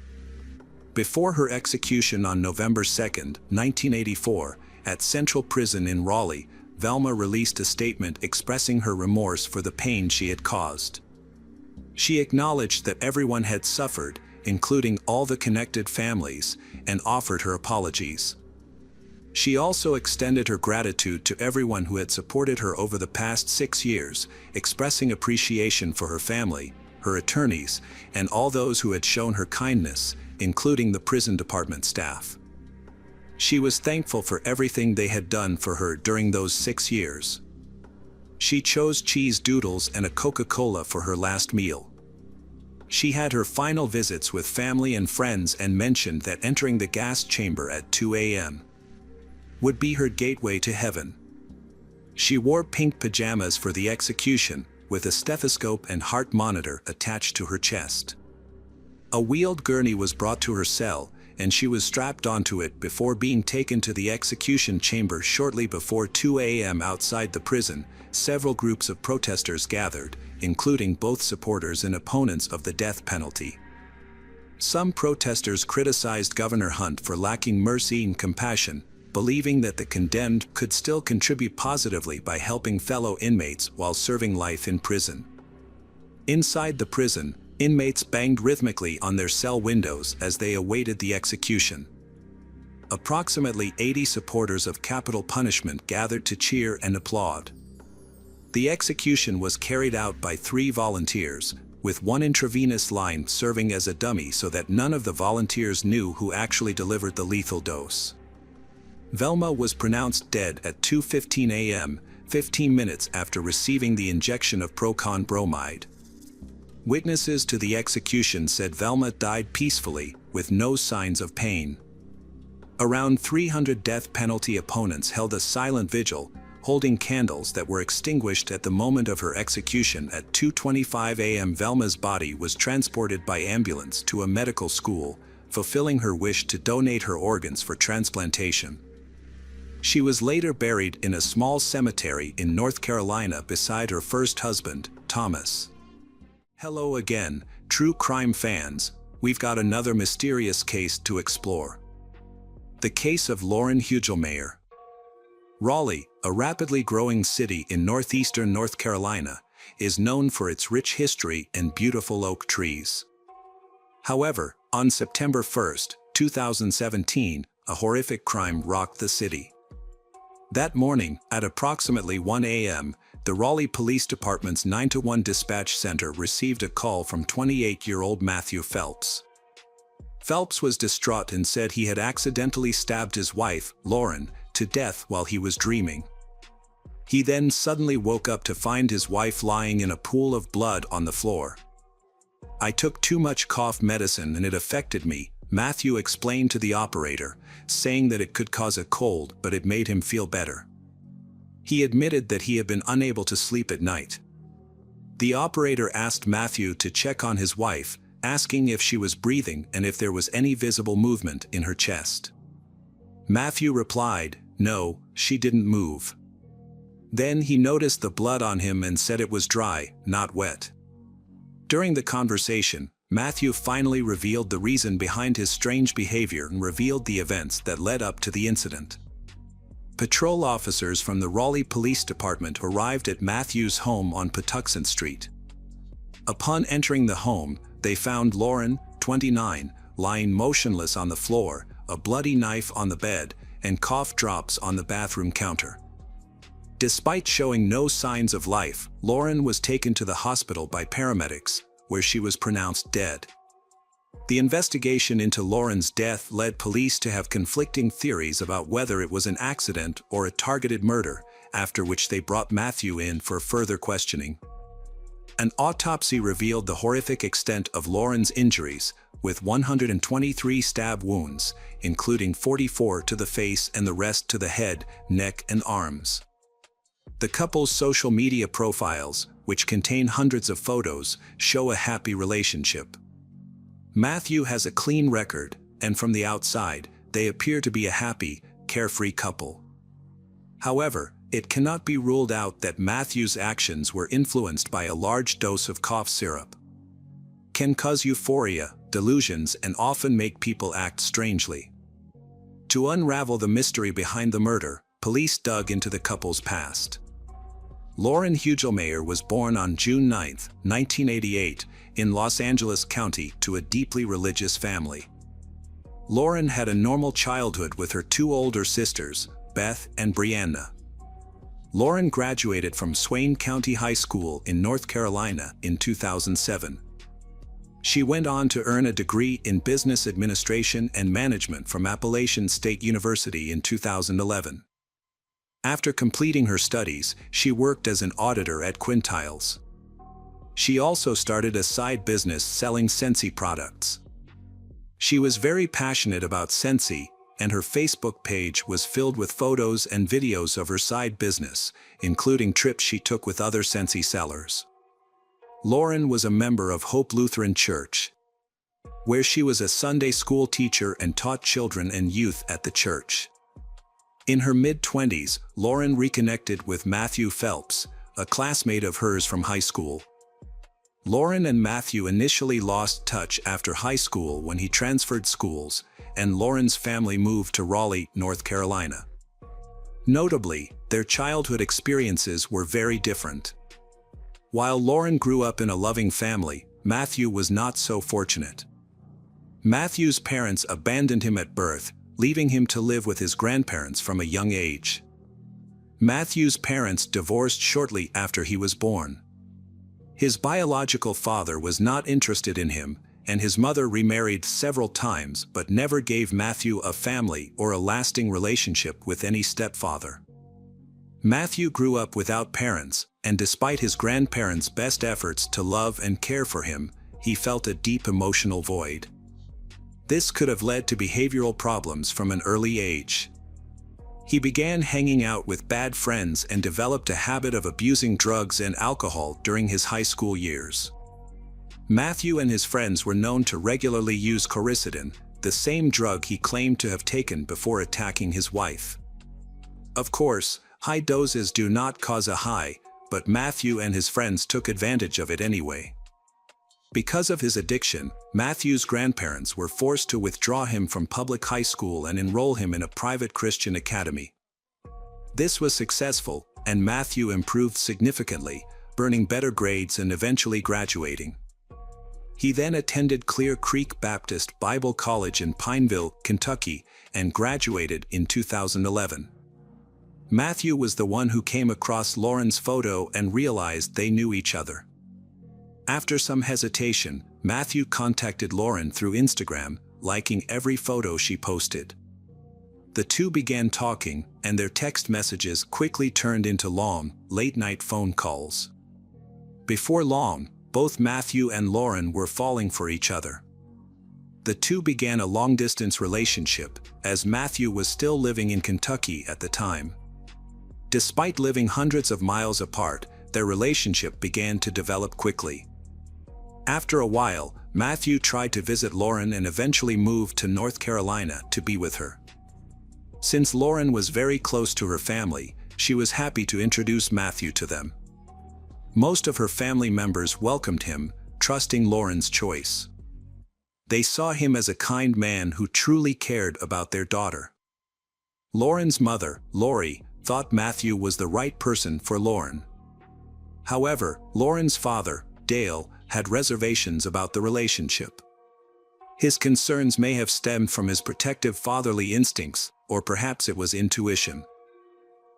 [SPEAKER 1] Before her execution on November 2, 1984, at Central Prison in Raleigh, Velma released a statement expressing her remorse for the pain she had caused. She acknowledged that everyone had suffered, including all the connected families, and offered her apologies. She also extended her gratitude to everyone who had supported her over the past 6 years, expressing appreciation for her family, her attorneys, and all those who had shown her kindness, including the prison department staff. She was thankful for everything they had done for her during those 6 years. She chose cheese doodles and a Coca-Cola for her last meal. She had her final visits with family and friends and mentioned that entering the gas chamber at 2 a.m. would be her gateway to heaven. She wore pink pajamas for the execution, with a stethoscope and heart monitor attached to her chest. A wheeled gurney was brought to her cell, and she was strapped onto it before being taken to the execution chamber shortly before 2 a.m. Outside the prison, several groups of protesters gathered, including both supporters and opponents of the death penalty. Some protesters criticized Governor Hunt for lacking mercy and compassion, believing that the condemned could still contribute positively by helping fellow inmates while serving life in prison. Inside the prison, inmates banged rhythmically on their cell windows as they awaited the execution. Approximately 80 supporters of capital punishment gathered to cheer and applaud. The execution was carried out by 3 volunteers, with one intravenous line serving as a dummy so that none of the volunteers knew who actually delivered the lethal dose. Velma was pronounced dead at 2:15 a.m., 15 minutes after receiving the injection of proton bromide. Witnesses to the execution said Velma died peacefully, with no signs of pain. Around 300 death penalty opponents held a silent vigil, holding candles that were extinguished at the moment of her execution at 2:25 a.m. Velma's body was transported by ambulance to a medical school, fulfilling her wish to donate her organs for transplantation. She was later buried in a small cemetery in North Carolina beside her first husband, Thomas. Hello again, true crime fans. We've got another mysterious case to explore. The case of Lauren Hugelmayer. Raleigh, a rapidly growing city in northeastern North Carolina, is known for its rich history and beautiful oak trees. However, on September 1, 2017, a horrific crime rocked the city. That morning, at approximately 1 a.m., the Raleigh Police Department's 911 dispatch center received a call from 28-year-old Matthew Phelps. Phelps was distraught and said he had accidentally stabbed his wife, Lauren, to death while he was dreaming. He then suddenly woke up to find his wife lying in a pool of blood on the floor. "I took too much cough medicine and it affected me," Matthew explained to the operator, saying that it could cause a cold, but it made him feel better. He admitted that he had been unable to sleep at night. The operator asked Matthew to check on his wife, asking if she was breathing and if there was any visible movement in her chest. Matthew replied, "No, she didn't move." Then he noticed the blood on him and said it was dry, not wet. During the conversation, Matthew finally revealed the reason behind his strange behavior and revealed the events that led up to the incident. Patrol officers from the Raleigh Police Department arrived at Matthew's home on Patuxent Street. Upon entering the home, they found Lauren, 29, lying motionless on the floor, a bloody knife on the bed, and cough drops on the bathroom counter. Despite showing no signs of life, Lauren was taken to the hospital by paramedics, where she was pronounced dead. The investigation into Lauren's death led police to have conflicting theories about whether it was an accident or a targeted murder, after which they brought Matthew in for further questioning. An autopsy revealed the horrific extent of Lauren's injuries, with 123 stab wounds, including 44 to the face and the rest to the head, neck, and arms. The couple's social media profiles, which contain hundreds of photos, show a happy relationship. Matthew has a clean record, and from the outside, they appear to be a happy, carefree couple. However, it cannot be ruled out that Matthew's actions were influenced by a large dose of cough syrup. Can cause euphoria, delusions, and often make people act strangely. To unravel the mystery behind the murder, police dug into the couple's past. Lauren Hugelmayer was born on June 9, 1988, in Los Angeles County to a deeply religious family. Lauren had a normal childhood with her 2 older sisters, Beth and Briana. Lauren graduated from Swain County High School in North Carolina in 2007. She went on to earn a degree in business administration and management from Appalachian State University in 2011. After completing her studies, she worked as an auditor at Quintiles. She also started a side business selling Scentsy products. She was very passionate about Scentsy, and her Facebook page was filled with photos and videos of her side business, including trips she took with other Scentsy sellers. Lauren was a member of Hope Lutheran Church, where she was a Sunday school teacher and taught children and youth at the church. In her mid-20s, Lauren reconnected with Matthew Phelps, a classmate of hers from high school. Lauren and Matthew initially lost touch after high school when he transferred schools, and Lauren's family moved to Raleigh, North Carolina. Notably, their childhood experiences were very different. While Lauren grew up in a loving family, Matthew was not so fortunate. Matthew's parents abandoned him at birth, leaving him to live with his grandparents from a young age. Matthew's parents divorced shortly after he was born. His biological father was not interested in him, and his mother remarried several times but never gave Matthew a family or a lasting relationship with any stepfather. Matthew grew up without parents, and despite his grandparents' best efforts to love and care for him, he felt a deep emotional void. This could have led to behavioral problems from an early age. He began hanging out with bad friends and developed a habit of abusing drugs and alcohol during his high school years. Matthew and his friends were known to regularly use quercetin, the same drug he claimed to have taken before attacking his wife. Of course, high doses do not cause a high, but Matthew and his friends took advantage of it anyway. Because of his addiction, Matthew's grandparents were forced to withdraw him from public high school and enroll him in a private Christian academy. This was successful, and Matthew improved significantly, earning better grades and eventually graduating. He then attended Clear Creek Baptist Bible College in Pineville, Kentucky, and graduated in 2011. Matthew was the one who came across Lauren's photo and realized they knew each other. After some hesitation, Matthew contacted Lauren through Instagram, liking every photo she posted. The two began talking, and their text messages quickly turned into long, late-night phone calls. Before long, both Matthew and Lauren were falling for each other. The two began a long-distance relationship, as Matthew was still living in Kentucky at the time. Despite living hundreds of miles apart, their relationship began to develop quickly. After a while, Matthew tried to visit Lauren and eventually moved to North Carolina to be with her. Since Lauren was very close to her family, she was happy to introduce Matthew to them. Most of her family members welcomed him, trusting Lauren's choice. They saw him as a kind man who truly cared about their daughter. Lauren's mother, Lori, thought Matthew was the right person for Lauren. However, Lauren's father, Dale, had reservations about the relationship. His concerns may have stemmed from his protective fatherly instincts, or perhaps it was intuition.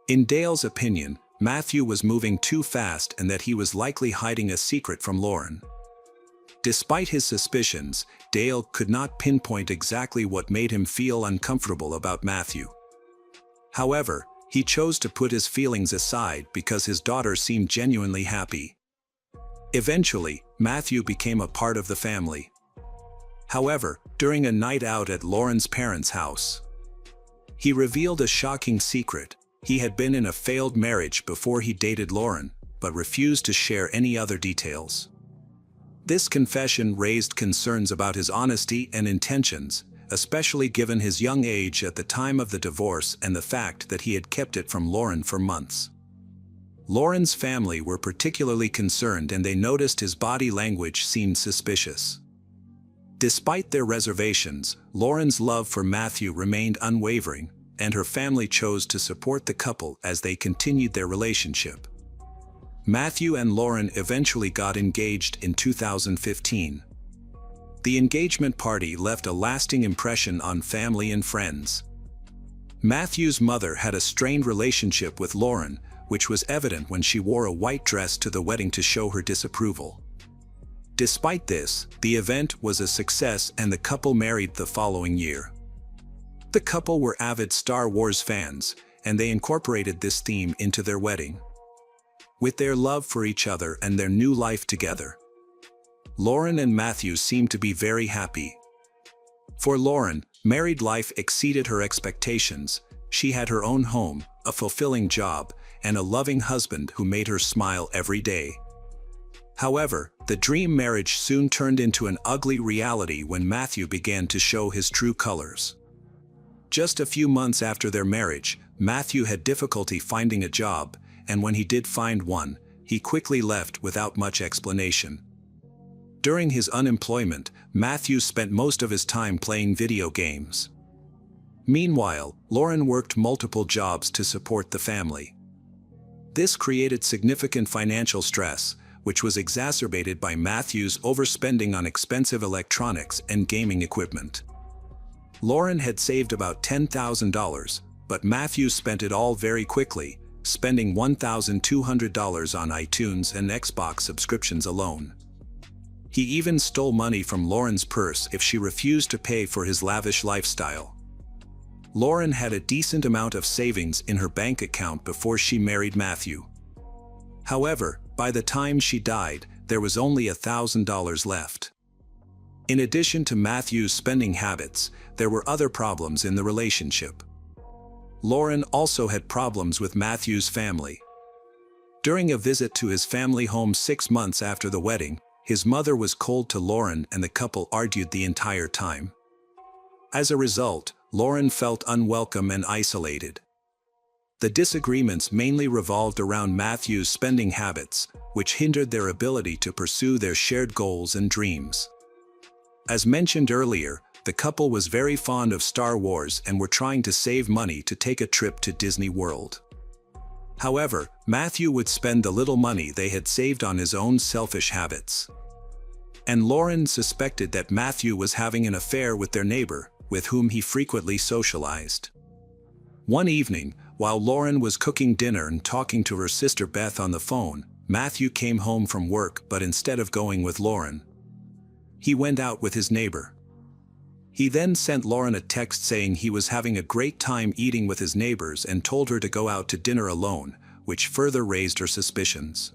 [SPEAKER 1] In Dale's opinion, Matthew was moving too fast and that he was likely hiding a secret from Lauren. Despite his suspicions, Dale could not pinpoint exactly what made him feel uncomfortable about Matthew. However, he chose to put his feelings aside because his daughter seemed genuinely happy. Eventually, Matthew became a part of the family. However, during a night out at Lauren's parents' house, he revealed a shocking secret. He had been in a failed marriage before he dated Lauren, but refused to share any other details. This confession raised concerns about his honesty and intentions, especially given his young age at the time of the divorce and the fact that he had kept it from Lauren for months. Lauren's family were particularly concerned, and they noticed his body language seemed suspicious. Despite their reservations, Lauren's love for Matthew remained unwavering, and her family chose to support the couple as they continued their relationship. Matthew and Lauren eventually got engaged in 2015. The engagement party left a lasting impression on family and friends. Matthew's mother had a strained relationship with Lauren, which was evident when she wore a white dress to the wedding to show her disapproval. Despite this, the event was a success and the couple married the following year. The couple were avid Star Wars fans, and they incorporated this theme into their wedding. With their love for each other and their new life together, Lauren and Matthew seemed to be very happy. For Lauren, married life exceeded her expectations. She had her own home, a fulfilling job, and a loving husband who made her smile every day. However, the dream marriage soon turned into an ugly reality when Matthew began to show his true colors. Just a few months after their marriage, Matthew had difficulty finding a job, and when he did find one, he quickly left without much explanation. During his unemployment, Matthew spent most of his time playing video games. Meanwhile, Lauren worked multiple jobs to support the family. This created significant financial stress, which was exacerbated by Matthew's overspending on expensive electronics and gaming equipment. Lauren had saved about $10,000, but Matthew spent it all very quickly, spending $1,200 on iTunes and Xbox subscriptions alone. He even stole money from Lauren's purse if she refused to pay for his lavish lifestyle. Lauren had a decent amount of savings in her bank account before she married Matthew. However, by the time she died, there was only $1,000 left. In addition to Matthew's spending habits, there were other problems in the relationship. Lauren also had problems with Matthew's family. During a visit to his family home 6 months after the wedding, his mother was cold to Lauren and the couple argued the entire time. As a result, Lauren felt unwelcome and isolated. The disagreements mainly revolved around Matthew's spending habits, which hindered their ability to pursue their shared goals and dreams. As mentioned earlier, the couple was very fond of Star Wars and were trying to save money to take a trip to Disney World. However, Matthew would spend the little money they had saved on his own selfish habits. And Lauren suspected that Matthew was having an affair with their neighbor, with whom he frequently socialized. One evening, while Lauren was cooking dinner and talking to her sister Beth on the phone, Matthew came home from work, but instead of going with Lauren, he went out with his neighbor. He then sent Lauren a text saying he was having a great time eating with his neighbors and told her to go out to dinner alone, which further raised her suspicions.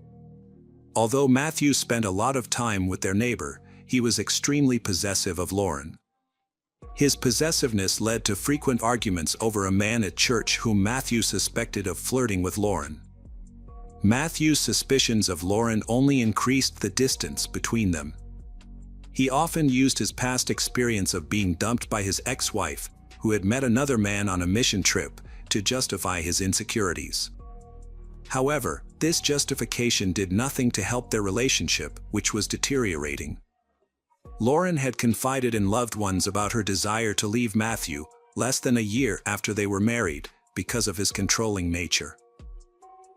[SPEAKER 1] Although Matthew spent a lot of time with their neighbor, he was extremely possessive of Lauren. His possessiveness led to frequent arguments over a man at church whom Matthew suspected of flirting with Lauren. Matthew's suspicions of Lauren only increased the distance between them. He often used his past experience of being dumped by his ex-wife, who had met another man on a mission trip, to justify his insecurities. However, this justification did nothing to help their relationship, which was deteriorating. Lauren had confided in loved ones about her desire to leave Matthew less than a year after they were married because of his controlling nature.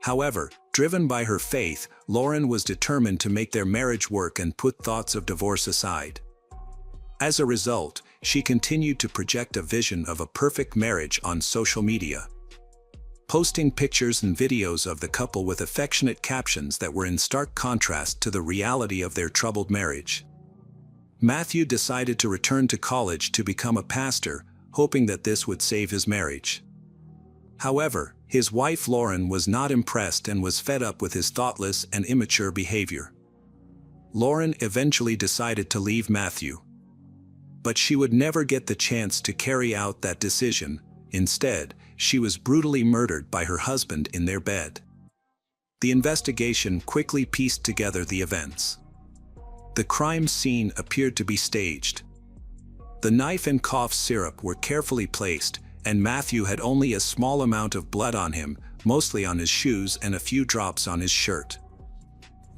[SPEAKER 1] However, driven by her faith, Lauren was determined to make their marriage work and put thoughts of divorce aside. As a result, she continued to project a vision of a perfect marriage on social media, posting pictures and videos of the couple with affectionate captions that were in stark contrast to the reality of their troubled marriage. Matthew decided to return to college to become a pastor, hoping that this would save his marriage. However, his wife Lauren was not impressed and was fed up with his thoughtless and immature behavior. Lauren eventually decided to leave Matthew. But she would never get the chance to carry out that decision. Instead, she was brutally murdered by her husband in their bed. The investigation quickly pieced together the events. The crime scene appeared to be staged. The knife and cough syrup were carefully placed, and Matthew had only a small amount of blood on him, mostly on his shoes and a few drops on his shirt.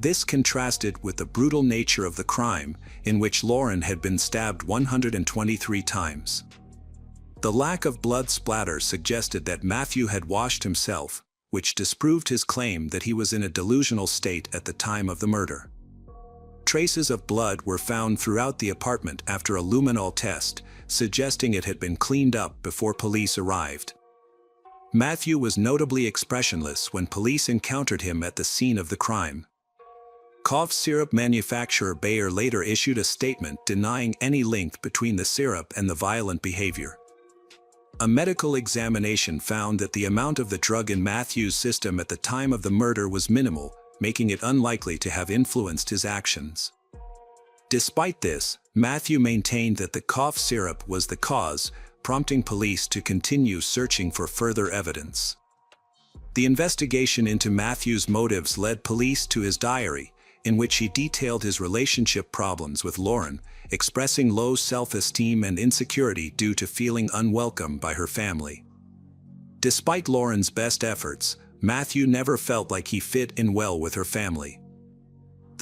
[SPEAKER 1] This contrasted with the brutal nature of the crime, in which Lauren had been stabbed 123 times. The lack of blood splatter suggested that Matthew had washed himself, which disproved his claim that he was in a delusional state at the time of the murder. Traces of blood were found throughout the apartment after a luminol test, suggesting it had been cleaned up before police arrived. Matthew was notably expressionless when police encountered him at the scene of the crime. Cough syrup manufacturer Bayer later issued a statement denying any link between the syrup and the violent behavior. A medical examination found that the amount of the drug in Matthew's system at the time of the murder was minimal, making it unlikely to have influenced his actions. Despite this, Matthew maintained that the cough syrup was the cause, prompting police to continue searching for further evidence. The investigation into Matthew's motives led police to his diary, in which he detailed his relationship problems with Lauren, expressing low self-esteem and insecurity due to feeling unwelcome by her family. Despite Lauren's best efforts, Matthew never felt like he fit in well with her family.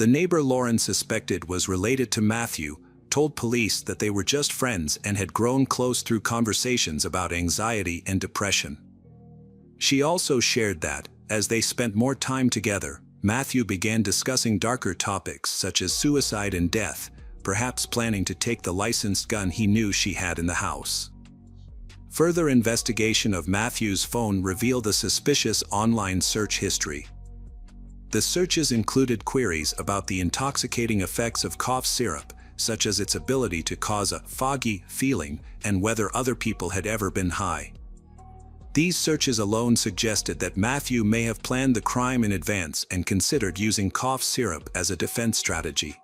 [SPEAKER 1] The neighbor Lauren suspected was related to Matthew, told police that they were just friends and had grown close through conversations about anxiety and depression. She also shared that, as they spent more time together, Matthew began discussing darker topics such as suicide and death, perhaps planning to take the licensed gun he knew she had in the house. Further investigation of Matthew's phone revealed a suspicious online search history. The searches included queries about the intoxicating effects of cough syrup, such as its ability to cause a foggy feeling and whether other people had ever been high. These searches alone suggested that Matthew may have planned the crime in advance and considered using cough syrup as a defense strategy.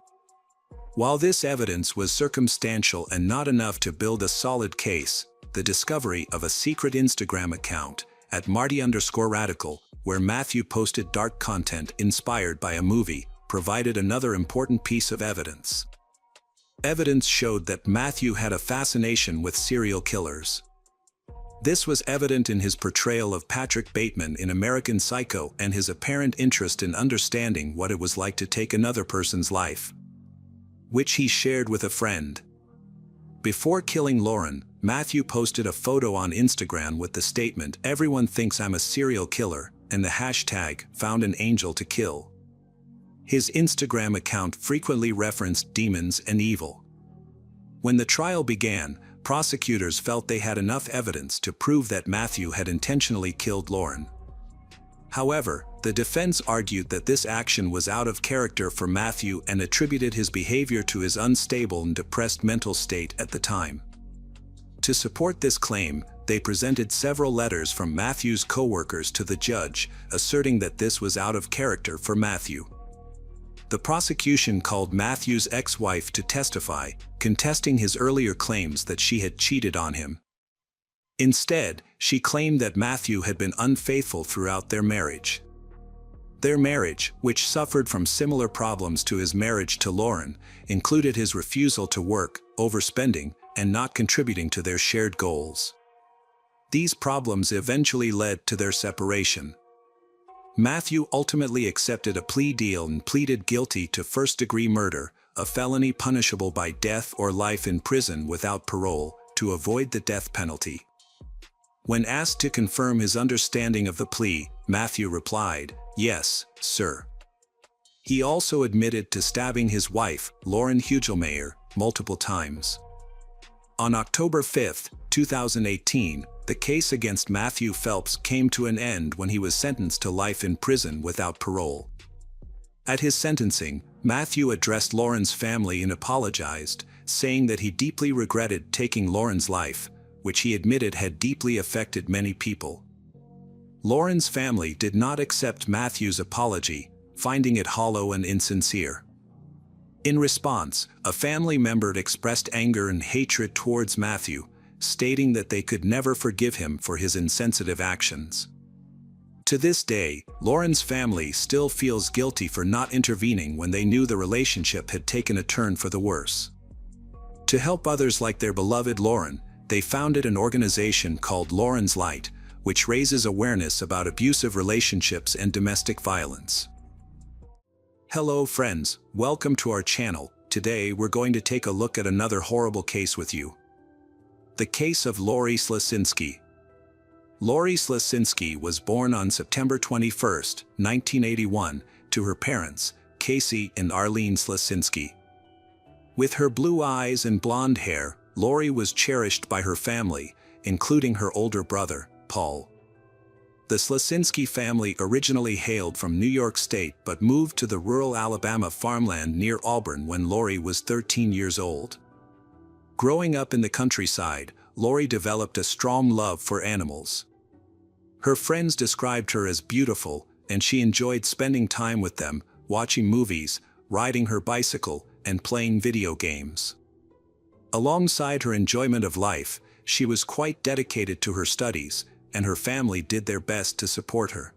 [SPEAKER 1] While this evidence was circumstantial and not enough to build a solid case, the discovery of a secret Instagram account at @Marty_radical, where Matthew posted dark content inspired by a movie, provided another important piece of evidence. Evidence showed that Matthew had a fascination with serial killers. This was evident in his portrayal of Patrick Bateman in American Psycho and his apparent interest in understanding what it was like to take another person's life, which he shared with a friend. Before killing Lauren, Matthew posted a photo on Instagram with the statement, "Everyone thinks I'm a serial killer," and the hashtag, "Found an angel to kill." His Instagram account frequently referenced demons and evil. When the trial began, prosecutors felt they had enough evidence to prove that Matthew had intentionally killed Lauren. However, the defense argued that this action was out of character for Matthew and attributed his behavior to his unstable and depressed mental state at the time. To support this claim, they presented several letters from Matthew's co-workers to the judge, asserting that this was out of character for Matthew. The prosecution called Matthew's ex-wife to testify, contesting his earlier claims that she had cheated on him. Instead, she claimed that Matthew had been unfaithful throughout their marriage. Their marriage, which suffered from similar problems to his marriage to Lauren, included his refusal to work, overspending, and not contributing to their shared goals. These problems eventually led to their separation. Matthew ultimately accepted a plea deal and pleaded guilty to first-degree murder, a felony punishable by death or life in prison without parole, to avoid the death penalty. When asked to confirm his understanding of the plea, Matthew replied, "Yes, sir." He also admitted to stabbing his wife, Lauren Hugelmeyer, multiple times. On October 5, 2018, the case against Matthew Phelps came to an end when he was sentenced to life in prison without parole. At his sentencing, Matthew addressed Lauren's family and apologized, saying that he deeply regretted taking Lauren's life, which he admitted had deeply affected many people. Lauren's family did not accept Matthew's apology, finding it hollow and insincere. In response, a family member expressed anger and hatred towards Matthew, stating that they could never forgive him for his insensitive actions. To this day, Lauren's family still feels guilty for not intervening when they knew the relationship had taken a turn for the worse. To help others like their beloved Lauren, they founded an organization called Lauren's Light, which raises awareness about abusive relationships and domestic violence. Hello friends, welcome to our channel. Today we're going to take a look at another horrible case with you. The case of Lori Slasinski. Lori Slasinski was born on September 21, 1981, to her parents, Casey and Arlene Slasinski. With her blue eyes and blonde hair, Lori was cherished by her family, including her older brother, Paul. The Slasinski family originally hailed from New York State but moved to the rural Alabama farmland near Auburn when Lori was 13 years old. Growing up in the countryside, Lori developed a strong love for animals. Her friends described her as beautiful, and she enjoyed spending time with them, watching movies, riding her bicycle, and playing video games. Alongside her enjoyment of life, she was quite dedicated to her studies, and her family did their best to support her.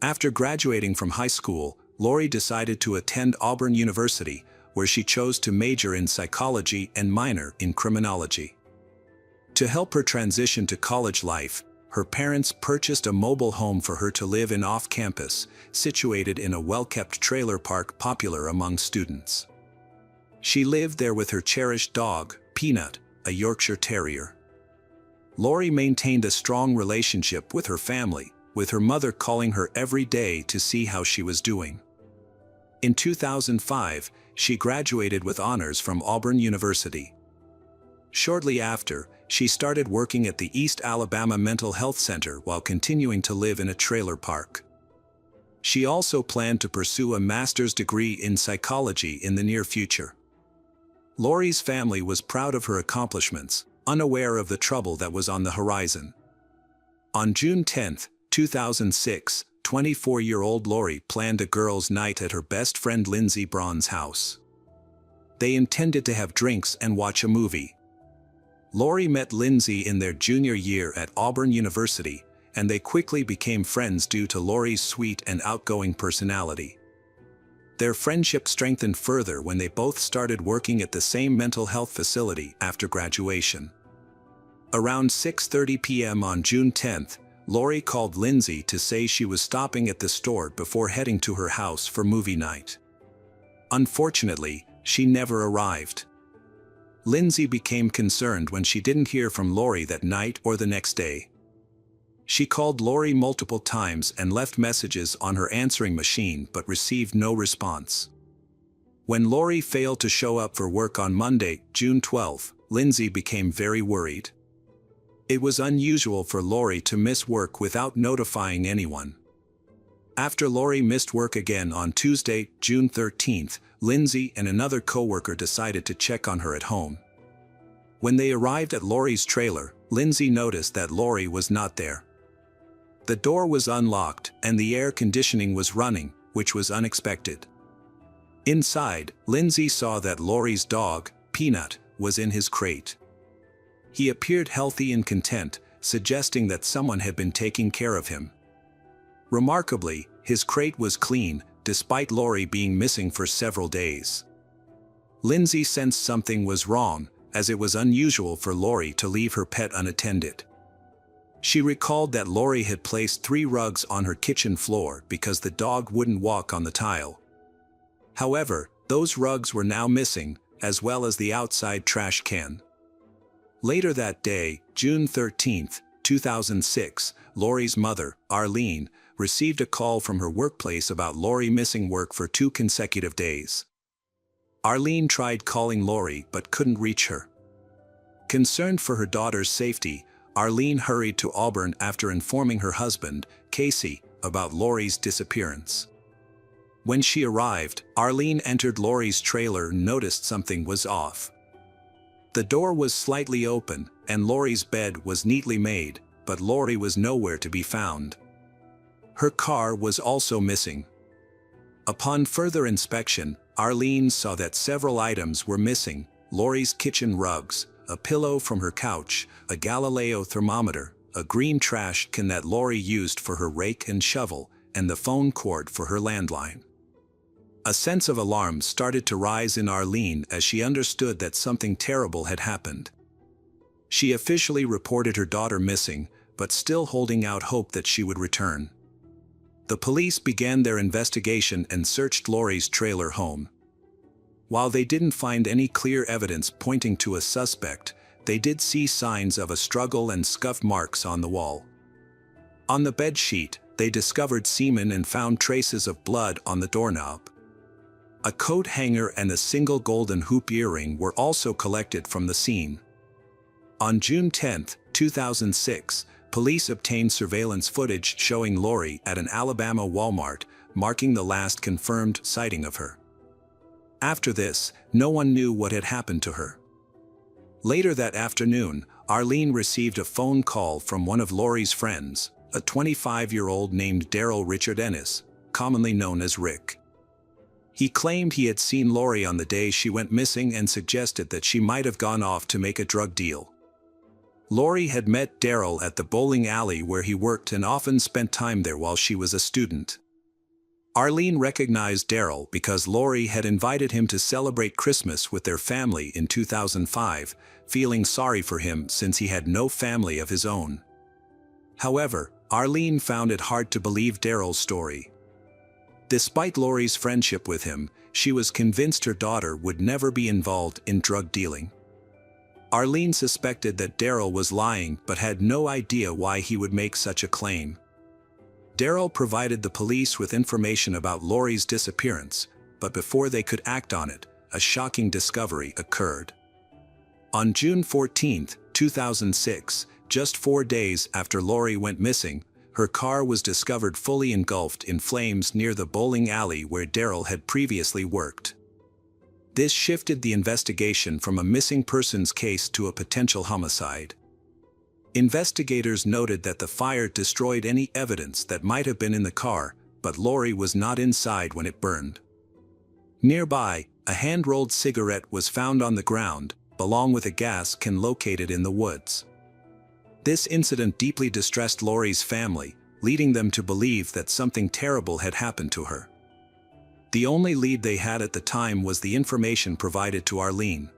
[SPEAKER 1] After graduating from high school, Lori decided to attend Auburn University, where she chose to major in psychology and minor in criminology. To help her transition to college life, her parents purchased a mobile home for her to live in off-campus, situated in a well-kept trailer park popular among students. She lived there with her cherished dog, Peanut, a Yorkshire Terrier. Lori maintained a strong relationship with her family, with her mother calling her every day to see how she was doing. In 2005, she graduated with honors from Auburn University. Shortly after, she started working at the East Alabama Mental Health Center while continuing to live in a trailer park. She also planned to pursue a master's degree in psychology in the near future. Lori's family was proud of her accomplishments, unaware of the trouble that was on the horizon. On June 10, 2006, 24-year-old Lori planned a girls' night at her best friend Lindsay Braun's house. They intended to have drinks and watch a movie. Lori met Lindsay in their junior year at Auburn University, and they quickly became friends due to Lori's sweet and outgoing personality. Their friendship strengthened further when they both started working at the same mental health facility after graduation. Around 6:30 p.m. on June 10th, Lori called Lindsay to say she was stopping at the store before heading to her house for movie night. Unfortunately, she never arrived. Lindsay became concerned when she didn't hear from Lori that night or the next day. She called Lori multiple times and left messages on her answering machine but received no response. When Lori failed to show up for work on Monday, June 12, Lindsay became very worried. It was unusual for Lori to miss work without notifying anyone. After Lori missed work again on Tuesday, June 13, Lindsay and another coworker decided to check on her at home. When they arrived at Lori's trailer, Lindsay noticed that Lori was not there. The door was unlocked and the air conditioning was running, which was unexpected. Inside, Lindsay saw that Lori's dog, Peanut, was in his crate. He appeared healthy and content, suggesting that someone had been taking care of him. Remarkably, his crate was clean, despite Lori being missing for several days. Lindsay sensed something was wrong, as it was unusual for Lori to leave her pet unattended. She recalled that Lori had placed 3 rugs on her kitchen floor because the dog wouldn't walk on the tile. However, those rugs were now missing, as well as the outside trash can. Later that day, June 13, 2006, Lori's mother, Arlene, received a call from her workplace about Lori missing work for 2 consecutive days. Arlene tried calling Lori but couldn't reach her. Concerned for her daughter's safety, Arlene hurried to Auburn after informing her husband, Casey, about Lori's disappearance. When she arrived, Arlene entered Lori's trailer and noticed something was off. The door was slightly open, and Lori's bed was neatly made, but Lori was nowhere to be found. Her car was also missing. Upon further inspection, Arlene saw that several items were missing: Lori's kitchen rugs, a pillow from her couch, a Galileo thermometer, a green trash can that Lori used for her rake and shovel, and the phone cord for her landline. A sense of alarm started to rise in Arlene as she understood that something terrible had happened. She officially reported her daughter missing, but still holding out hope that she would return. The police began their investigation and searched Lori's trailer home. While they didn't find any clear evidence pointing to a suspect, they did see signs of a struggle and scuff marks on the wall. On the bed sheet, they discovered semen and found traces of blood on the doorknob. A coat hanger and a single golden hoop earring were also collected from the scene. On June 10, 2006, police obtained surveillance footage showing Lori at an Alabama Walmart, marking the last confirmed sighting of her. After this, no one knew what had happened to her. Later that afternoon, Arlene received a phone call from one of Lori's friends, a 25-year-old named Daryl Richard Ennis, commonly known as Rick. He claimed he had seen Lori on the day she went missing and suggested that she might have gone off to make a drug deal. Lori had met Daryl at the bowling alley where he worked and often spent time there while she was a student. Arlene recognized Daryl because Lori had invited him to celebrate Christmas with their family in 2005, feeling sorry for him since he had no family of his own. However, Arlene found it hard to believe Daryl's story. Despite Lori's friendship with him, she was convinced her daughter would never be involved in drug dealing. Arlene suspected that Daryl was lying but had no idea why he would make such a claim. Daryl provided the police with information about Lori's disappearance, but before they could act on it, a shocking discovery occurred. On June 14, 2006, just 4 days after Lori went missing, her car was discovered fully engulfed in flames near the bowling alley where Daryl had previously worked. This shifted the investigation from a missing persons case to a potential homicide. Investigators noted that the fire destroyed any evidence that might have been in the car, but Lori was not inside when it burned. Nearby, a hand-rolled cigarette was found on the ground, along with a gas can located in the woods. This incident deeply distressed Lori's family, leading them to believe that something terrible had happened to her. The only lead they had at the time was the information provided to Arlene.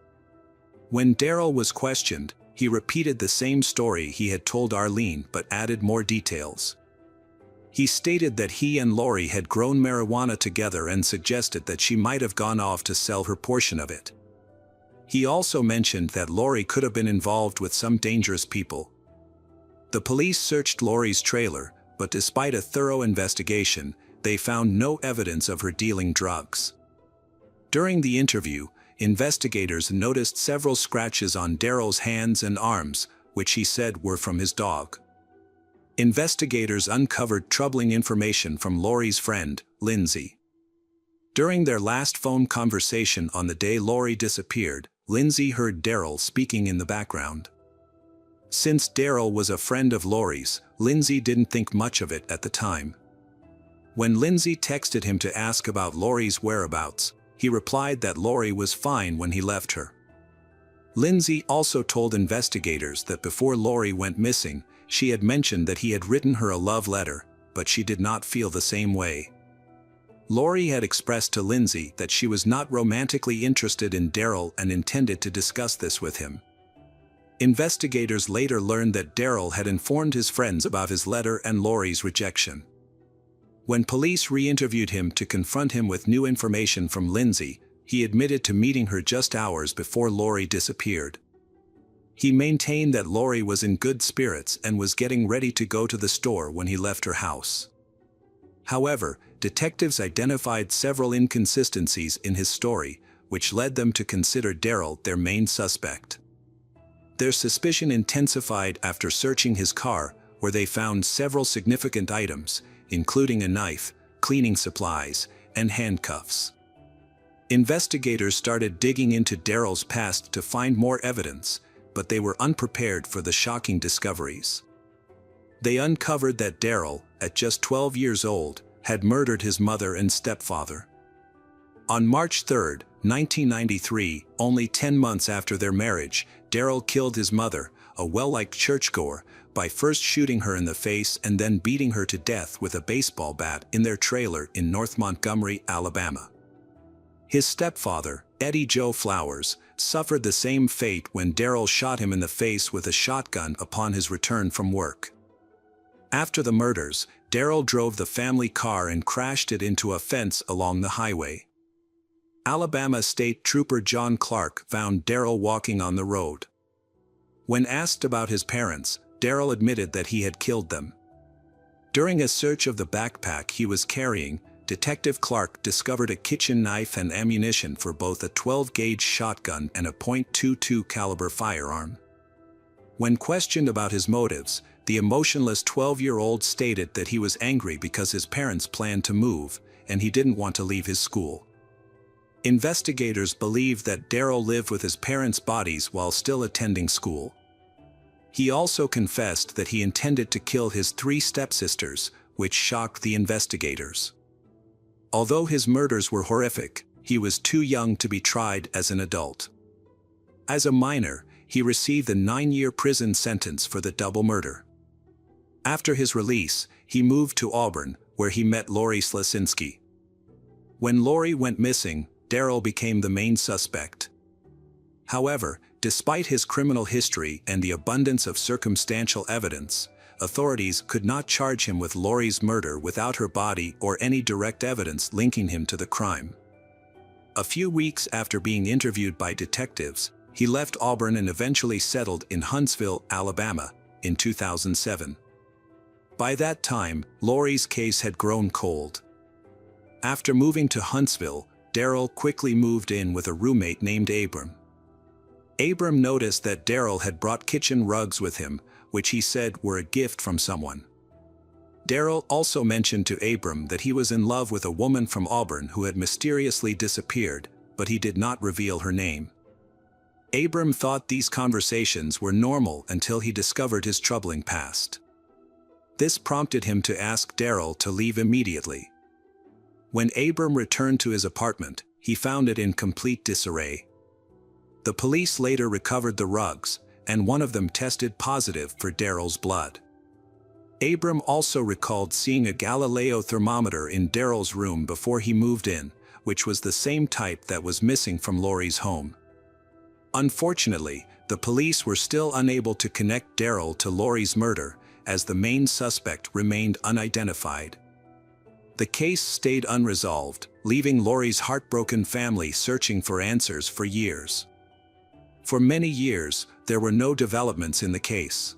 [SPEAKER 1] When Daryl was questioned, he repeated the same story he had told Arlene but added more details. He stated that he and Lori had grown marijuana together and suggested that she might have gone off to sell her portion of it. He also mentioned that Lori could have been involved with some dangerous people. The police searched Lori's trailer, but despite a thorough investigation, they found no evidence of her dealing drugs. During the interview, investigators noticed several scratches on Daryl's hands and arms, which he said were from his dog. Investigators uncovered troubling information from Lori's friend, Lindsay. During their last phone conversation on the day Lori disappeared, Lindsay heard Daryl speaking in the background. Since Daryl was a friend of Lori's, Lindsay didn't think much of it at the time. When Lindsay texted him to ask about Lori's whereabouts, he replied that Lori was fine when he left her. Lindsay also told investigators that before Lori went missing, she had mentioned that he had written her a love letter, but she did not feel the same way. Lori had expressed to Lindsay that she was not romantically interested in Daryl and intended to discuss this with him. Investigators later learned that Daryl had informed his friends about his letter and Lori's rejection. When police re-interviewed him to confront him with new information from Lindsay, he admitted to meeting her just hours before Lori disappeared. He maintained that Lori was in good spirits and was getting ready to go to the store when he left her house. However, detectives identified several inconsistencies in his story, which led them to consider Daryl their main suspect. Their suspicion intensified after searching his car, where they found several significant items, including a knife, cleaning supplies, and handcuffs. Investigators started digging into Daryl's past to find more evidence, but they were unprepared for the shocking discoveries. They uncovered that Daryl, at just 12 years old, had murdered his mother and stepfather. On March 3, 1993, only 10 months after their marriage, Daryl killed his mother, a well-liked churchgoer, by first shooting her in the face and then beating her to death with a baseball bat in their trailer in North Montgomery, Alabama. His stepfather, Eddie Joe Flowers, suffered the same fate when Daryl shot him in the face with a shotgun upon his return from work. After the murders, Daryl drove the family car and crashed it into a fence along the highway. Alabama State Trooper John Clark found Daryl walking on the road. When asked about his parents, Daryl admitted that he had killed them. During a search of the backpack he was carrying, Detective Clark discovered a kitchen knife and ammunition for both a 12-gauge shotgun and a .22 caliber firearm. When questioned about his motives, the emotionless 12-year-old stated that he was angry because his parents planned to move, and he didn't want to leave his school. Investigators believe that Daryl lived with his parents' bodies while still attending school. He also confessed that he intended to kill his 3 stepsisters, which shocked the investigators. Although his murders were horrific, he was too young to be tried as an adult. As a minor, he received a 9-year prison sentence for the double murder. After his release, he moved to Auburn, where he met Lori Slasinski. When Lori went missing, Daryl became the main suspect. However, despite his criminal history and the abundance of circumstantial evidence, authorities could not charge him with Lori's murder without her body or any direct evidence linking him to the crime. A few weeks after being interviewed by detectives, he left Auburn and eventually settled in Huntsville, Alabama, in 2007. By that time, Lori's case had grown cold. After moving to Huntsville, Darrell quickly moved in with a roommate named Abram. Abram noticed that Darrell had brought kitchen rugs with him, which he said were a gift from someone. Darrell also mentioned to Abram that he was in love with a woman from Auburn who had mysteriously disappeared, but he did not reveal her name. Abram thought these conversations were normal until he discovered his troubling past. This prompted him to ask Darrell to leave immediately. When Abram returned to his apartment, he found it in complete disarray. The police later recovered the rugs, and one of them tested positive for Darrell's blood. Abram also recalled seeing a Galileo thermometer in Darrell's room before he moved in, which was the same type that was missing from Lori's home. Unfortunately, the police were still unable to connect Darrell to Lori's murder, as the main suspect remained unidentified. The case stayed unresolved, leaving Lori's heartbroken family searching for answers for years. For many years, there were no developments in the case.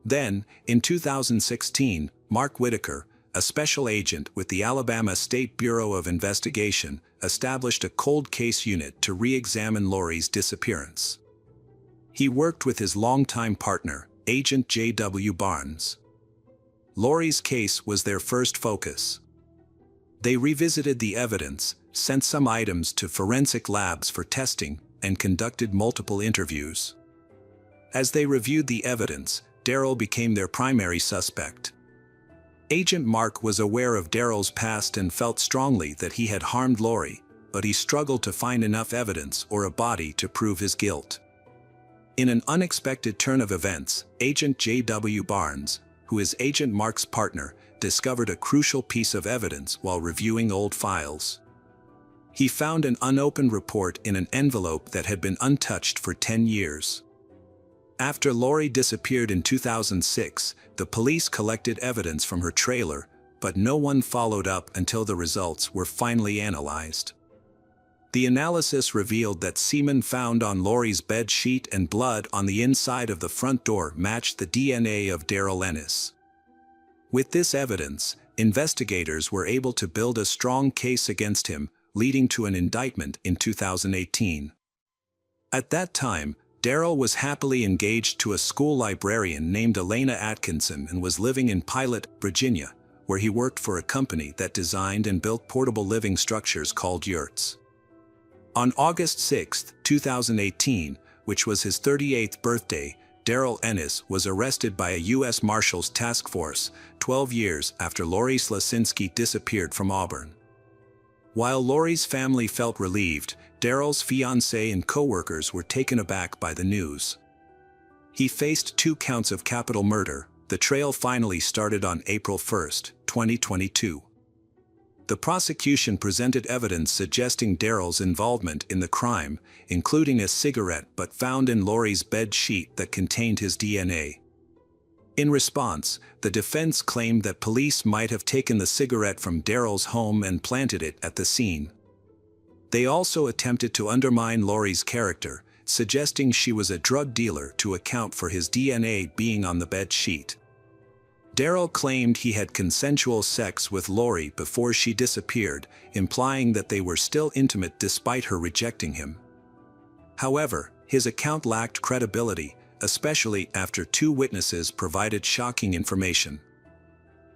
[SPEAKER 1] Then, in 2016, Mark Whitaker, a special agent with the Alabama State Bureau of Investigation, established a cold case unit to re-examine Lori's disappearance. He worked with his longtime partner, Agent J.W. Barnes. Lori's case was their first focus. They revisited the evidence, sent some items to forensic labs for testing, and conducted multiple interviews. As they reviewed the evidence, Darrell became their primary suspect. Agent Mark was aware of Darrell's past and felt strongly that he had harmed Lori, but he struggled to find enough evidence or a body to prove his guilt. In an unexpected turn of events, Agent J.W. Barnes, who is Agent Mark's partner, discovered a crucial piece of evidence while reviewing old files. He found an unopened report in an envelope that had been untouched for 10 years. After Lori disappeared in 2006, the police collected evidence from her trailer, but no one followed up until the results were finally analyzed. The analysis revealed that semen found on Lori's bed sheet and blood on the inside of the front door matched the DNA of Darrell Ennis. With this evidence, investigators were able to build a strong case against him, leading to an indictment in 2018. At that time, Darrell was happily engaged to a school librarian named Elena Atkinson and was living in Pilot, Virginia, where he worked for a company that designed and built portable living structures called yurts. On August 6, 2018, which was his 38th birthday, Darrell Ennis was arrested by a U.S. Marshals task force 12 years after Lori Slasinski disappeared from Auburn. While Lori's family felt relieved, Darrell's fiancée and co-workers were taken aback by the news. He faced 2 counts of capital murder. The trial finally started on April 1, 2022. The prosecution presented evidence suggesting Darrell's involvement in the crime, including a cigarette butt found in Lori's bed sheet that contained his DNA. In response, the defense claimed that police might have taken the cigarette from Darrell's home and planted it at the scene. They also attempted to undermine Lori's character, suggesting she was a drug dealer to account for his DNA being on the bed sheet. Darrell claimed he had consensual sex with Lori before she disappeared, implying that they were still intimate despite her rejecting him. However, his account lacked credibility, especially after 2 witnesses provided shocking information.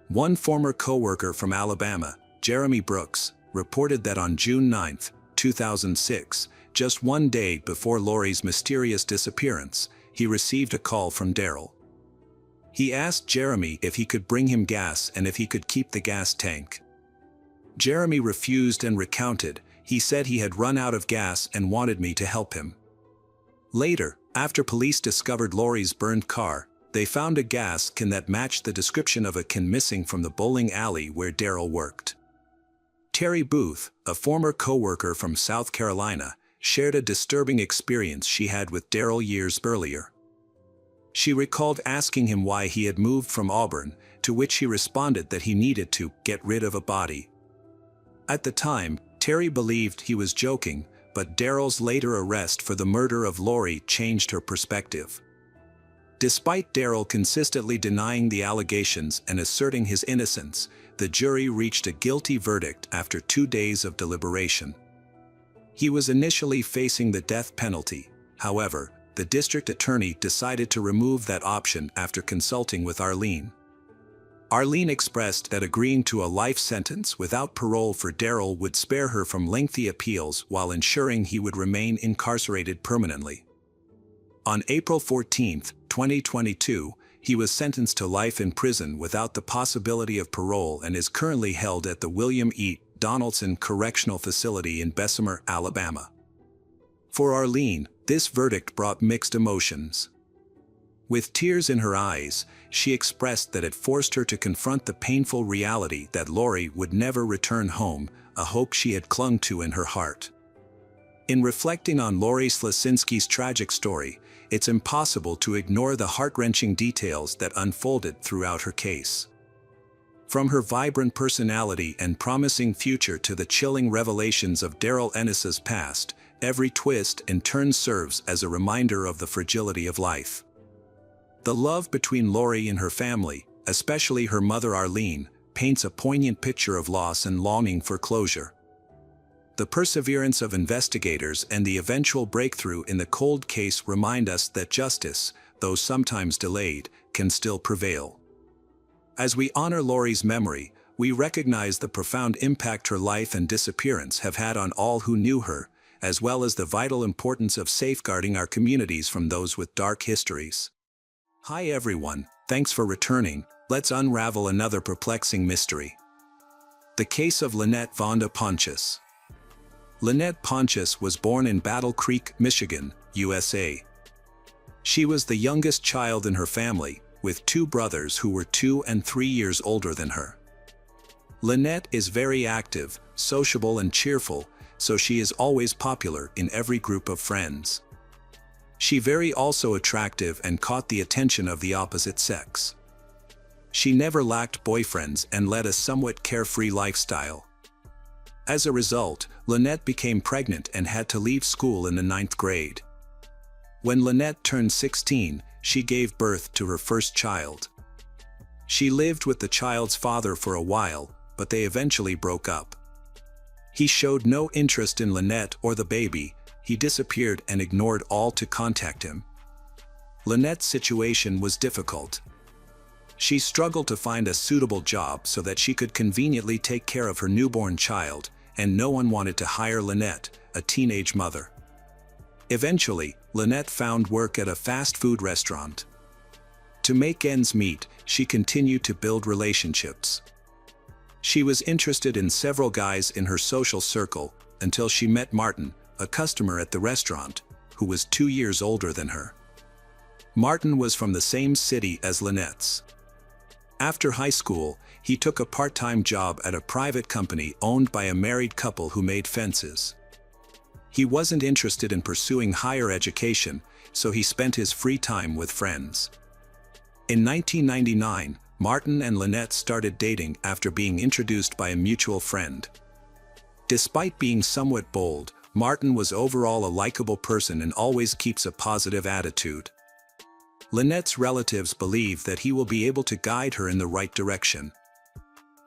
[SPEAKER 1] One former co-worker from Alabama, Jeremy Brooks, reported that on June 9, 2006, just 1 day before Lori's mysterious disappearance, he received a call from Darrell. He asked Jeremy if he could bring him gas and if he could keep the gas tank. Jeremy refused and recounted. He said he had run out of gas and wanted me to help him. Later, after police discovered Lori's burned car, they found a gas can that matched the description of a can missing from the bowling alley where Darrell worked. Terry Booth, a former co-worker from South Carolina, shared a disturbing experience she had with Darrell years earlier. She recalled asking him why he had moved from Auburn, to which he responded that he needed to get rid of a body. At the time, Terry believed he was joking, but Daryl's later arrest for the murder of Lori changed her perspective. Despite Daryl consistently denying the allegations and asserting his innocence, the jury reached a guilty verdict after 2 days of deliberation. He was initially facing the death penalty. However, the district attorney decided to remove that option after consulting with Arlene. Arlene expressed that agreeing to a life sentence without parole for Daryl would spare her from lengthy appeals while ensuring he would remain incarcerated permanently. On April 14, 2022, he was sentenced to life in prison without the possibility of parole and is currently held at the William E. Donaldson Correctional Facility in Bessemer, Alabama. For Arlene, this verdict brought mixed emotions. With tears in her eyes, she expressed that it forced her to confront the painful reality that Lori would never return home, a hope she had clung to in her heart. In reflecting on Lori Slasinski's tragic story, it's impossible to ignore the heart-wrenching details that unfolded throughout her case. From her vibrant personality and promising future to the chilling revelations of Daryl Ennis's past, every twist and turn serves as a reminder of the fragility of life. The love between Lori and her family, especially her mother Arlene, paints a poignant picture of loss and longing for closure. The perseverance of investigators and the eventual breakthrough in the cold case remind us that justice, though sometimes delayed, can still prevail. As we honor Lori's memory, we recognize the profound impact her life and disappearance have had on all who knew her, as well as the vital importance of safeguarding our communities from those with dark histories. Hi everyone, thanks for returning. Let's unravel another perplexing mystery. The case of Lynette Vonda Pontius. Lynette Pontius was born in Battle Creek, Michigan, USA. She was the youngest child in her family, with 2 brothers who were 2 and 3 years older than her. Lynette is very active, sociable and cheerful, so she is always popular in every group of friends. She very also attractive and caught the attention of the opposite sex. She never lacked boyfriends and led a somewhat carefree lifestyle. As a result, Lynette became pregnant and had to leave school in the 9th grade. When Lynette turned 16, she gave birth to her first child. She lived with the child's father for a while, but they eventually broke up. He showed no interest in Lynette or the baby. He disappeared and ignored all to contact him. Lynette's situation was difficult. She struggled to find a suitable job so that she could conveniently take care of her newborn child, and no one wanted to hire Lynette, a teenage mother. Eventually, Lynette found work at a fast food restaurant. To make ends meet, she continued to build relationships. She was interested in several guys in her social circle until she met Martin, a customer at the restaurant, who was 2 years older than her. Martin was from the same city as Lynette's. After high school, he took a part-time job at a private company owned by a married couple who made fences. He wasn't interested in pursuing higher education, so he spent his free time with friends. In 1999, Martin and Lynette started dating after being introduced by a mutual friend. Despite being somewhat bold, Martin was overall a likable person and always keeps a positive attitude. Lynette's relatives believe that he will be able to guide her in the right direction.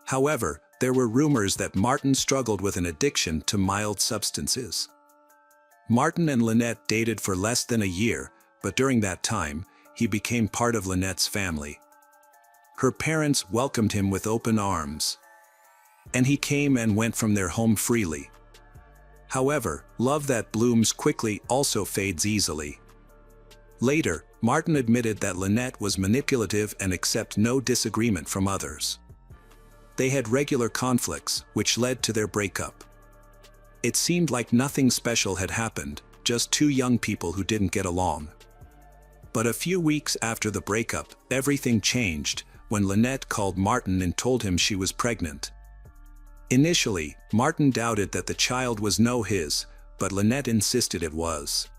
[SPEAKER 1] However, there were rumors that Martin struggled with an addiction to mild substances. Martin and Lynette dated for less than a year, but during that time, he became part of Lynette's family. Her parents welcomed him with open arms, and he came and went from their home freely. However, love that blooms quickly also fades easily. Later, Martin admitted that Lynette was manipulative and accepted no disagreement from others. They had regular conflicts, which led to their breakup. It seemed like nothing special had happened, just 2 young people who didn't get along. But a few weeks after the breakup, everything changed when Lynette called Martin and told him she was pregnant. Initially, Martin doubted that the child was his, but Lynette insisted it was.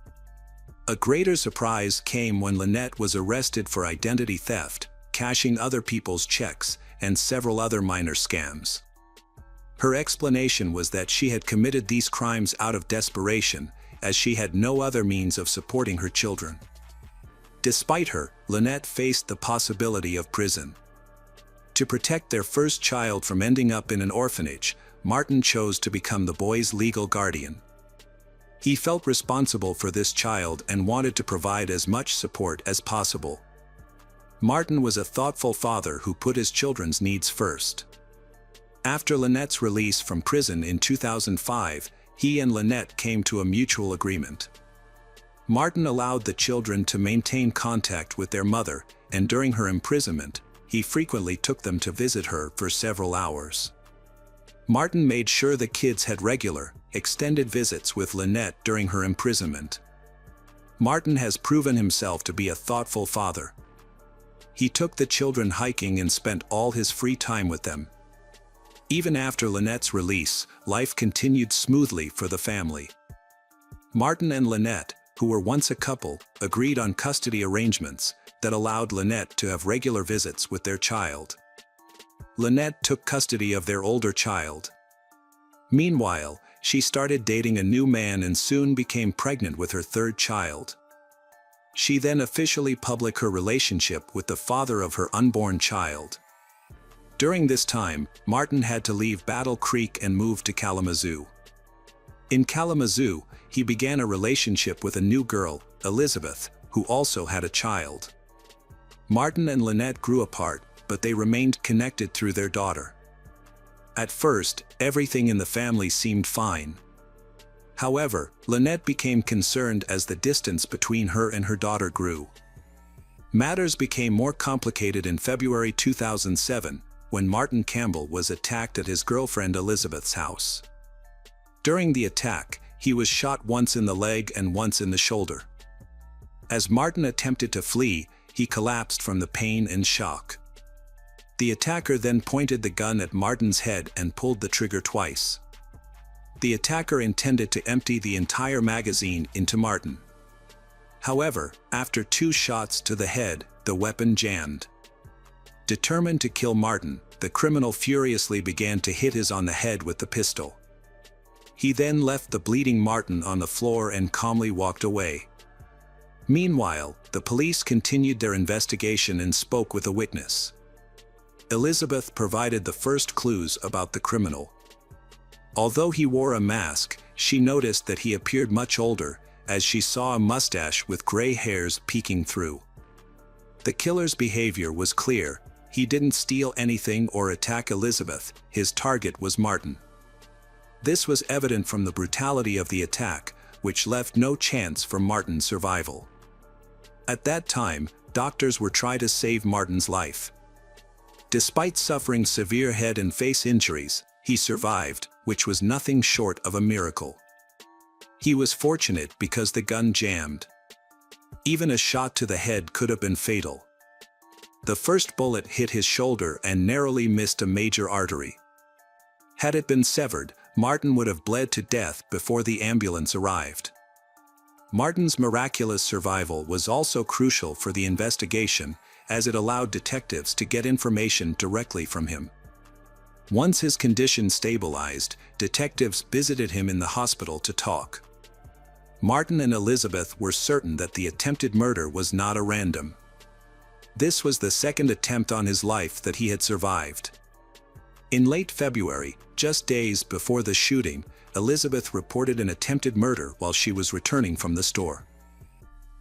[SPEAKER 1] A greater surprise came when Lynette was arrested for identity theft, cashing other people's checks, and several other minor scams. Her explanation was that she had committed these crimes out of desperation, as she had no other means of supporting her children. Despite her, Lynette faced the possibility of prison. To protect their first child from ending up in an orphanage, Martin chose to become the boy's legal guardian. He felt responsible for this child and wanted to provide as much support as possible. Martin was a thoughtful father who put his children's needs first. After Lynette's release from prison in 2005, he and Lynette came to a mutual agreement. Martin allowed the children to maintain contact with their mother, and during her imprisonment, he frequently took them to visit her for several hours. Martin made sure the kids had regular, extended visits with Lynette during her imprisonment. Martin has proven himself to be a thoughtful father. He took the children hiking and spent all his free time with them. Even after Lynette's release, life continued smoothly for the family. Martin and Lynette, who were once a couple, agreed on custody arrangements that allowed Lynette to have regular visits with their child. Lynette took custody of their older child. Meanwhile, she started dating a new man and soon became pregnant with her third child. She then officially published her relationship with the father of her unborn child. During this time, Martin had to leave Battle Creek and move to Kalamazoo. In Kalamazoo, he began a relationship with a new girl, Elizabeth, who also had a child. Martin and Lynette grew apart, but they remained connected through their daughter. At first, everything in the family seemed fine. However, Lynette became concerned as the distance between her and her daughter grew. Matters became more complicated in February 2007, when Martin Campbell was attacked at his girlfriend Elizabeth's house. During the attack, he was shot once in the leg and once in the shoulder. As Martin attempted to flee, he collapsed from the pain and shock. The attacker then pointed the gun at Martin's head and pulled the trigger twice. The attacker intended to empty the entire magazine into Martin. However, after 2 shots to the head, the weapon jammed. Determined to kill Martin, the criminal furiously began to hit his on the head with the pistol. He then left the bleeding Martin on the floor and calmly walked away. Meanwhile, the police continued their investigation and spoke with a witness. Elizabeth provided the first clues about the criminal. Although he wore a mask, she noticed that he appeared much older, as she saw a mustache with gray hairs peeking through. The killer's behavior was clear. He didn't steal anything or attack Elizabeth. His target was Martin. This was evident from the brutality of the attack, which left no chance for Martin's survival. At that time, doctors were trying to save Martin's life. Despite suffering severe head and face injuries, he survived, which was nothing short of a miracle. He was fortunate because the gun jammed. Even a shot to the head could have been fatal. The first bullet hit his shoulder and narrowly missed a major artery. Had it been severed, Martin would have bled to death before the ambulance arrived. Martin's miraculous survival was also crucial for the investigation, as it allowed detectives to get information directly from him. Once his condition stabilized, detectives visited him in the hospital to talk. Martin and Elizabeth were certain that the attempted murder was not a random. This was the second attempt on his life that he had survived. In late February, just days before the shooting, Elizabeth reported an attempted murder while she was returning from the store.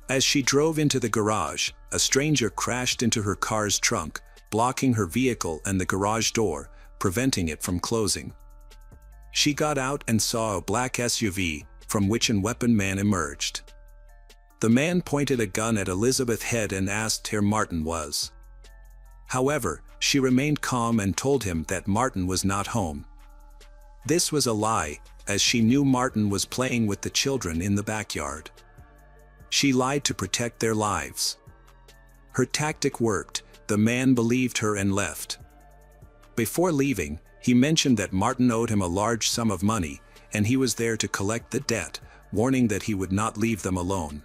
[SPEAKER 1] As she drove into the garage, a stranger crashed into her car's trunk, blocking her vehicle and the garage door, preventing it from closing. She got out and saw a black SUV, from which a weapon man emerged. The man pointed a gun at Elizabeth's head and asked where Martin was. However, she remained calm and told him that Martin was not home. This was a lie, as she knew Martin was playing with the children in the backyard. She lied to protect their lives. Her tactic worked. The man believed her and left. Before leaving, he mentioned that Martin owed him a large sum of money, and he was there to collect the debt, warning that he would not leave them alone.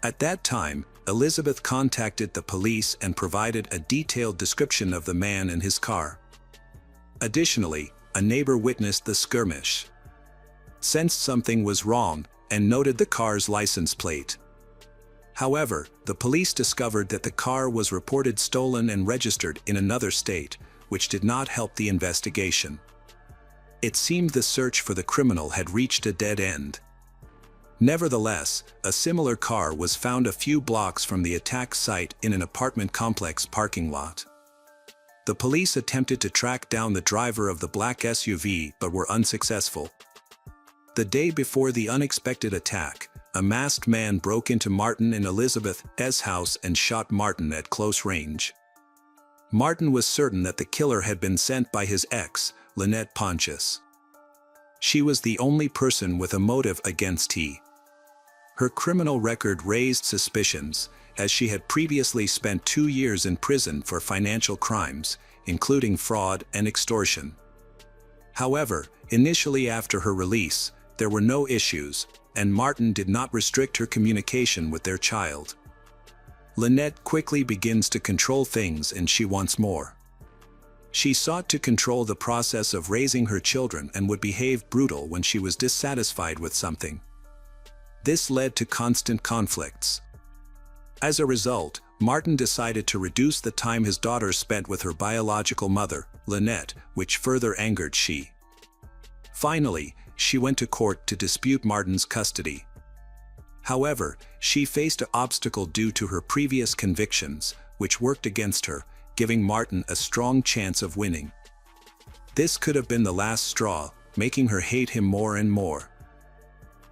[SPEAKER 1] At that time, Elizabeth contacted the police and provided a detailed description of the man and his car. Additionally, a neighbor witnessed the skirmish, sensed something was wrong, and noted the car's license plate. However, the police discovered that the car was reported stolen and registered in another state, which did not help the investigation. It seemed the search for the criminal had reached a dead end. Nevertheless, a similar car was found a few blocks from the attack site in an apartment complex parking lot. The police attempted to track down the driver of the black SUV but were unsuccessful. The day before the unexpected attack, a masked man broke into Martin and Elizabeth's house and shot Martin at close range. Martin was certain that the killer had been sent by his ex, Lynette Pontius. She was the only person with a motive against T. Her criminal record raised suspicions, as she had previously spent 2 years in prison for financial crimes, including fraud and extortion. However, initially after her release, there were no issues, and Martin did not restrict her communication with their child. Lynette quickly begins to control things and she wants more. She sought to control the process of raising her children and would behave brutal when she was dissatisfied with something. This led to constant conflicts. As a result, Martin decided to reduce the time his daughter spent with her biological mother, Lynette, which further angered she. Finally, she went to court to dispute Martin's custody. However, she faced an obstacle due to her previous convictions, which worked against her, giving Martin a strong chance of winning. This could have been the last straw, making her hate him more and more.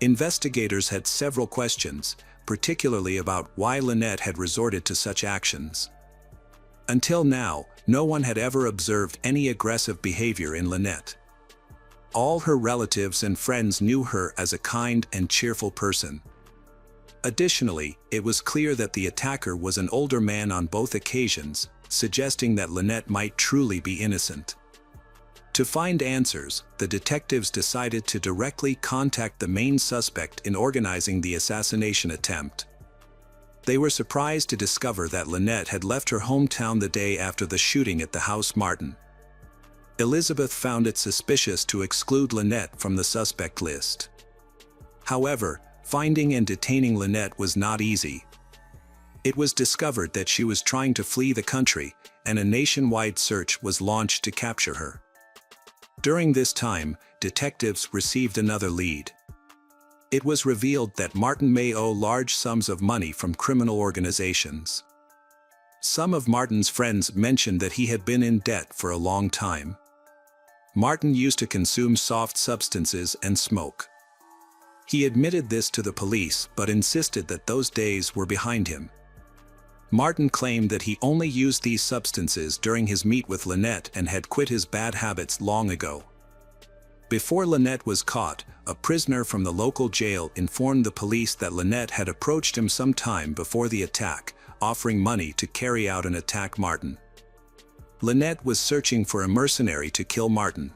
[SPEAKER 1] Investigators had several questions, particularly about why Lynette had resorted to such actions. Until now, no one had ever observed any aggressive behavior in Lynette. All her relatives and friends knew her as a kind and cheerful person. Additionally, it was clear that the attacker was an older man on both occasions, suggesting that Lynette might truly be innocent. To find answers, the detectives decided to directly contact the main suspect in organizing the assassination attempt. They were surprised to discover that Lynette had left her hometown the day after the shooting at the house Martin. Elizabeth found it suspicious to exclude Lynette from the suspect list. However, finding and detaining Lynette was not easy. It was discovered that she was trying to flee the country, and a nationwide search was launched to capture her. During this time, detectives received another lead. It was revealed that Martin may owe large sums of money from criminal organizations. Some of Martin's friends mentioned that he had been in debt for a long time. Martin used to consume soft substances and smoke. He admitted this to the police but insisted that those days were behind him. Martin claimed that he only used these substances during his meet with Lynette and had quit his bad habits long ago. Before Lynette was caught, a prisoner from the local jail informed the police that Lynette had approached him some time before the attack, offering money to carry out an attack Martin. Lynette was searching for a mercenary to kill Martin.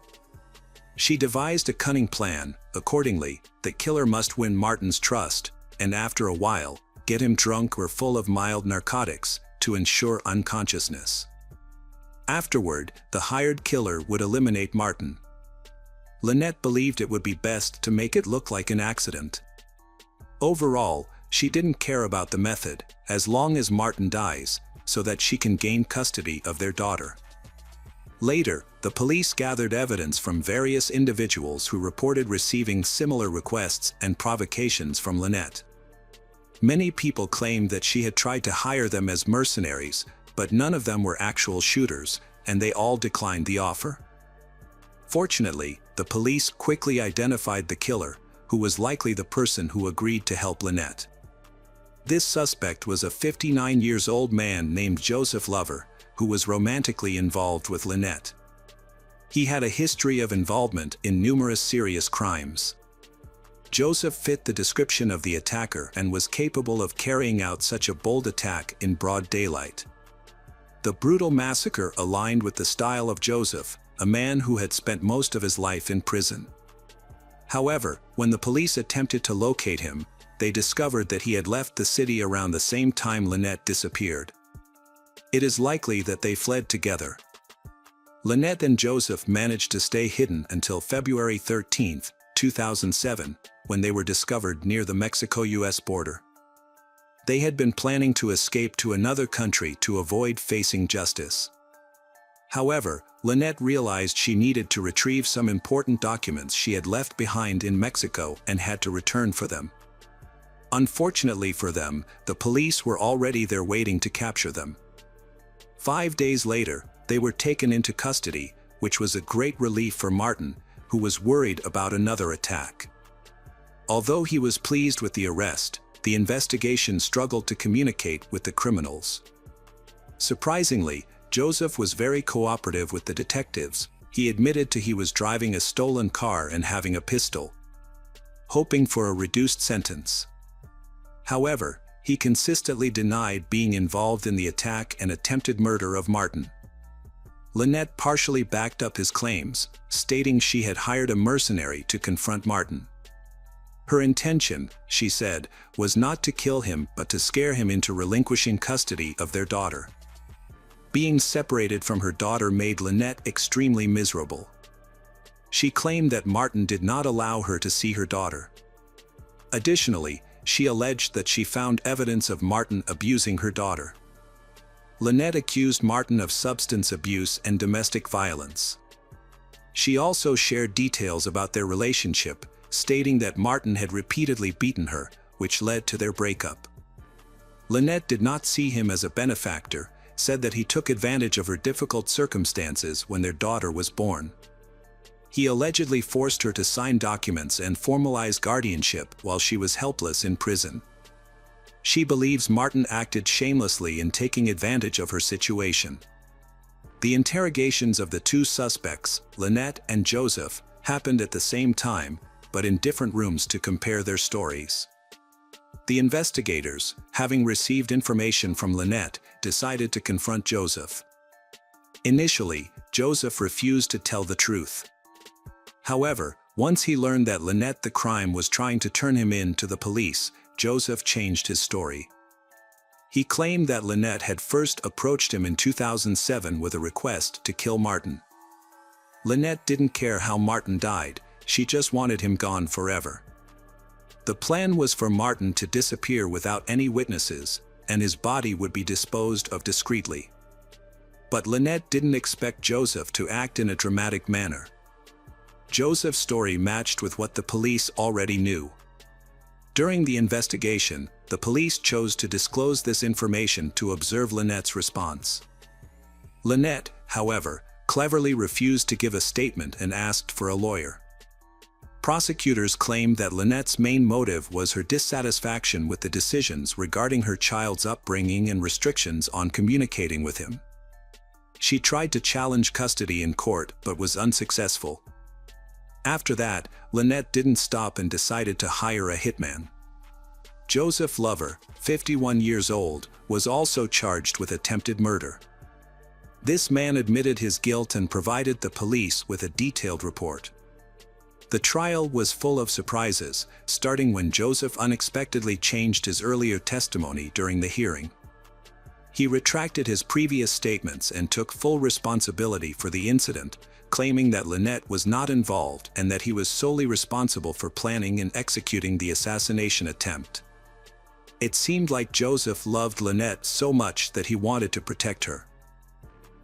[SPEAKER 1] She devised a cunning plan. Accordingly, the killer must win Martin's trust, and after a while, get him drunk or full of mild narcotics to ensure unconsciousness. Afterward, the hired killer would eliminate Martin. Lynette believed it would be best to make it look like an accident. Overall, she didn't care about the method, as long as Martin dies, so that she can gain custody of their daughter. Later, the police gathered evidence from various individuals who reported receiving similar requests and provocations from Lynette. Many people claimed that she had tried to hire them as mercenaries, but none of them were actual shooters, and they all declined the offer. Fortunately, the police quickly identified the killer, who was likely the person who agreed to help Lynette. This suspect was a 59-year-old man named Joseph Lover, who was romantically involved with Lynette. He had a history of involvement in numerous serious crimes. Joseph fit the description of the attacker and was capable of carrying out such a bold attack in broad daylight. The brutal massacre aligned with the style of Joseph, a man who had spent most of his life in prison. However, when the police attempted to locate him, they discovered that he had left the city around the same time Lynette disappeared. It is likely that they fled together. Lynette and Joseph managed to stay hidden until February 13, 2007, when they were discovered near the Mexico-US border. They had been planning to escape to another country to avoid facing justice. However, Lynette realized she needed to retrieve some important documents she had left behind in Mexico and had to return for them. Unfortunately for them, the police were already there waiting to capture them. 5 days later, they were taken into custody, which was a great relief for Martin, who was worried about another attack. Although he was pleased with the arrest, the investigation struggled to communicate with the criminals. Surprisingly, Joseph was very cooperative with the detectives. He admitted he was driving a stolen car and having a pistol, hoping for a reduced sentence. However, he consistently denied being involved in the attack and attempted murder of Martin. Lynette partially backed up his claims, stating she had hired a mercenary to confront Martin. Her intention, she said, was not to kill him but to scare him into relinquishing custody of their daughter. Being separated from her daughter made Lynette extremely miserable. She claimed that Martin did not allow her to see her daughter. Additionally, she alleged that she found evidence of Martin abusing her daughter. Lynette accused Martin of substance abuse and domestic violence. She also shared details about their relationship, stating that Martin had repeatedly beaten her, which led to their breakup. Lynette did not see him as a benefactor, said that he took advantage of her difficult circumstances when their daughter was born. He allegedly forced her to sign documents and formalize guardianship while she was helpless in prison. She believes Martin acted shamelessly in taking advantage of her situation. The interrogations of the two suspects, Lynette and Joseph, happened at the same time, but in different rooms to compare their stories. The investigators, having received information from Lynette, decided to confront Joseph. Initially, Joseph refused to tell the truth. However, once he learned that Lynette the crime was trying to turn him in to the police, Joseph changed his story. He claimed that Lynette had first approached him in 2007 with a request to kill Martin. Lynette didn't care how Martin died, she just wanted him gone forever. The plan was for Martin to disappear without any witnesses, and his body would be disposed of discreetly. But Lynette didn't expect Joseph to act in a dramatic manner. Joseph's story matched with what the police already knew. During the investigation, the police chose to disclose this information to observe Lynette's response. Lynette, however, cleverly refused to give a statement and asked for a lawyer. Prosecutors claimed that Lynette's main motive was her dissatisfaction with the decisions regarding her child's upbringing and restrictions on communicating with him. She tried to challenge custody in court but was unsuccessful. After that, Lynette didn't stop and decided to hire a hitman. Joseph Lover, 51 years old, was also charged with attempted murder. This man admitted his guilt and provided the police with a detailed report. The trial was full of surprises, starting when Joseph unexpectedly changed his earlier testimony during the hearing. He retracted his previous statements and took full responsibility for the incident, claiming that Lynette was not involved and that he was solely responsible for planning and executing the assassination attempt. It seemed like Joseph loved Lynette so much that he wanted to protect her.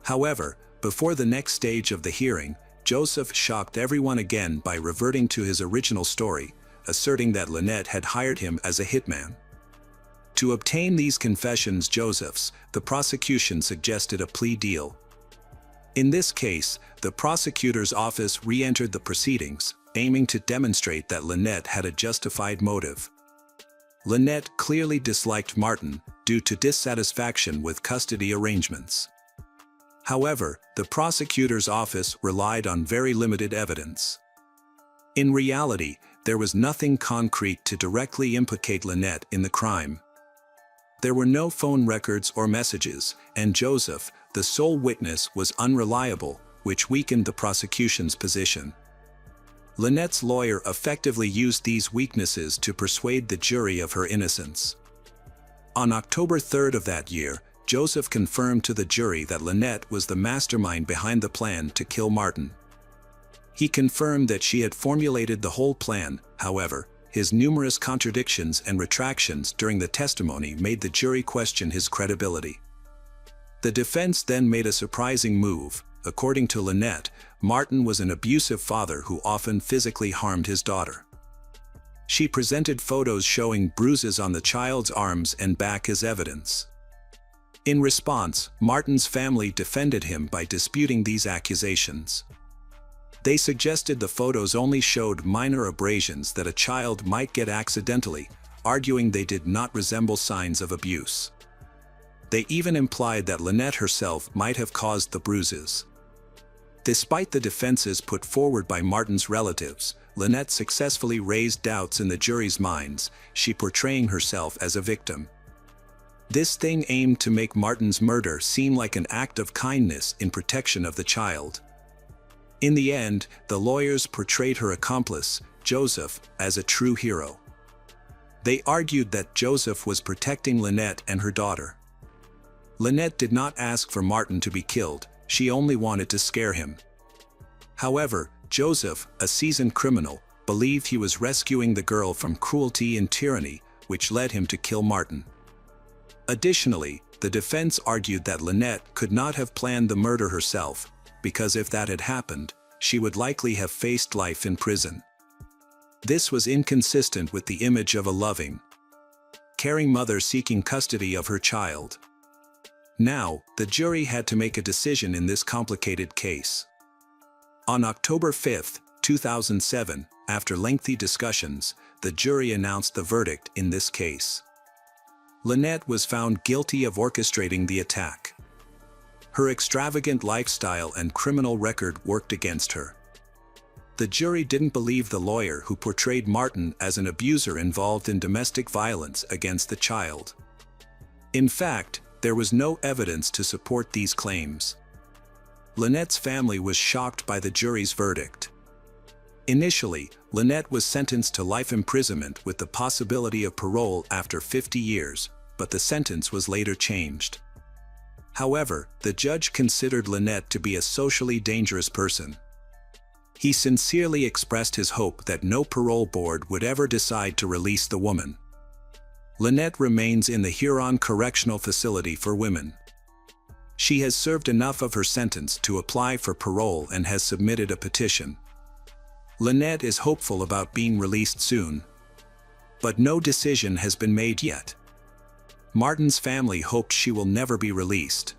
[SPEAKER 1] However, before the next stage of the hearing, Joseph shocked everyone again by reverting to his original story, asserting that Lynette had hired him as a hitman. To obtain these confessions the prosecution suggested a plea deal. In this case, the prosecutor's office re-entered the proceedings, aiming to demonstrate that Lynette had a justified motive. Lynette clearly disliked Martin due to dissatisfaction with custody arrangements. However, the prosecutor's office relied on very limited evidence. In reality, there was nothing concrete to directly implicate Lynette in the crime. There were no phone records or messages, and Joseph, the sole witness, was unreliable, which weakened the prosecution's position. Lynette's lawyer effectively used these weaknesses to persuade the jury of her innocence. On October 3rd of that year, Joseph confirmed to the jury that Lynette was the mastermind behind the plan to kill Martin. He confirmed that she had formulated the whole plan. However, his numerous contradictions and retractions during the testimony made the jury question his credibility. The defense then made a surprising move. According to Lynette, Martin was an abusive father who often physically harmed his daughter. She presented photos showing bruises on the child's arms and back as evidence. In response, Martin's family defended him by disputing these accusations. They suggested the photos only showed minor abrasions that a child might get accidentally, arguing they did not resemble signs of abuse. They even implied that Lynette herself might have caused the bruises. Despite the defenses put forward by Martin's relatives, Lynette successfully raised doubts in the jury's minds, she portraying herself as a victim. This thing aimed to make Martin's murder seem like an act of kindness in protection of the child. In the end, the lawyers portrayed her accomplice, Joseph, as a true hero. They argued that Joseph was protecting Lynette and her daughter. Lynette did not ask for Martin to be killed, she only wanted to scare him. However, Joseph, a seasoned criminal, believed he was rescuing the girl from cruelty and tyranny, which led him to kill Martin. Additionally, the defense argued that Lynette could not have planned the murder herself, because if that had happened, she would likely have faced life in prison. This was inconsistent with the image of a loving, caring mother seeking custody of her child. Now, the jury had to make a decision in this complicated case. On October 5, 2007, after lengthy discussions, the jury announced the verdict in this case. Lynette was found guilty of orchestrating the attack. Her extravagant lifestyle and criminal record worked against her. The jury didn't believe the lawyer who portrayed Martin as an abuser involved in domestic violence against the child. In fact, there was no evidence to support these claims. Lynette's family was shocked by the jury's verdict. Initially, Lynette was sentenced to life imprisonment with the possibility of parole after 50 years, but the sentence was later changed. However, the judge considered Lynette to be a socially dangerous person. He sincerely expressed his hope that no parole board would ever decide to release the woman. Lynette remains in the Huron Correctional Facility for women. She has served enough of her sentence to apply for parole and has submitted a petition. Lynette is hopeful about being released soon. But no decision has been made yet. Martin's family hoped she will never be released.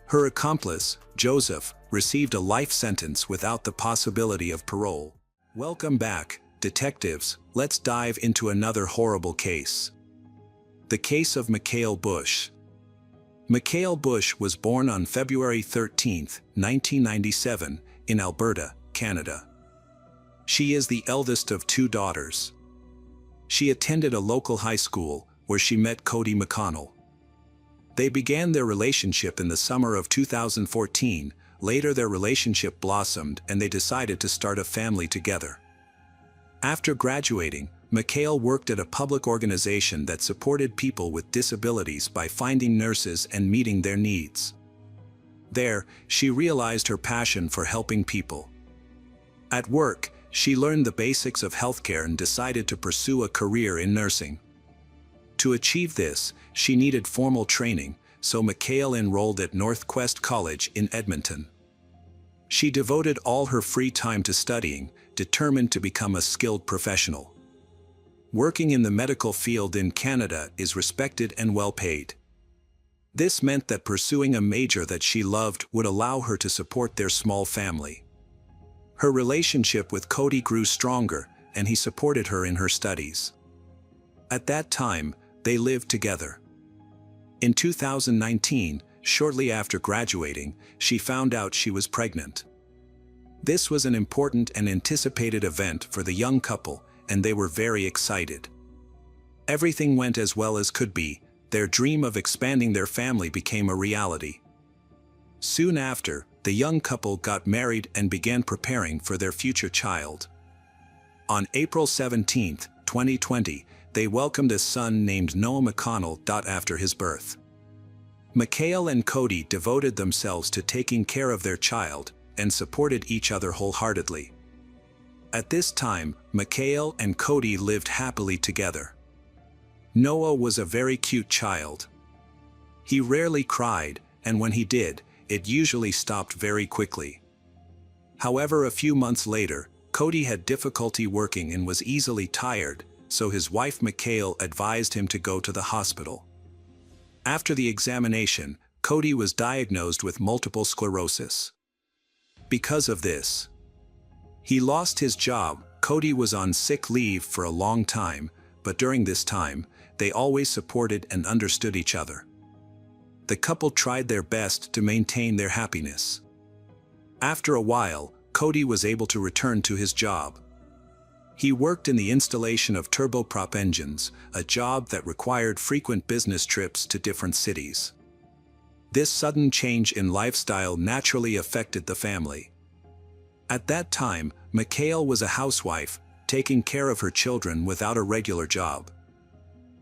[SPEAKER 1] Her accomplice, Joseph, received a life sentence without the possibility of parole. Welcome back, detectives. Let's dive into another horrible case. The case of Mikhail Bush. Mikhail Bush was born on February 13, 1997, in Alberta, Canada. She is the eldest of two daughters. She attended a local high school, where she met Cody McConnell. They began their relationship in the summer of 2014. Later their relationship blossomed and they decided to start a family together. After graduating, Mikhail worked at a public organization that supported people with disabilities by finding nurses and meeting their needs. There, she realized her passion for helping people. At work, she learned the basics of healthcare and decided to pursue a career in nursing. To achieve this, she needed formal training, so Mikhail enrolled at Northwest College in Edmonton. She devoted all her free time to studying, determined to become a skilled professional. Working in the medical field in Canada is respected and well paid. This meant that pursuing a major that she loved would allow her to support their small family. Her relationship with Cody grew stronger, and he supported her in her studies. At that time, they lived together. In 2019, shortly after graduating, she found out she was pregnant. This was an important and anticipated event for the young couple, and they were very excited. Everything went as well as could be. Their dream of expanding their family became a reality. Soon after, the young couple got married and began preparing for their future child. On April 17, 2020, they welcomed a son named Noah McConnell. After his birth, Mikhail and Cody devoted themselves to taking care of their child and supported each other wholeheartedly. At this time, Mikhail and Cody lived happily together. Noah was a very cute child. He rarely cried, and when he did, it usually stopped very quickly. However, a few months later, Cody had difficulty working and was easily tired, so his wife Mikhail advised him to go to the hospital. After the examination, Cody was diagnosed with multiple sclerosis. Because of this, he lost his job. Cody was on sick leave for a long time, but during this time, they always supported and understood each other. The couple tried their best to maintain their happiness. After a while, Cody was able to return to his job. He worked in the installation of turboprop engines, a job that required frequent business trips to different cities. This sudden change in lifestyle naturally affected the family. At that time, Mikhail was a housewife, taking care of her children without a regular job.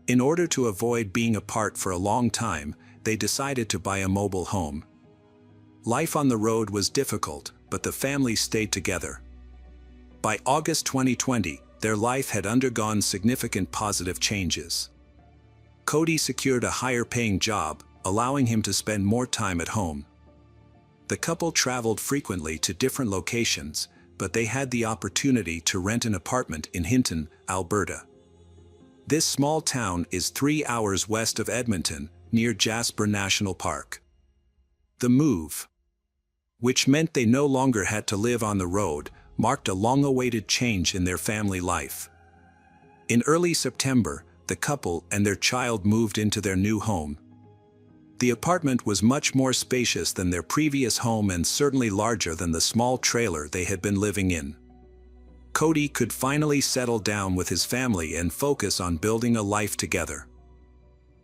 [SPEAKER 1] In order to avoid being apart for a long time, they decided to buy a mobile home. Life on the road was difficult, but the family stayed together. By August 2020, their life had undergone significant positive changes. Cody secured a higher-paying job, allowing him to spend more time at home. The couple traveled frequently to different locations, but they had the opportunity to rent an apartment in Hinton, Alberta. This small town is 3 hours west of Edmonton, near Jasper National Park. The move, which meant they no longer had to live on the road, marked a long-awaited change in their family life. In early September, the couple and their child moved into their new home. The apartment was much more spacious than their previous home and certainly larger than the small trailer they had been living in. Cody could finally settle down with his family and focus on building a life together.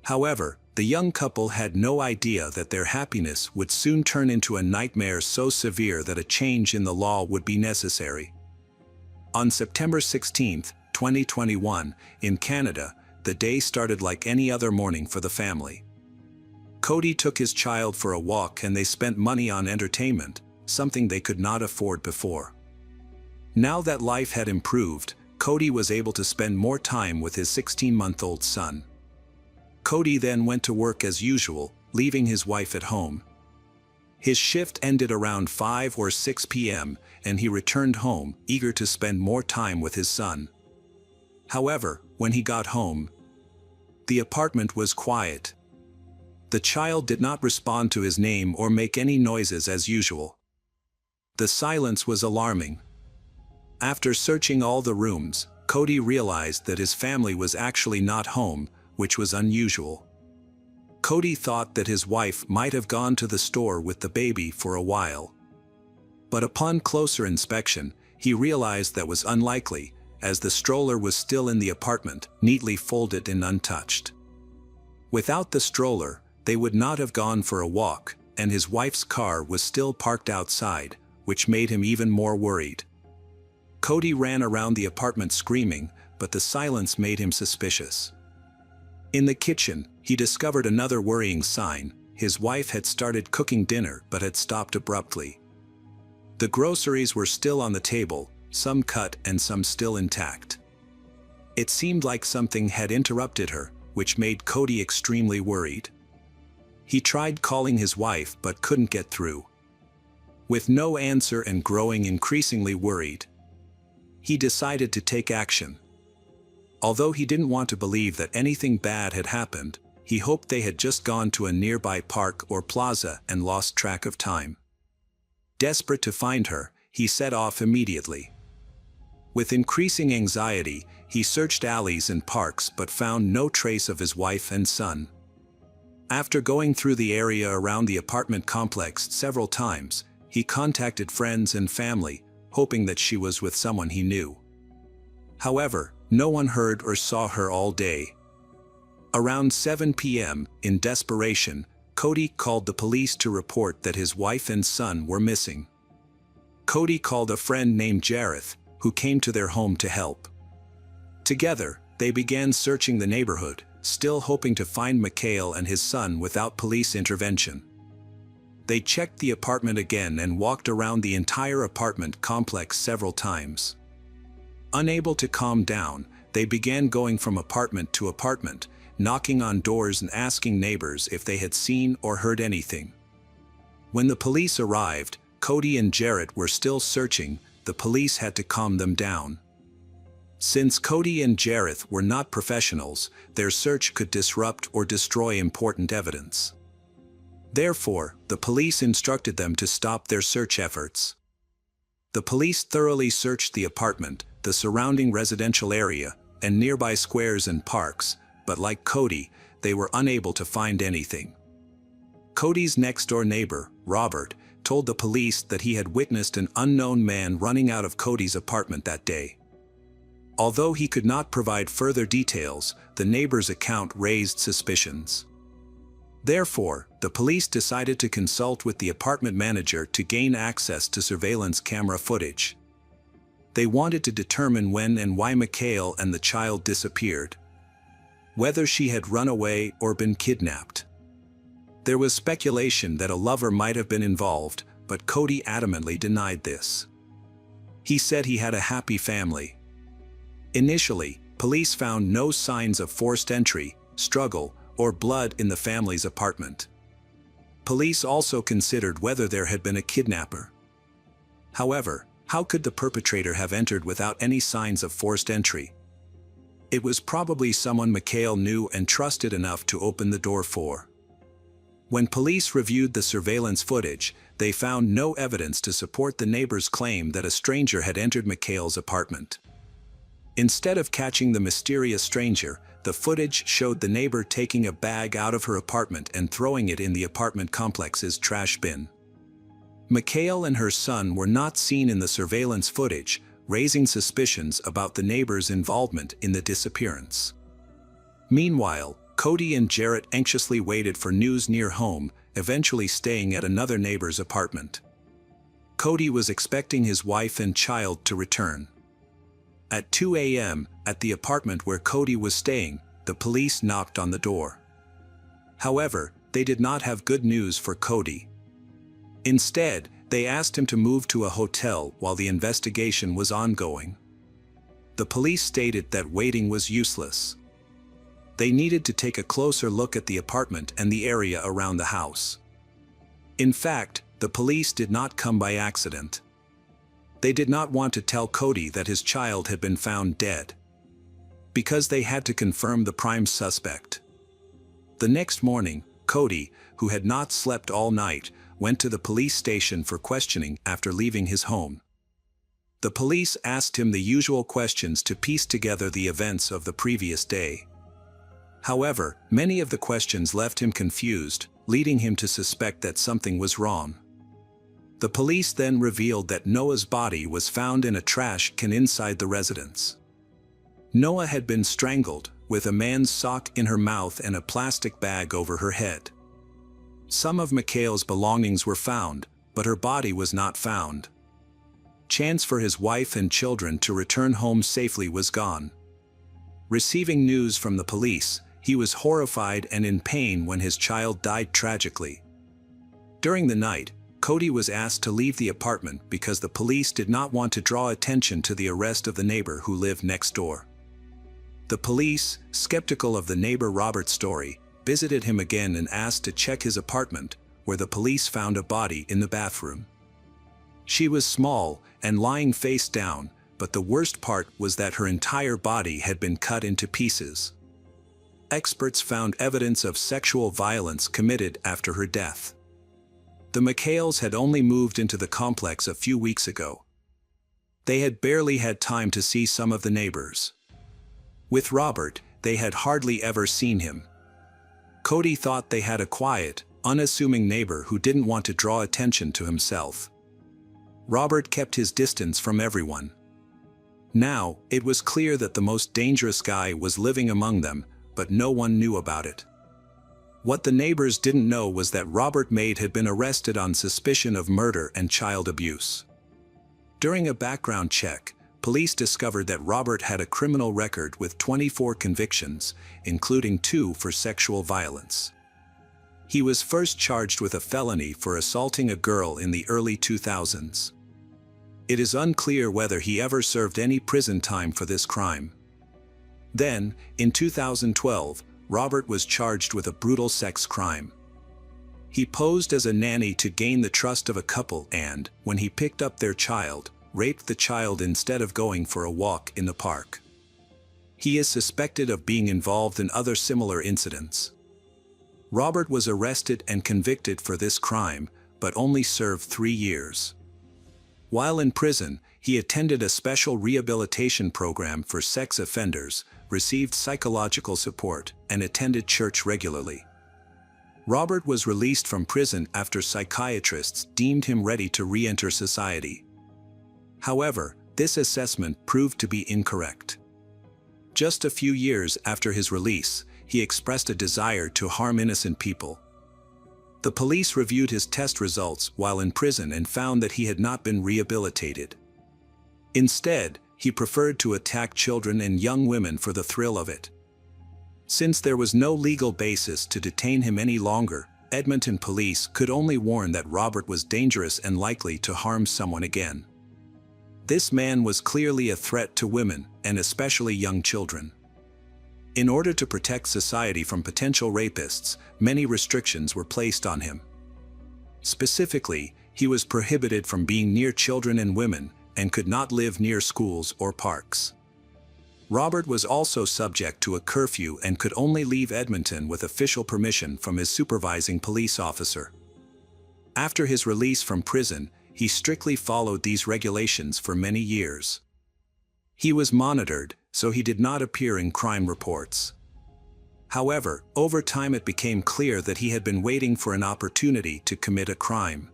[SPEAKER 1] However, the young couple had no idea that their happiness would soon turn into a nightmare so severe that a change in the law would be necessary. On September 16, 2021, in Canada, the day started like any other morning for the family. Cody took his child for a walk and they spent money on entertainment, something they could not afford before. Now that life had improved, Cody was able to spend more time with his 16-month-old son. Cody then went to work as usual, leaving his wife at home. His shift ended around 5 or 6 p.m., and he returned home, eager to spend more time with his son. However, when he got home, the apartment was quiet. The child did not respond to his name or make any noises as usual. The silence was alarming. After searching all the rooms, Cody realized that his family was actually not home, which was unusual. Cody thought that his wife might have gone to the store with the baby for a while. But upon closer inspection, he realized that was unlikely, as the stroller was still in the apartment, neatly folded and untouched. Without the stroller, they would not have gone for a walk, and his wife's car was still parked outside, which made him even more worried. Cody ran around the apartment screaming, but the silence made him suspicious. In the kitchen, he discovered another worrying sign. His wife had started cooking dinner but had stopped abruptly. The groceries were still on the table, some cut and some still intact. It seemed like something had interrupted her, which made Cody extremely worried. He tried calling his wife but couldn't get through. With no answer and growing increasingly worried, he decided to take action. Although he didn't want to believe that anything bad had happened, he hoped they had just gone to a nearby park or plaza and lost track of time. Desperate to find her, he set off immediately. With increasing anxiety, he searched alleys and parks but found no trace of his wife and son. After going through the area around the apartment complex several times, he contacted friends and family, hoping that she was with someone he knew. However, no one heard or saw her all day. Around 7 p.m., in desperation, Cody called the police to report that his wife and son were missing. Cody called a friend named Jareth, who came to their home to help. Together, they began searching the neighborhood, still hoping to find Mikhail and his son without police intervention. They checked the apartment again and walked around the entire apartment complex several times. Unable to calm down, they began going from apartment to apartment, knocking on doors and asking neighbors if they had seen or heard anything. When the police arrived, Cody and Jarrett were still searching. The police had to calm them down. Since Cody and Jarrett were not professionals, their search could disrupt or destroy important evidence. Therefore, the police instructed them to stop their search efforts. The police thoroughly searched the apartment, the surrounding residential area, and nearby squares and parks, but like Cody, they were unable to find anything. Cody's next-door neighbor, Robert, told the police that he had witnessed an unknown man running out of Cody's apartment that day. Although he could not provide further details, the neighbor's account raised suspicions. Therefore, the police decided to consult with the apartment manager to gain access to surveillance camera footage. They wanted to determine when and why Mikhail and the child disappeared. Whether she had run away or been kidnapped. There was speculation that a lover might have been involved, but Cody adamantly denied this. He said he had a happy family. Initially, police found no signs of forced entry, struggle, or blood in the family's apartment. Police also considered whether there had been a kidnapper. However, how could the perpetrator have entered without any signs of forced entry? It was probably someone Mikhail knew and trusted enough to open the door for. When police reviewed the surveillance footage, they found no evidence to support the neighbor's claim that a stranger had entered Mikhail's apartment. Instead of catching the mysterious stranger, the footage showed the neighbor taking a bag out of her apartment and throwing it in the apartment complex's trash bin. Mikhail and her son were not seen in the surveillance footage, raising suspicions about the neighbor's involvement in the disappearance. Meanwhile, Cody and Jarrett anxiously waited for news near home, eventually staying at another neighbor's apartment. Cody was expecting his wife and child to return. At 2 a.m., at the apartment where Cody was staying, the police knocked on the door. However, they did not have good news for Cody. Instead, they asked him to move to a hotel while the investigation was ongoing. The police stated that waiting was useless. They needed to take a closer look at the apartment and the area around the house. In fact, the police did not come by accident. They did not want to tell Cody that his child had been found dead, because they had to confirm the prime suspect. The next morning, Cody, who had not slept all night, went to the police station for questioning after leaving his home. The police asked him the usual questions to piece together the events of the previous day. However, many of the questions left him confused, leading him to suspect that something was wrong. The police then revealed that Noah's body was found in a trash can inside the residence. Noah had been strangled, with a man's sock in her mouth and a plastic bag over her head. Some of Mikhail's belongings were found, but her body was not found. Chance for his wife and children to return home safely was gone. Receiving news from the police, he was horrified and in pain when his child died tragically. During the night, Cody was asked to leave the apartment because the police did not want to draw attention to the arrest of the neighbor who lived next door. The police, skeptical of the neighbor Robert's story, visited him again and asked to check his apartment, where the police found a body in the bathroom. She was small and lying face down, but the worst part was that her entire body had been cut into pieces. Experts found evidence of sexual violence committed after her death. The Mikhails had only moved into the complex a few weeks ago. They had barely had time to see some of the neighbors. With Robert, they had hardly ever seen him. Cody thought they had a quiet, unassuming neighbor who didn't want to draw attention to himself. Robert kept his distance from everyone. Now, it was clear that the most dangerous guy was living among them, but no one knew about it. What the neighbors didn't know was that Robert Maid had been arrested on suspicion of murder and child abuse. During a background check, police discovered that Robert had a criminal record with 24 convictions, including 2 for sexual violence. He was first charged with a felony for assaulting a girl in the early 2000s. It is unclear whether he ever served any prison time for this crime. Then, in 2012, Robert was charged with a brutal sex crime. He posed as a nanny to gain the trust of a couple and, when he picked up their child, raped the child instead of going for a walk in the park. He is suspected of being involved in other similar incidents. Robert was arrested and convicted for this crime, but only served 3 years. While in prison, he attended a special rehabilitation program for sex offenders, received psychological support, and attended church regularly. Robert was released from prison after psychiatrists deemed him ready to re-enter society. However, this assessment proved to be incorrect. Just a few years after his release, he expressed a desire to harm innocent people. The police reviewed his test results while in prison and found that he had not been rehabilitated. Instead, he preferred to attack children and young women for the thrill of it. Since there was no legal basis to detain him any longer, Edmonton police could only warn that Robert was dangerous and likely to harm someone again. This man was clearly a threat to women, and especially young children. In order to protect society from potential rapists, many restrictions were placed on him. Specifically, he was prohibited from being near children and women, and could not live near schools or parks. Robert was also subject to a curfew and could only leave Edmonton with official permission from his supervising police officer. After his release from prison, he strictly followed these regulations for many years. He was monitored, so he did not appear in crime reports. However, over time it became clear that he had been waiting for an opportunity to commit a crime.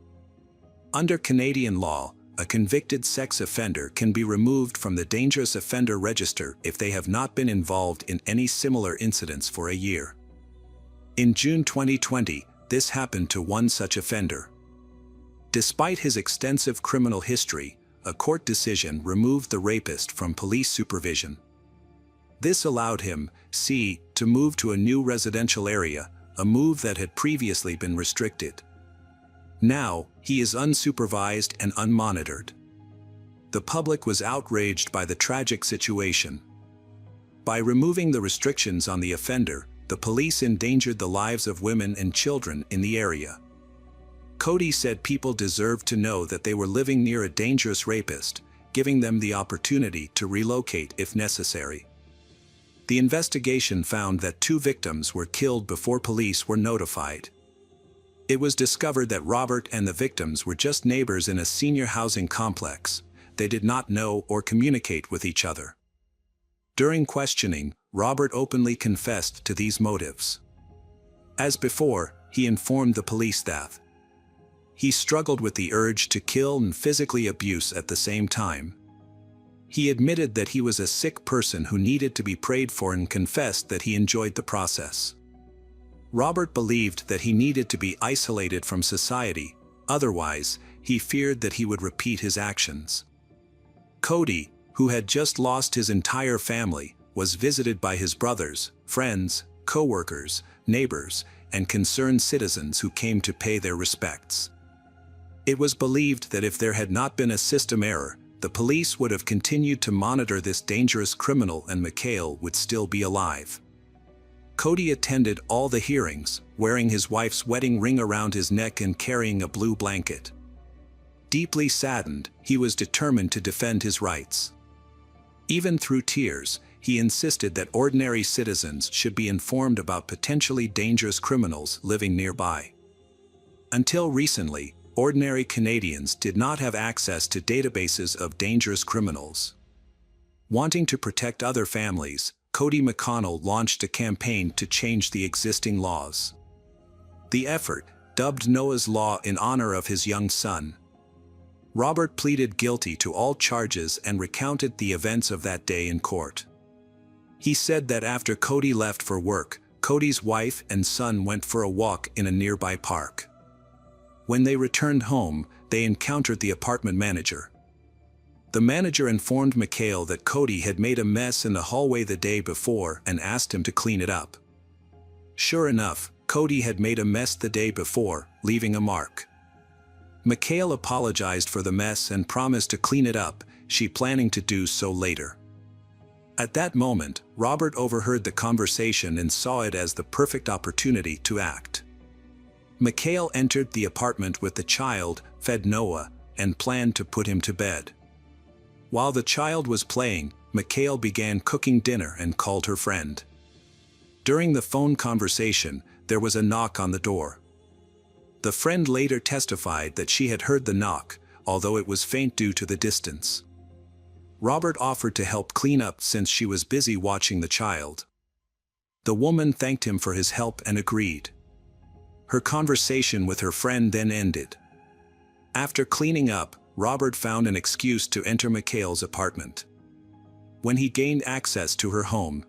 [SPEAKER 1] Under Canadian law, a convicted sex offender can be removed from the Dangerous Offender Register if they have not been involved in any similar incidents for a year. In June 2020, this happened to one such offender. Despite his extensive criminal history, a court decision removed the rapist from police supervision. This allowed him, to move to a new residential area, a move that had previously been restricted. Now, he is unsupervised and unmonitored. The public was outraged by the tragic situation. By removing the restrictions on the offender, the police endangered the lives of women and children in the area. Cody said people deserved to know that they were living near a dangerous rapist, giving them the opportunity to relocate if necessary. The investigation found that 2 victims were killed before police were notified. It was discovered that Robert and the victims were just neighbors in a senior housing complex. They did not know or communicate with each other. During questioning, Robert openly confessed to these motives. As before, he informed the police that he struggled with the urge to kill and physically abuse at the same time. He admitted that he was a sick person who needed to be prayed for and confessed that he enjoyed the process. Robert believed that he needed to be isolated from society, otherwise, he feared that he would repeat his actions. Cody, who had just lost his entire family, was visited by his brothers, friends, co-workers, neighbors, and concerned citizens who came to pay their respects. It was believed that if there had not been a system error, the police would have continued to monitor this dangerous criminal and McHale would still be alive. Cody attended all the hearings, wearing his wife's wedding ring around his neck and carrying a blue blanket. Deeply saddened, he was determined to defend his rights. Even through tears, he insisted that ordinary citizens should be informed about potentially dangerous criminals living nearby. Until recently, ordinary Canadians did not have access to databases of dangerous criminals. Wanting to protect other families, Cody McConnell launched a campaign to change the existing laws. The effort, dubbed Noah's Law in honor of his young son. Robert pleaded guilty to all charges and recounted the events of that day in court. He said that after Cody left for work, Cody's wife and son went for a walk in a nearby park. When they returned home, they encountered the apartment manager. The manager informed Mikhail that Cody had made a mess in the hallway the day before and asked him to clean it up. Sure enough, Cody had made a mess the day before, leaving a mark. Mikhail apologized for the mess and promised to clean it up, she planning to do so later. At that moment, Robert overheard the conversation and saw it as the perfect opportunity to act. Mikhail entered the apartment with the child, fed Noah, and planned to put him to bed. While the child was playing, Mikhail began cooking dinner and called her friend. During the phone conversation, there was a knock on the door. The friend later testified that she had heard the knock, although it was faint due to the distance. Robert offered to help clean up since she was busy watching the child. The woman thanked him for his help and agreed. Her conversation with her friend then ended. After cleaning up, Robert found an excuse to enter Mikhail's apartment. When he gained access to her home,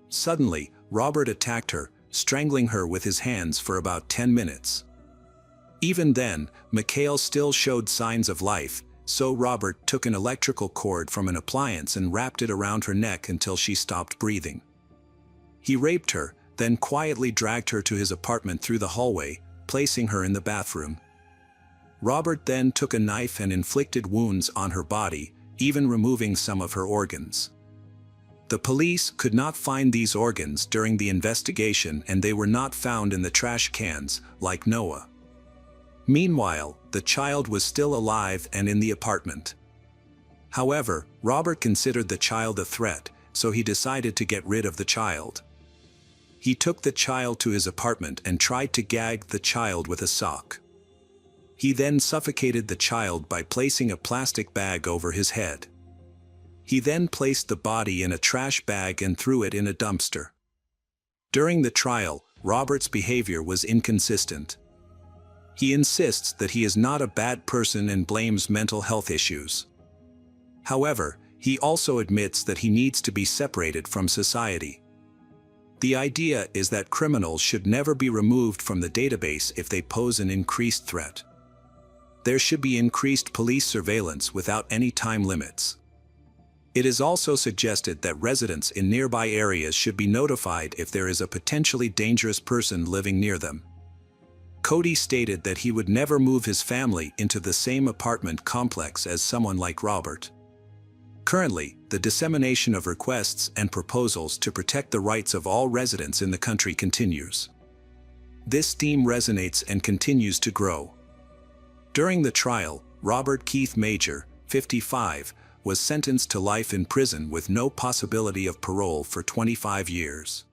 [SPEAKER 1] suddenly, Robert attacked her, strangling her with his hands for about 10 minutes. Even then, Mikhail still showed signs of life, so Robert took an electrical cord from an appliance and wrapped it around her neck until she stopped breathing. He raped her, then quietly dragged her to his apartment through the hallway, placing her in the bathroom. Robert then took a knife and inflicted wounds on her body, even removing some of her organs. The police could not find these organs during the investigation and they were not found in the trash cans, like Noah. Meanwhile, the child was still alive and in the apartment. However, Robert considered the child a threat, so he decided to get rid of the child. He took the child to his apartment and tried to gag the child with a sock. He then suffocated the child by placing a plastic bag over his head. He then placed the body in a trash bag and threw it in a dumpster. During the trial, Robert's behavior was inconsistent. He insists that he is not a bad person and blames mental health issues. However, he also admits that he needs to be separated from society. The idea is that criminals should never be removed from the database if they pose an increased threat. There should be increased police surveillance without any time limits. It is also suggested that residents in nearby areas should be notified if there is a potentially dangerous person living near them. Cody stated that he would never move his family into the same apartment complex as someone like Robert. Currently, the dissemination of requests and proposals to protect the rights of all residents in the country continues. This theme resonates and continues to grow. During the trial, Robert Keith Major, 55, was sentenced to life in prison with no possibility of parole for 25 years.